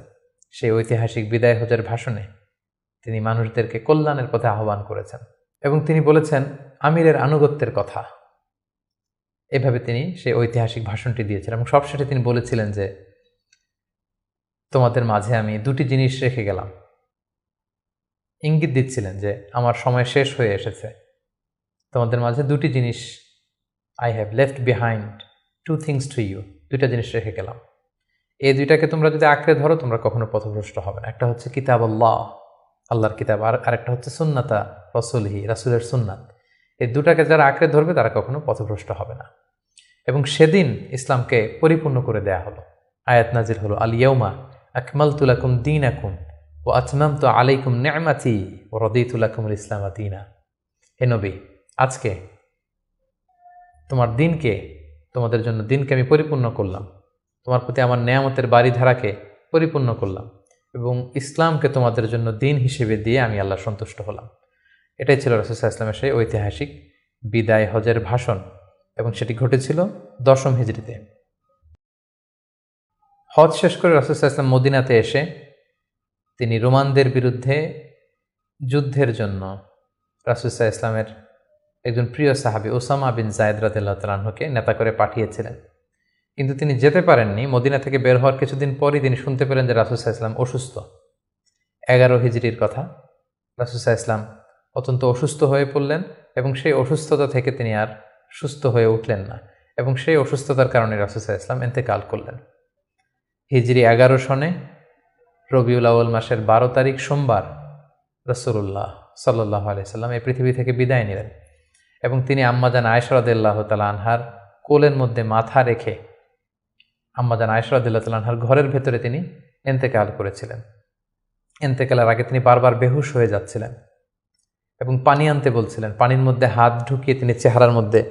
সেই ঐতিহাসিক বিদায় হজের ভাষণে তিনি মানুষদেরকে কল্যাণের পথে আহ্বান করেছেন, এবং তিনি বলেছেন আমিরের আনুগত্যের কথা। এভাবে তিনি সেই ঐতিহাসিক ভাষণটি দিয়েছিলেন, এবং সবশেষে তিনি বলেছিলেন যে তোমাদের মাঝে আমি 2টি জিনিস রেখে গেলাম। ইঙ্গিত দিচ্ছিলেন যে আমার সময় শেষ হয়ে এসেছে, তোমাদের মাঝে 2টি জিনিস, I have left behind 2 things to you, 2টা জিনিস রেখে গেলাম। এই 2টাকে তোমরা যদি আঁকড়ে ধরো তোমরা কখনো পথভ্রষ্ট হবে না। একটা হচ্ছে কিতাবুল্লাহ, আল্লাহর কিতাব, আর আরেকটা হচ্ছে সুন্নাতা রাসূলিহি, রাসূলের সুন্নাত। এই 2টাকে যারা আঁকড়ে ধরবে তারা কখনো পথভ্রষ্ট হবে না। এবং সেদিন ইসলামকে পরিপূর্ণ করে দেয়া হলো। আয়াত নাজিল হলো, আল ইয়াউমা আকমালতু লাকুম দীনাকুম ওয়া আতমামতু আলাইকুম নি'মাতি ওয়া রাদিতু লাকুমুল ইসলাম দীনা। হে নবী, আজকে তোমাদের জন্য দিনকে আমি পরিপূর্ণ করলাম, তোমার প্রতি আমার নেয়ামতের বাড়িধারাকে পরিপূর্ণ করলাম, এবং ইসলামকে তোমাদের জন্য দিন হিসেবে দিয়ে আমি আল্লাহ সন্তুষ্ট হলাম। এটাই ছিল রাসূল সাল্লাল্লাহু আলাইহি ওয়াসাল্লামের সেই ঐতিহাসিক বিদায় হজের ভাষণ, এবং সেটি ঘটেছিল 10ম হিজরিতে। হজ শেষ করে রাসূল সাল্লাল্লাহু আলাইহি ওয়াসাল্লাম মদিনাতে এসে তিনি রোমানদের বিরুদ্ধে যুদ্ধের জন্য রাসূল সাল্লাল্লাহু আলাইহি ওয়াসাল্লামের একজন প্রিয় সাহাবী উসামা বিন যায়েদ রাদিয়াল্লাহু তাআলা আনহুকে নেতা করে পাঠিয়েছিলেন, কিন্তু তিনি যেতে পারেননি। মদিনা থেকে বের হওয়ার কিছুদিন পরই তিনি শুনতে পেলেন যে রাসূল সাল্লাল্লাহু আলাইহি ওয়াসাল্লাম অসুস্থ। 11 হিজরির কথা। রাসূল সাল্লাল্লাহু আলাইহি ওয়াসাল্লাম অত্যন্ত অসুস্থ হয়ে পড়লেন, এবং সেই অসুস্থতা থেকে তিনি আর সুস্থ হয়ে উঠলেন না, এবং সেই অসুস্থতার কারণে রাসূল সাল্লাল্লাহু আলাইহি ওয়াসাল্লাম ইন্তেকাল করলেন। হিজরি 11 সনে রবিউল আউয়াল মাসের 12 তারিখ সোমবার রাসূলুল্লাহ সাল্লাল্লাহু আলাইহি ওয়াসাল্লাম এই পৃথিবী থেকে বিদায় নিলেন, এবং তিনি আম্মাজান আয়েশা রাদিয়াল্লাহু তাআলা আনহার কোলের মধ্যে মাথা রেখে আম্মাজান আয়েশা রাদিয়াল্লাহু তাআলা আনহার ঘরের ভেতরে তিনি ইন্তেকাল করেছিলেন। ইন্তেকালের আগে তিনি বারবার বেহুশ হয়ে যাচ্ছিলেন, এবং পানি আনতে বলছিলেন। পানির মধ্যে হাত ঢুকিয়ে তিনি চেহারার মধ্যে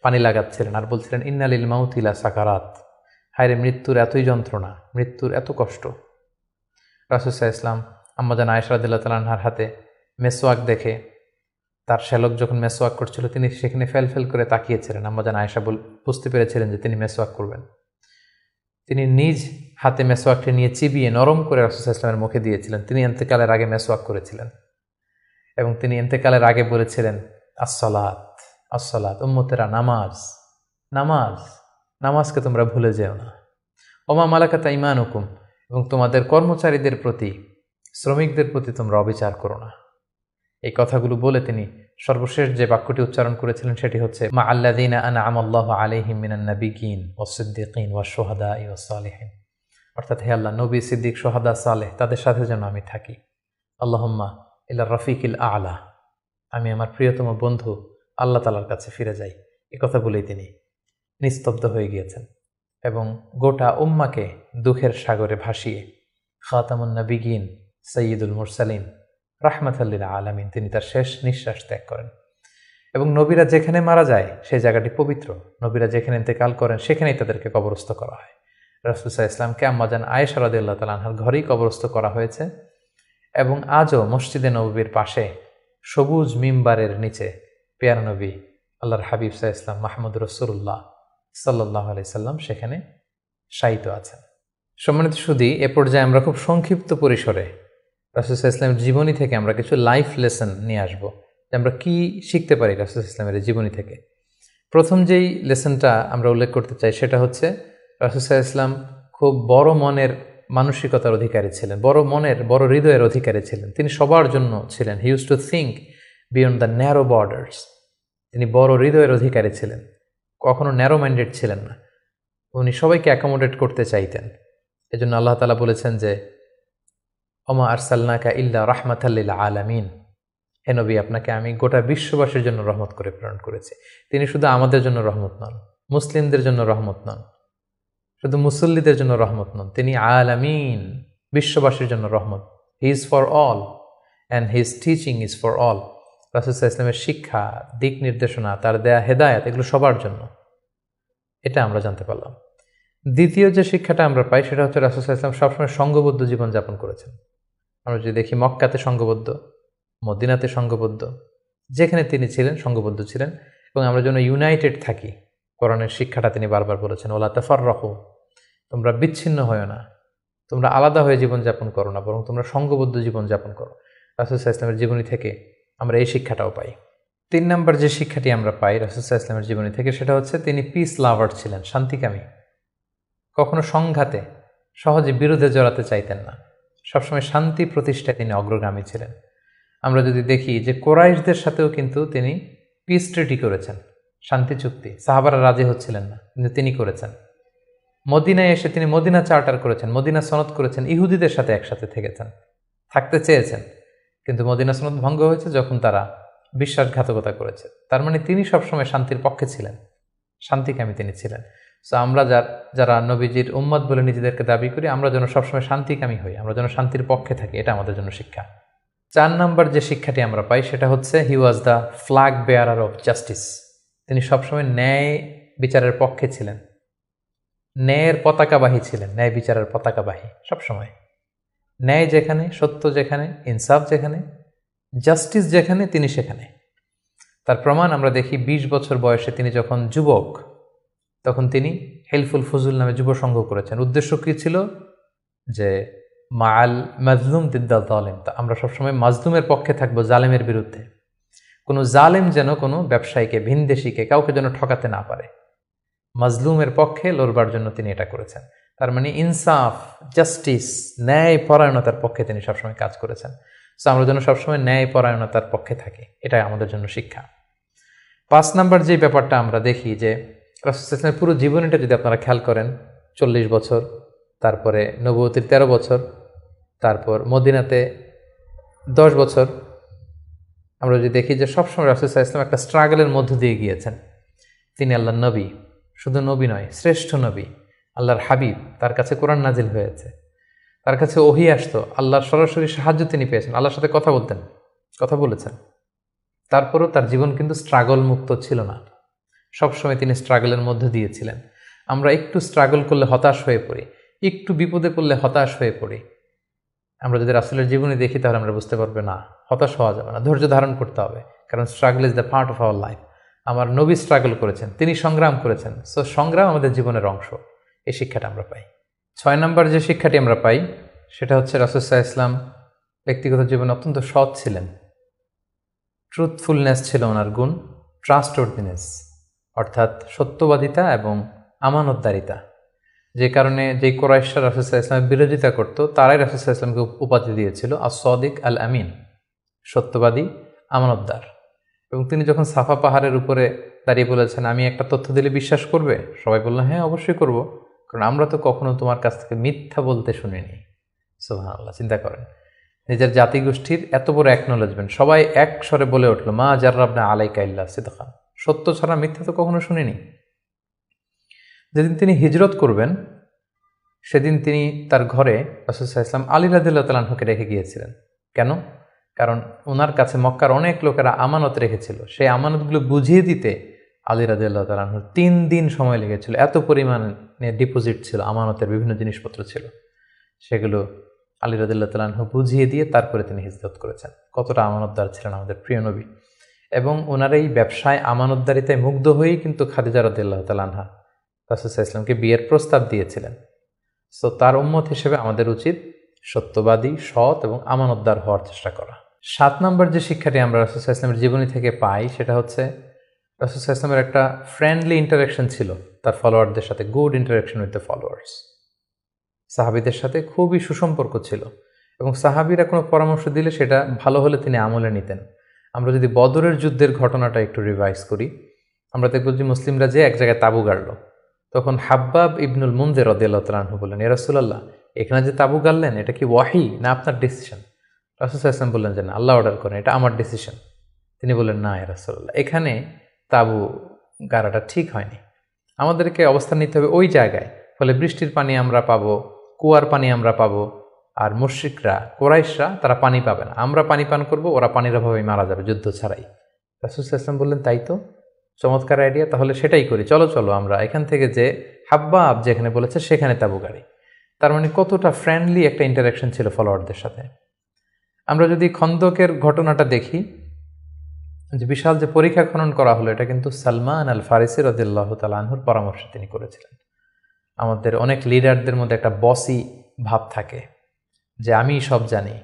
পানি লাগাচ্ছিলেন, আর বলছিলেন ইন্না লিল মাউতি লা সাকারাত, হায়রে মৃত্যুর এতই যন্ত্রণা, মৃত্যুর এত কষ্ট। রাসূল সাল্লাল্লাহু আলাইহি ওয়াসাল্লাম আম্মাজান আয়েশা রাদিয়াল্লাহু তাআলা আনহার হাতে মেসওয়াক দেখে, তার শ্যালক যখন মেসওয়াক করছিল তিনি সেখানে ফেল করে তাকিয়েছিলেন। আম্মাজান আয়েশা বুঝতে পেরেছিলেন যে তিনি মেসওয়াক করবেন। তিনি নিজ হাতে মেসওয়াকটি নিয়ে চিবিয়ে নরম করে রাসূল সাল্লাল্লাহু আলাইহি ওয়াসাল্লামের মুখে দিয়েছিলেন। তিনি ইন্তেকালের আগে মেসওয়াক করেছিলেন, এবং তিনি ইন্তেকালের আগে বলেছিলেন আসসালাত আসসালাত, উম্মতেরা নামাজ নামাজ, নামাজকে তোমরা ভুলে যেও না। ওমা মালাকাত আইমানুকুম, এবং তোমাদের কর্মচারীদের প্রতি, শ্রমিকদের প্রতি তোমরা অবিচার করো না। এই কথাগুলো বলে তিনি সর্বশেষ যে বাক্যটি উচ্চারণ করেছিলেন সেটি হচ্ছে মা আল্লাযীনা আনআমা আল্লাহু আলাইহিম মিনান নাবিয়্যিন ওয়াস-সিদ্দীকিন ওয়াশ-শুহাদাই ওয়াস-সালিহিন, অর্থাৎ হে আল্লাহ, নবী, সিদ্দিক, শুহাদা, সালেহ তাদের সাথে যেন আমি থাকি। আল্লাহুম্মা ইলা রাফিকিল আ'লা, আমি আমার প্রিয়তম বন্ধু আল্লাহ তাআলার কাছে ফিরে যাই। এই কথা বলেই তিনি নিস্তব্ধ হয়ে গিয়েছেন এবং গোটা উম্মাকে দুঃখের সাগরে ভাসিয়ে খাতামুন নবিয়্যিন সাইয়্যিদুল মুরসালিন রাহমাতাল লিল আলামিন তিনি তার শেষ নিঃশ্বাস ত্যাগ করেন। এবং নবীরা যেখানে মারা যায় সেই জায়গাটি পবিত্র। নবীরা যেখানে ইন্তেকাল করেন সেখানেই তাদেরকে কবরস্থ করা হয়। রাসূল সাল্লাল্লাহু আলাইহি ওয়াসাল্লামকে আম্মাজান আয়েশা রাদিয়াল্লাহু তাআলা আনহার ঘরেই কবরস্থ করা হয়েছে এবং আজও মসজিদে নববীর পাশে সবুজ মিম্বারের নিচে পেয়ারা নবী আল্লাহর হাবিব সাল্লাল্লাহু আলাইহি ওয়াসাল্লাম মাহমুদ রাসূলুল্লাহ সাল্লাল্লাহু আলাইহি সাল্লাম সেখানে শায়িত আছেন। সম্মানিত সুধী, এ পর্যায়ে আমরা খুব সংক্ষিপ্ত পরিসরে রাসূল সাল্লাল্লাহু আলাইহি ওয়াসাল্লামের জীবনী থেকে আমরা কিছু লাইফ লেসন নিয়ে আসব যে আমরা কি শিখতে পারি রাসূল সাল্লাল্লাহু আলাইহি ওয়াসাল্লামের জীবনী থেকে। প্রথম যেই লেসনটা আমরা উল্লেখ করতে চাই সেটা হচ্ছে রাসূল সাল্লাল্লাহু আলাইহি ওয়াসাল্লাম খুব বড় মনের মানসিকতার অধিকারী ছিলেন, বড় হৃদয়ের অধিকারী ছিলেন। তিনি সবার জন্য ছিলেন। He use to think beyond the narrow borders. তিনি বড় হৃদয়ের অধিকারী ছিলেন, কখনো ন্যারো মাইন্ডেড ছিলেন না। উনি সবাইকে অ্যাকোমোডেট করতে চাইতেন। এজন্য আল্লাহ তাআলা বলেছেন যে ওমা আরসালনাকা ইল্লা রাহমাতাল লিল আলামিন, হে নবী, আপনাকে আমি গোটা বিশ্ববাসীর জন্য রহমত করে প্রেরণ করেছি। তিনি শুধু আমাদের জন্য রহমত নন, মুসলিমদের জন্য রহমত নন, শুধু মুসল্লিদের জন্য রহমত নন, তিনি আলামিন, বিশ্ববাসীর জন্য রহমত। He is for all and his teaching is for all. রাসূল সাল্লাল্লাহু আলাইহি ওয়াসাল্লামের শিক্ষা, দিক নির্দেশনা, তার দেয়া হেদায়েত, এগুলো সবার জন্য। এটা আমরা জানতে পারলাম। দ্বিতীয় যে শিক্ষাটা আমরা পাই সেটা হচ্ছে রাসূল সাল্লাল্লাহু আলাইহি ওয়াসাল্লাম সবসময় সংঘবদ্ধ জীবনযাপন করেছেন। আমরা যদি দেখি মক্কাতে সংঘবদ্ধ, মদিনাতে সংঘবদ্ধ, যেখানে তিনি ছিলেন সংঘবদ্ধ ছিলেন। এবং আমরা যেন ইউনাইটেড থাকি, কোরআনের শিক্ষাটা তিনি বারবার বলেছেন ওয়ালা তাফাররাকু, তোমরা বিচ্ছিন্ন হয়ো না, তোমরা আলাদা হয়ে জীবনযাপন করো না, বরং তোমরা সংঘবদ্ধ জীবনযাপন করো। রাসূল সাল্লাল্লাহু আলাইহি ওয়াসাল্লামের জীবনী থেকে আমরা এই শিক্ষাটাও পাই। 3 নম্বর যে শিক্ষাটি আমরা পাই রাসূল সাল্লাল্লাহু আলাইহি ওয়াসাল্লামের জীবনী থেকে সেটা হচ্ছে তিনি পিস লাভার ছিলেন, শান্তিকামী। কখনো সংঘাতে সহজে বিরোধে জড়াতে চাইতেন না, সবসময় শান্তি প্রতিষ্ঠায় তিনি অগ্রগামী ছিলেন। আমরা যদি দেখি যে কোরাইশদের সাথেও কিন্তু তিনি পিস ট্রিটি করেছেন, শান্তি চুক্তি। সাহাবারা রাজি হচ্ছিলেন না, কিন্তু তিনি করেছেন। মদিনায় এসে তিনি মদিনা চার্টার করেছেন, মদিনা সনদ করেছেন, ইহুদিদের সাথে একসাথে থেকেছেন, থাকতে চেয়েছেন, কিন্তু মদিনা সনদ ভঙ্গ হয়েছে যখন তারা বিশ্বাসঘাতকতা করেছে। তার মানে তিনি সবসময় শান্তির পক্ষে ছিলেন, শান্তিকামী তিনি ছিলেন। সো আমরা যারা নবীজির উম্মত বলে নিজেদেরকে দাবি করি, আমরা যেন সবসময় শান্তিকামী হই, আমরা যেন শান্তির পক্ষে থাকি, এটা আমাদের জন্য শিক্ষা। 4 নম্বর যে শিক্ষাটি আমরা পাই সেটা হচ্ছে he was the flag bearer of justice. তিনি সবসময় ন্যায় বিচারের পক্ষে ছিলেন, ন্যায়ের পতাকাবাহী ছিলেন, ন্যায় বিচারের পতাকাবাহী। সবসময় ন্যায় যেখানে, সত্য যেখানে, ইনসাফ যেখানে, জাস্টিস যেখানে, তিনি সেখানে। তার প্রমাণ আমরা দেখি 20 বছর বয়সে তিনি যখন যুবক, তখন তিনি হেলফুল ফুজুল নামে যুব সংঘ করেছেন। উদ্দেশ্য কী ছিল? যে মাল মাজলুম দিদ্দা জালেম, আমরা সবসময় মাজলুমের পক্ষে থাকবো, জালেমের বিরুদ্ধে। কোনো জালেম যেন কোনো ব্যবসায়ীকে, ভিনদেশিকে, কাউকে যেন ঠকাতে না পারে, মাজলুমের পক্ষে লড়বার জন্য তিনি এটা করেছেন। তার মানে ইনসাফ, জাস্টিস, ন্যায় পরায়ণতার পক্ষে তিনি সবসময় কাজ করেছেন। সো আমরা যেন সবসময় ন্যায় পরায়ণতার পক্ষে থাকি, এটাই আমাদের জন্য শিক্ষা। 5 নম্বর যে ব্যাপারটা আমরা দেখি যে রাসূল সাল্লাল্লাহু আলাইহি ওয়াসাল্লামের পুরো জীবনীটা যদি আপনারা খেয়াল করেন, 40 বছর, তারপরে নবুয়তির 13 বছর, তারপর মদিনাতে 10 বছর, আমরা যদি দেখি যে সবসময় রাসূল সাল্লাল্লাহু আলাইহি ওয়াসাল্লাম একটা স্ট্রাগলের মধ্য দিয়ে গিয়েছেন। তিনি আল্লাহর নবী, শুধু নবী নয়, শ্রেষ্ঠ নবী, আল্লাহর হাবিব, তার কাছে কোরআন নাজিল হয়েছে, তার কাছে ওহী আসতো, আল্লাহর সরাসরি সাহায্য তিনি পেয়েছেন, আল্লাহর সাথে কথা বলেছেন। তারপরও তার জীবন কিন্তু স্ট্রাগল মুক্ত ছিল না, সবসময় তিনি স্ট্রাগলের মধ্যে দিয়েছিলেন। আমরা একটু স্ট্রাগল করলে হতাশ হয়ে পড়ি, একটু বিপদে পড়লে হতাশ হয়ে পড়ি। আমরা যদি রাসূলের জীবনী দেখি তাহলে আমরা বুঝতে পারবো না, হতাশ হওয়া যাবে না, ধৈর্য ধারণ করতে হবে, কারণ struggle is the part of our life. আমার নবী স্ট্রাগল করেছেন, তিনি সংগ্রাম করেছেন। সো সংগ্রাম আমাদের জীবনের অংশ, এই শিক্ষাটা আমরা পাই। 6 নম্বর যে শিক্ষাটি আমরা পাই সেটা হচ্ছে রাসূল সাল্লাল্লাহু আলাইহি ওয়াসাল্লাম ব্যক্তিগত জীবনে অত্যন্ত সৎ ছিলেন। ট্রুথফুলনেস ছিল ওনার গুণ, ট্রাস্টওয়ার্দিনেস অর্থাৎ সত্যবাদিতা এবং আমানতদারিতা। যে কারণে যেই কুরাইশরা রাসূল সাল্লাল্লাহু আলাইহি ওয়াসাল্লামের বিরোধিতা করত, তারাই রাসূল সাল্লাল্লাহু আলাইহি ওয়াসাল্লামকে উপাধি দিয়েছিল আস-সাদিক আল আমিন, সত্যবাদী আমানতদার। এবং তিনি যখন সাফা পাহাড়ের উপরে দাঁড়িয়ে বলেছেন, আমি একটা তথ্য দিলে বিশ্বাস করবে? সবাই বললেন, হ্যাঁ অবশ্যই করব, কারণ আমরা তো কখনো তোমার কাছ থেকে মিথ্যা বলতে শুনিনি। সুবহানাল্লাহ, চিন্তা করেন, নিজের জাতিগোষ্ঠীর এত বড় অ্যাকনোলেজমেন্ট। সবাই এক স্বরে বলে উঠল, মা জাররাবনা আলাইকা ইল্লা সিদকান, সত্য ছাড়া মিথ্যা তো কখনো শুনিনি। যেদিন তিনি হিজরত করবেন সেদিন তিনি তার ঘরে রাসূল সাল্লাল্লাহু আলাইহি ওয়াসাল্লাম আলী রাদিয়াল্লাহু তাআলা আনহুকে রেখে গিয়েছিলেন। কেন? কারণ ওনার কাছে মক্কার অনেক লোকেরা আমানত রেখেছিল, সেই আমানতগুলো বুঝিয়ে দিতে আলী রাদিয়াল্লাহু তাআলা আনহুর 3 দিন সময় লেগেছিল। এত পরিমাণে ডিপোজিট ছিল, আমানতের বিভিন্ন জিনিসপত্র ছিল, সেগুলো আলী রাদিয়াল্লাহু তাআলা আনহু বুঝিয়ে দিয়ে তারপরে তিনি হিজরত করেছেন। কতটা আমানতদার ছিলেন আমাদের প্রিয় নবী। এবং ওনার এই ব্যবসায় আমানতদারিতায় মুগ্ধ হয়েই কিন্তু খাদিজা রাদিয়াল্লাহু তাআলা আনহা রাসূল সাল্লাল্লাহু আলাইহি ওয়াসাল্লামকে বিয়ের প্রস্তাব দিয়েছিলেন। সো তার উম্মত হিসেবে আমাদের উচিত সত্যবাদী, সৎ এবং আমানতদার হওয়ার চেষ্টা করা। 7 নম্বর যে শিক্ষাটি আমরা রাসূল সাল্লাল্লাহু আলাইহি ওয়াসাল্লামের জীবনী থেকে পাই সেটা হচ্ছে রাসূল সাল্লাল্লাহু আলাইহি ওয়াসাল্লামের একটা ফ্রেন্ডলি ইন্টারাকশন ছিল তার ফলোয়ারদের সাথে, good interaction with the followers. সাহাবীদের সাথে খুবই সুসম্পর্ক ছিল এবং সাহাবীরা কোনো পরামর্শ দিলে সেটা ভালো হলে তিনি আমলে নিতেন। আমরা যদি বদরের যুদ্ধের ঘটনাটা একটু রিভাইজ করি, আমরা দেখব যে মুসলিমরা যে এক জায়গায় তাঁবু গাড়ল, তখন হাব্বাব ইবনুল মুনজির রাদিয়াল্লাহু তাআলা আনহু বললেন, ইয়া রাসূলুল্লাহ, এখানে যে তাঁবু গাড়লেন এটা কি ওয়াহি না আপনার ডিসিশন? রাসূল সাল্লাল্লাহু আলাইহি ওয়াসাল্লাম বললেন যে না, আল্লাহ অর্ডার করেন, এটা আমার ডিসিশন। তিনি বললেন, না ইয়া রাসূলুল্লাহ, এখানে তাঁবু গাড়াটা ঠিক হয়নি, আমাদেরকে অবস্থান নিতে হবে ওই জায়গায়, ফলে বৃষ্টির পানি আমরা পাবো, কুয়ার পানি আমরা পাবো, আর মুশরিকরা কুরাইশরা তারা পানি পাবে না, আমরা পানি পান করব, ওরা পানির অভাবে মারা যাবে যুদ্ধ ছাড়াই। রাসূল সাল্লাল্লাহু আলাইহি ওয়াসাল্লাম বললেন, তাই তো, চমৎকার আইডিয়া, তাহলে সেটাই করি, চলো চলো আমরা এখান থেকে যে হাব্বাব যেখানে বলেছে সেখানে তাঁবু গাড়ি। তার মানে কতটা ফ্রেন্ডলি একটা ইন্টারাকশন ছিল ফলোয়ারদের সাথে। আমরা যদি খন্দকের ঘটনাটা দেখি, যে বিশাল যে পরীক্ষা খনন করা হলো, এটা কিন্তু সালমান আল ফারিসি রাদিয়াল্লাহু তাআলা আনহুর পরামর্শে তিনি করেছিলেন। আমাদের অনেক লিডারদের মধ্যে একটা বসি ভাব থাকে, যে আমি সব জানি,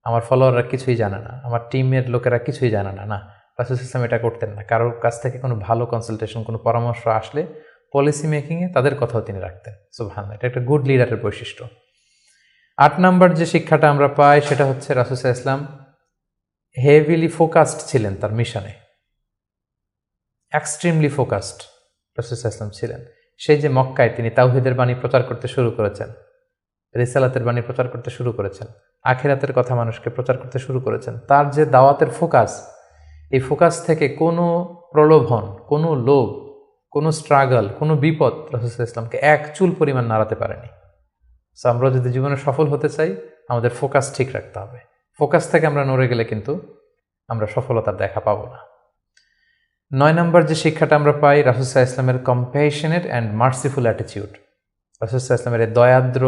আমার ফলোয়াররা কিছুই জানে না, আমার টিমের লোকেরা কিছুই জানে না। না, রাসূল সাল্লাল্লাহু আলাইহি ওয়াসাল্লাম এটা করতেন না। কারোর কাছ থেকে কোনো ভালো কনসালটেশন, কোনো পরামর্শ আসলে পলিসি মেকিংয়ে তাদের কথাও তিনি রাখতেন। সুবহানাল্লাহ, এটা একটা গুড লিডারের বৈশিষ্ট্য। 8 নাম্বার যে শিক্ষাটা আমরা পাই সেটা হচ্ছে রাসূল সাল্লাল্লাহু আলাইহি ওয়াসাল্লাম হেভিলি ফোকাসড ছিলেন তার মিশনে, এক্সট্রিমলি ফোকাসড রাসূল সাল্লাল্লাহু আলাইহি ওয়াসাল্লাম ছিলেন। সেই যে মক্কায় তিনি তাওহীদের বাণী প্রচার করতে শুরু করেছেন, রিসালাতের বাণী প্রচার করতে শুরু করেছেন, আখিরাতের কথা মানুষকে প্রচার করতে শুরু করেছেন, তার যে দাওয়াতের ফোকাস, এই ফোকাস থেকে কোনো প্রলোভন, কোনো লোভ, কোনো স্ট্রাগল, কোনো বিপদ রাসূল সাল্লাল্লাহু আলাইহি ওয়াসাল্লামকে এক চুল পরিমাণ নাড়াতে পারেনি। সো আমরা যদি জীবনে সফল হতে চাই, আমাদের ফোকাস ঠিক রাখতে হবে। ফোকাস থেকে আমরা নড়ে গেলে কিন্তু আমরা সফলতার দেখা পাবো না। 9 নম্বর যে শিক্ষাটা আমরা পাই, রাসূল সাল্লাল্লাহু আলাইহি ওয়াসাল্লামের কম্প্যাশনেট অ্যান্ড মার্সিফুল অ্যাটিটিউড। রাসূল সাল্লাল্লাহু আলাইহি ওয়াসাল্লামের এই দয়াদ্র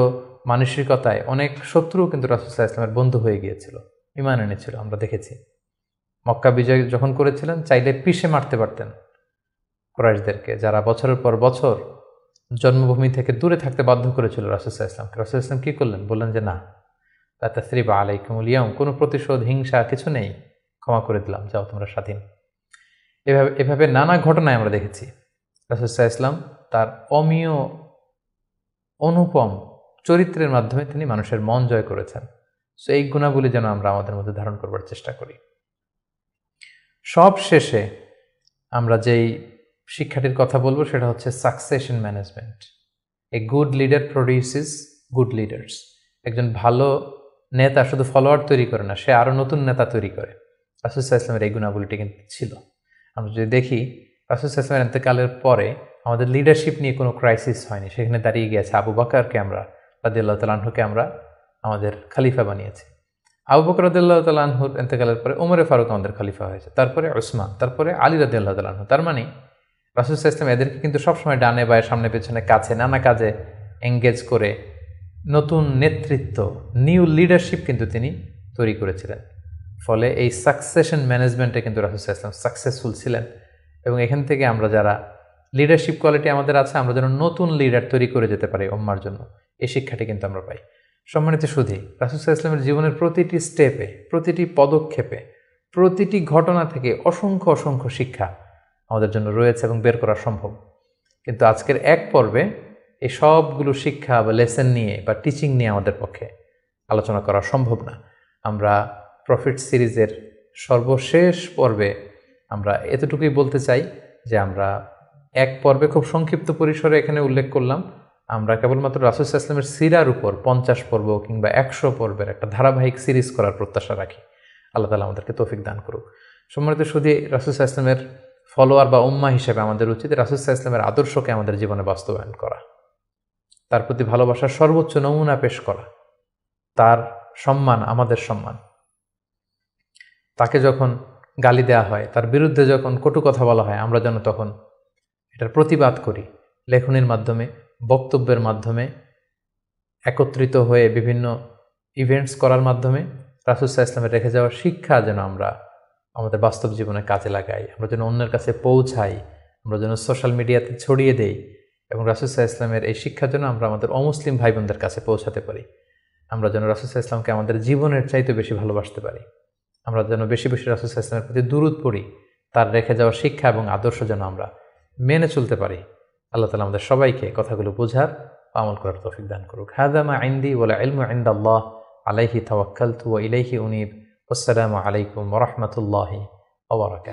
মানসিকতায় অনেক শত্রু কিন্তু রাসূল সাল্লাল্লাহু আলাইহি ওয়াসাল্লামের বন্ধু হয়ে গিয়েছিল, ঈমান এনেছিল। আমরা দেখেছি মক্কা বিজয় যখন করেছিলেন, চাইলে পিষে মারতে পারতেন কুরাইশদেরকে, যারা বছরের পর বছর জন্মভূমি থেকে দূরে থাকতে বাধ্য করেছিল রাসূল সাল্লাল্লাহু আলাইহি ওয়াসাল্লামকে। রাসূল সাল্লাল্লাহু আলাইহি ওয়াসাল্লাম কী করলেন? বললেন যে না, লা তাসরিবা আলাইকুমুল ইয়াউম, কোনো প্রতিশোধ, হিংসা কিছু নেই, ক্ষমা করে দিলাম, যাও তোমরা স্বাধীন। এভাবে নানা ঘটনায় আমরা দেখেছি রাসূল সাল্লাল্লাহু আলাইহি ওয়াসাল্লাম তার অমীয় অনুপম চরিত্রের মাধ্যমে তিনি মানুষের মন জয় করেছেন। সো এই গুণাবলী যেন আমরা আমাদের মধ্যে ধারণ করবার চেষ্টা করি। সব শেষে আমরা যেই শিক্ষাটির কথা বলবো সেটা হচ্ছে succession management. A good leader produces good leaders. একজন ভালো নেতা শুধু ফলোয়ার তৈরি করে না, সে আরও নতুন নেতা তৈরি করে। রাসূল সাল্লাল্লাহু আলাইহি ওয়াসাল্লামের এই গুণাবলীটি কিন্তু ছিল। আমরা যদি দেখি, রাসূল সাল্লাল্লাহু আলাইহি ওয়াসাল্লামের ইন্তেকালের পরে আমাদের লিডারশিপ নিয়ে কোনো ক্রাইসিস হয়নি, সেখানে দাঁড়িয়ে গিয়েছে আবু বকরকে আমরা রাদিয়াল্লাহু তাআলা আনহুকে আমরা আমাদের খলিফা বানিয়েছি। আবু বকর রাদিয়াল্লাহু তাআলা আনহুর ইন্তেকালের পরে ওমরে ফারুক আমাদের খলিফা হয়েছে, তারপরে উসমান, তারপরে আলী রাদিয়াল্লাহু তাআলা আনহু। তার মানে রাসূল সাল্লাল্লাহু আলাইহি ওয়াসাল্লাম এদেরকে কিন্তু সবসময় ডানে বায়ে, সামনে পেছনে, কাছে, নানা কাজে এঙ্গেজ করে নতুন নেতৃত্ব, নিউ লিডারশিপ কিন্তু তিনি তৈরি করেছিলেন। ফলে এই সাকসেশন ম্যানেজমেন্টে কিন্তু রাসূল সাল্লাল্লাহু আলাইহি ওয়াসাল্লাম সাকসেসফুল ছিলেন। এবং এখান থেকে আমরা যারা লিডারশিপ কোয়ালিটি আমাদের আছে, আমরা যেন নতুন লিডার তৈরি করে যেতে পারি উম্মার জন্য, এই শিক্ষাটি কিন্তু আমরা পাই। সম্মানিত সুধী, রাসূল সাল্লাল্লাহু আলাইহি ওয়াসাল্লামের জীবনের প্রতিটি স্টেপে, প্রতিটি পদক্ষেপে, প্রতিটি ঘটনা থেকে অসংখ্য অসংখ্য শিক্ষা আমাদের জন্য রয়েছে এবং বের করা সম্ভব। কিন্তু আজকের এক পর্বে এই সবগুলো শিক্ষা বা লেসন নিয়ে বা টিচিং নিয়ে আমাদের পক্ষে আলোচনা করা সম্ভব না। আমরা প্রফিট সিরিজের সর্বশেষ পর্বে আমরা এতটুকুই বলতে চাই যে আমরা এক পর্বে খুব সংক্ষিপ্ত পরিসরে এখানে উল্লেখ করলাম, আমরা কেবলমাত্র রাসূল সাল্লাল্লাহু আলাইহি ওয়াসাল্লামের সিরার উপর 50 পর্ব কিংবা 100 পর্বের একটা ধারাবাহিক সিরিজ করার প্রত্যাশা রাখি। আল্লাহ তাআলা আমাদেরকে তৌফিক দান করুক। সম্মানিত শুধু রাসূল সাল্লাল্লাহু আলাইহি ওয়াসাল্লামের ফলোয়ার বা উম্মাহ হিসেবে আমাদের উচিত রাসূল সাল্লাল্লাহু আলাইহি ওয়াসাল্লামের আদর্শকে আমাদের জীবনে বাস্তবায়ন করা, তার প্রতি ভালোবাসার সর্বোচ্চ নমুনা পেশ করা, তার সম্মান আমাদের সম্মান। তাকে যখন গালি দেওয়া হয়, তার বিরুদ্ধে যখন কটু কথা বলা হয়, আমরা যেন তখন এটার প্রতিবাদ করি, লেখনীর মাধ্যমে, বক্তব্যের মাধ্যমে, একত্রিত হয়ে বিভিন্ন ইভেন্টস করার মাধ্যমে রাসূল সাল্লাল্লাহু আলাইহি ওয়াসাল্লামের রেখে যাওয়ার শিক্ষা যেন আমরা আমাদের বাস্তব জীবনে কাজে লাগাই, আমরা যেন অন্যের কাছে পৌঁছাই, আমরা যেন সোশ্যাল মিডিয়াতে ছড়িয়ে দেই এবং রাসূল সাল্লাল্লাহু আলাইহি ওয়াসাল্লামের এই শিক্ষা যেন আমরা আমাদের অমুসলিম ভাই বোনদের কাছে পৌঁছাতে পারি। আমরা যেন রাসূল সাল্লাল্লাহু আলাইহি ওয়াসাল্লামকে আমাদের জীবনের চাইতে বেশি ভালোবাসতে পারি। আমরা যেন বেশি বেশি রাসূল সাল্লাল্লাহু আলাইহি ওয়াসাল্লামের প্রতি দুরূদ পড়ি, তার রেখে যাওয়া শিক্ষা এবং আদর্শ যেন আমরা মেনে চলতে পারি। আল্লাহ তাআলা আমাদের সবাইকে কথাগুলো বোঝার, আমল করার তৌফিক দান করুক। হাযা মা ইনদি ওয়াল ইলমু ইনদাল্লাহ আলাইহি তাওয়াক্কালতু ওয়া ইলাইহি উনীব। আসসালামু আলাইকুম ওয়া রাহমাতুল্লাহি ওয়া বারাকাতুহু।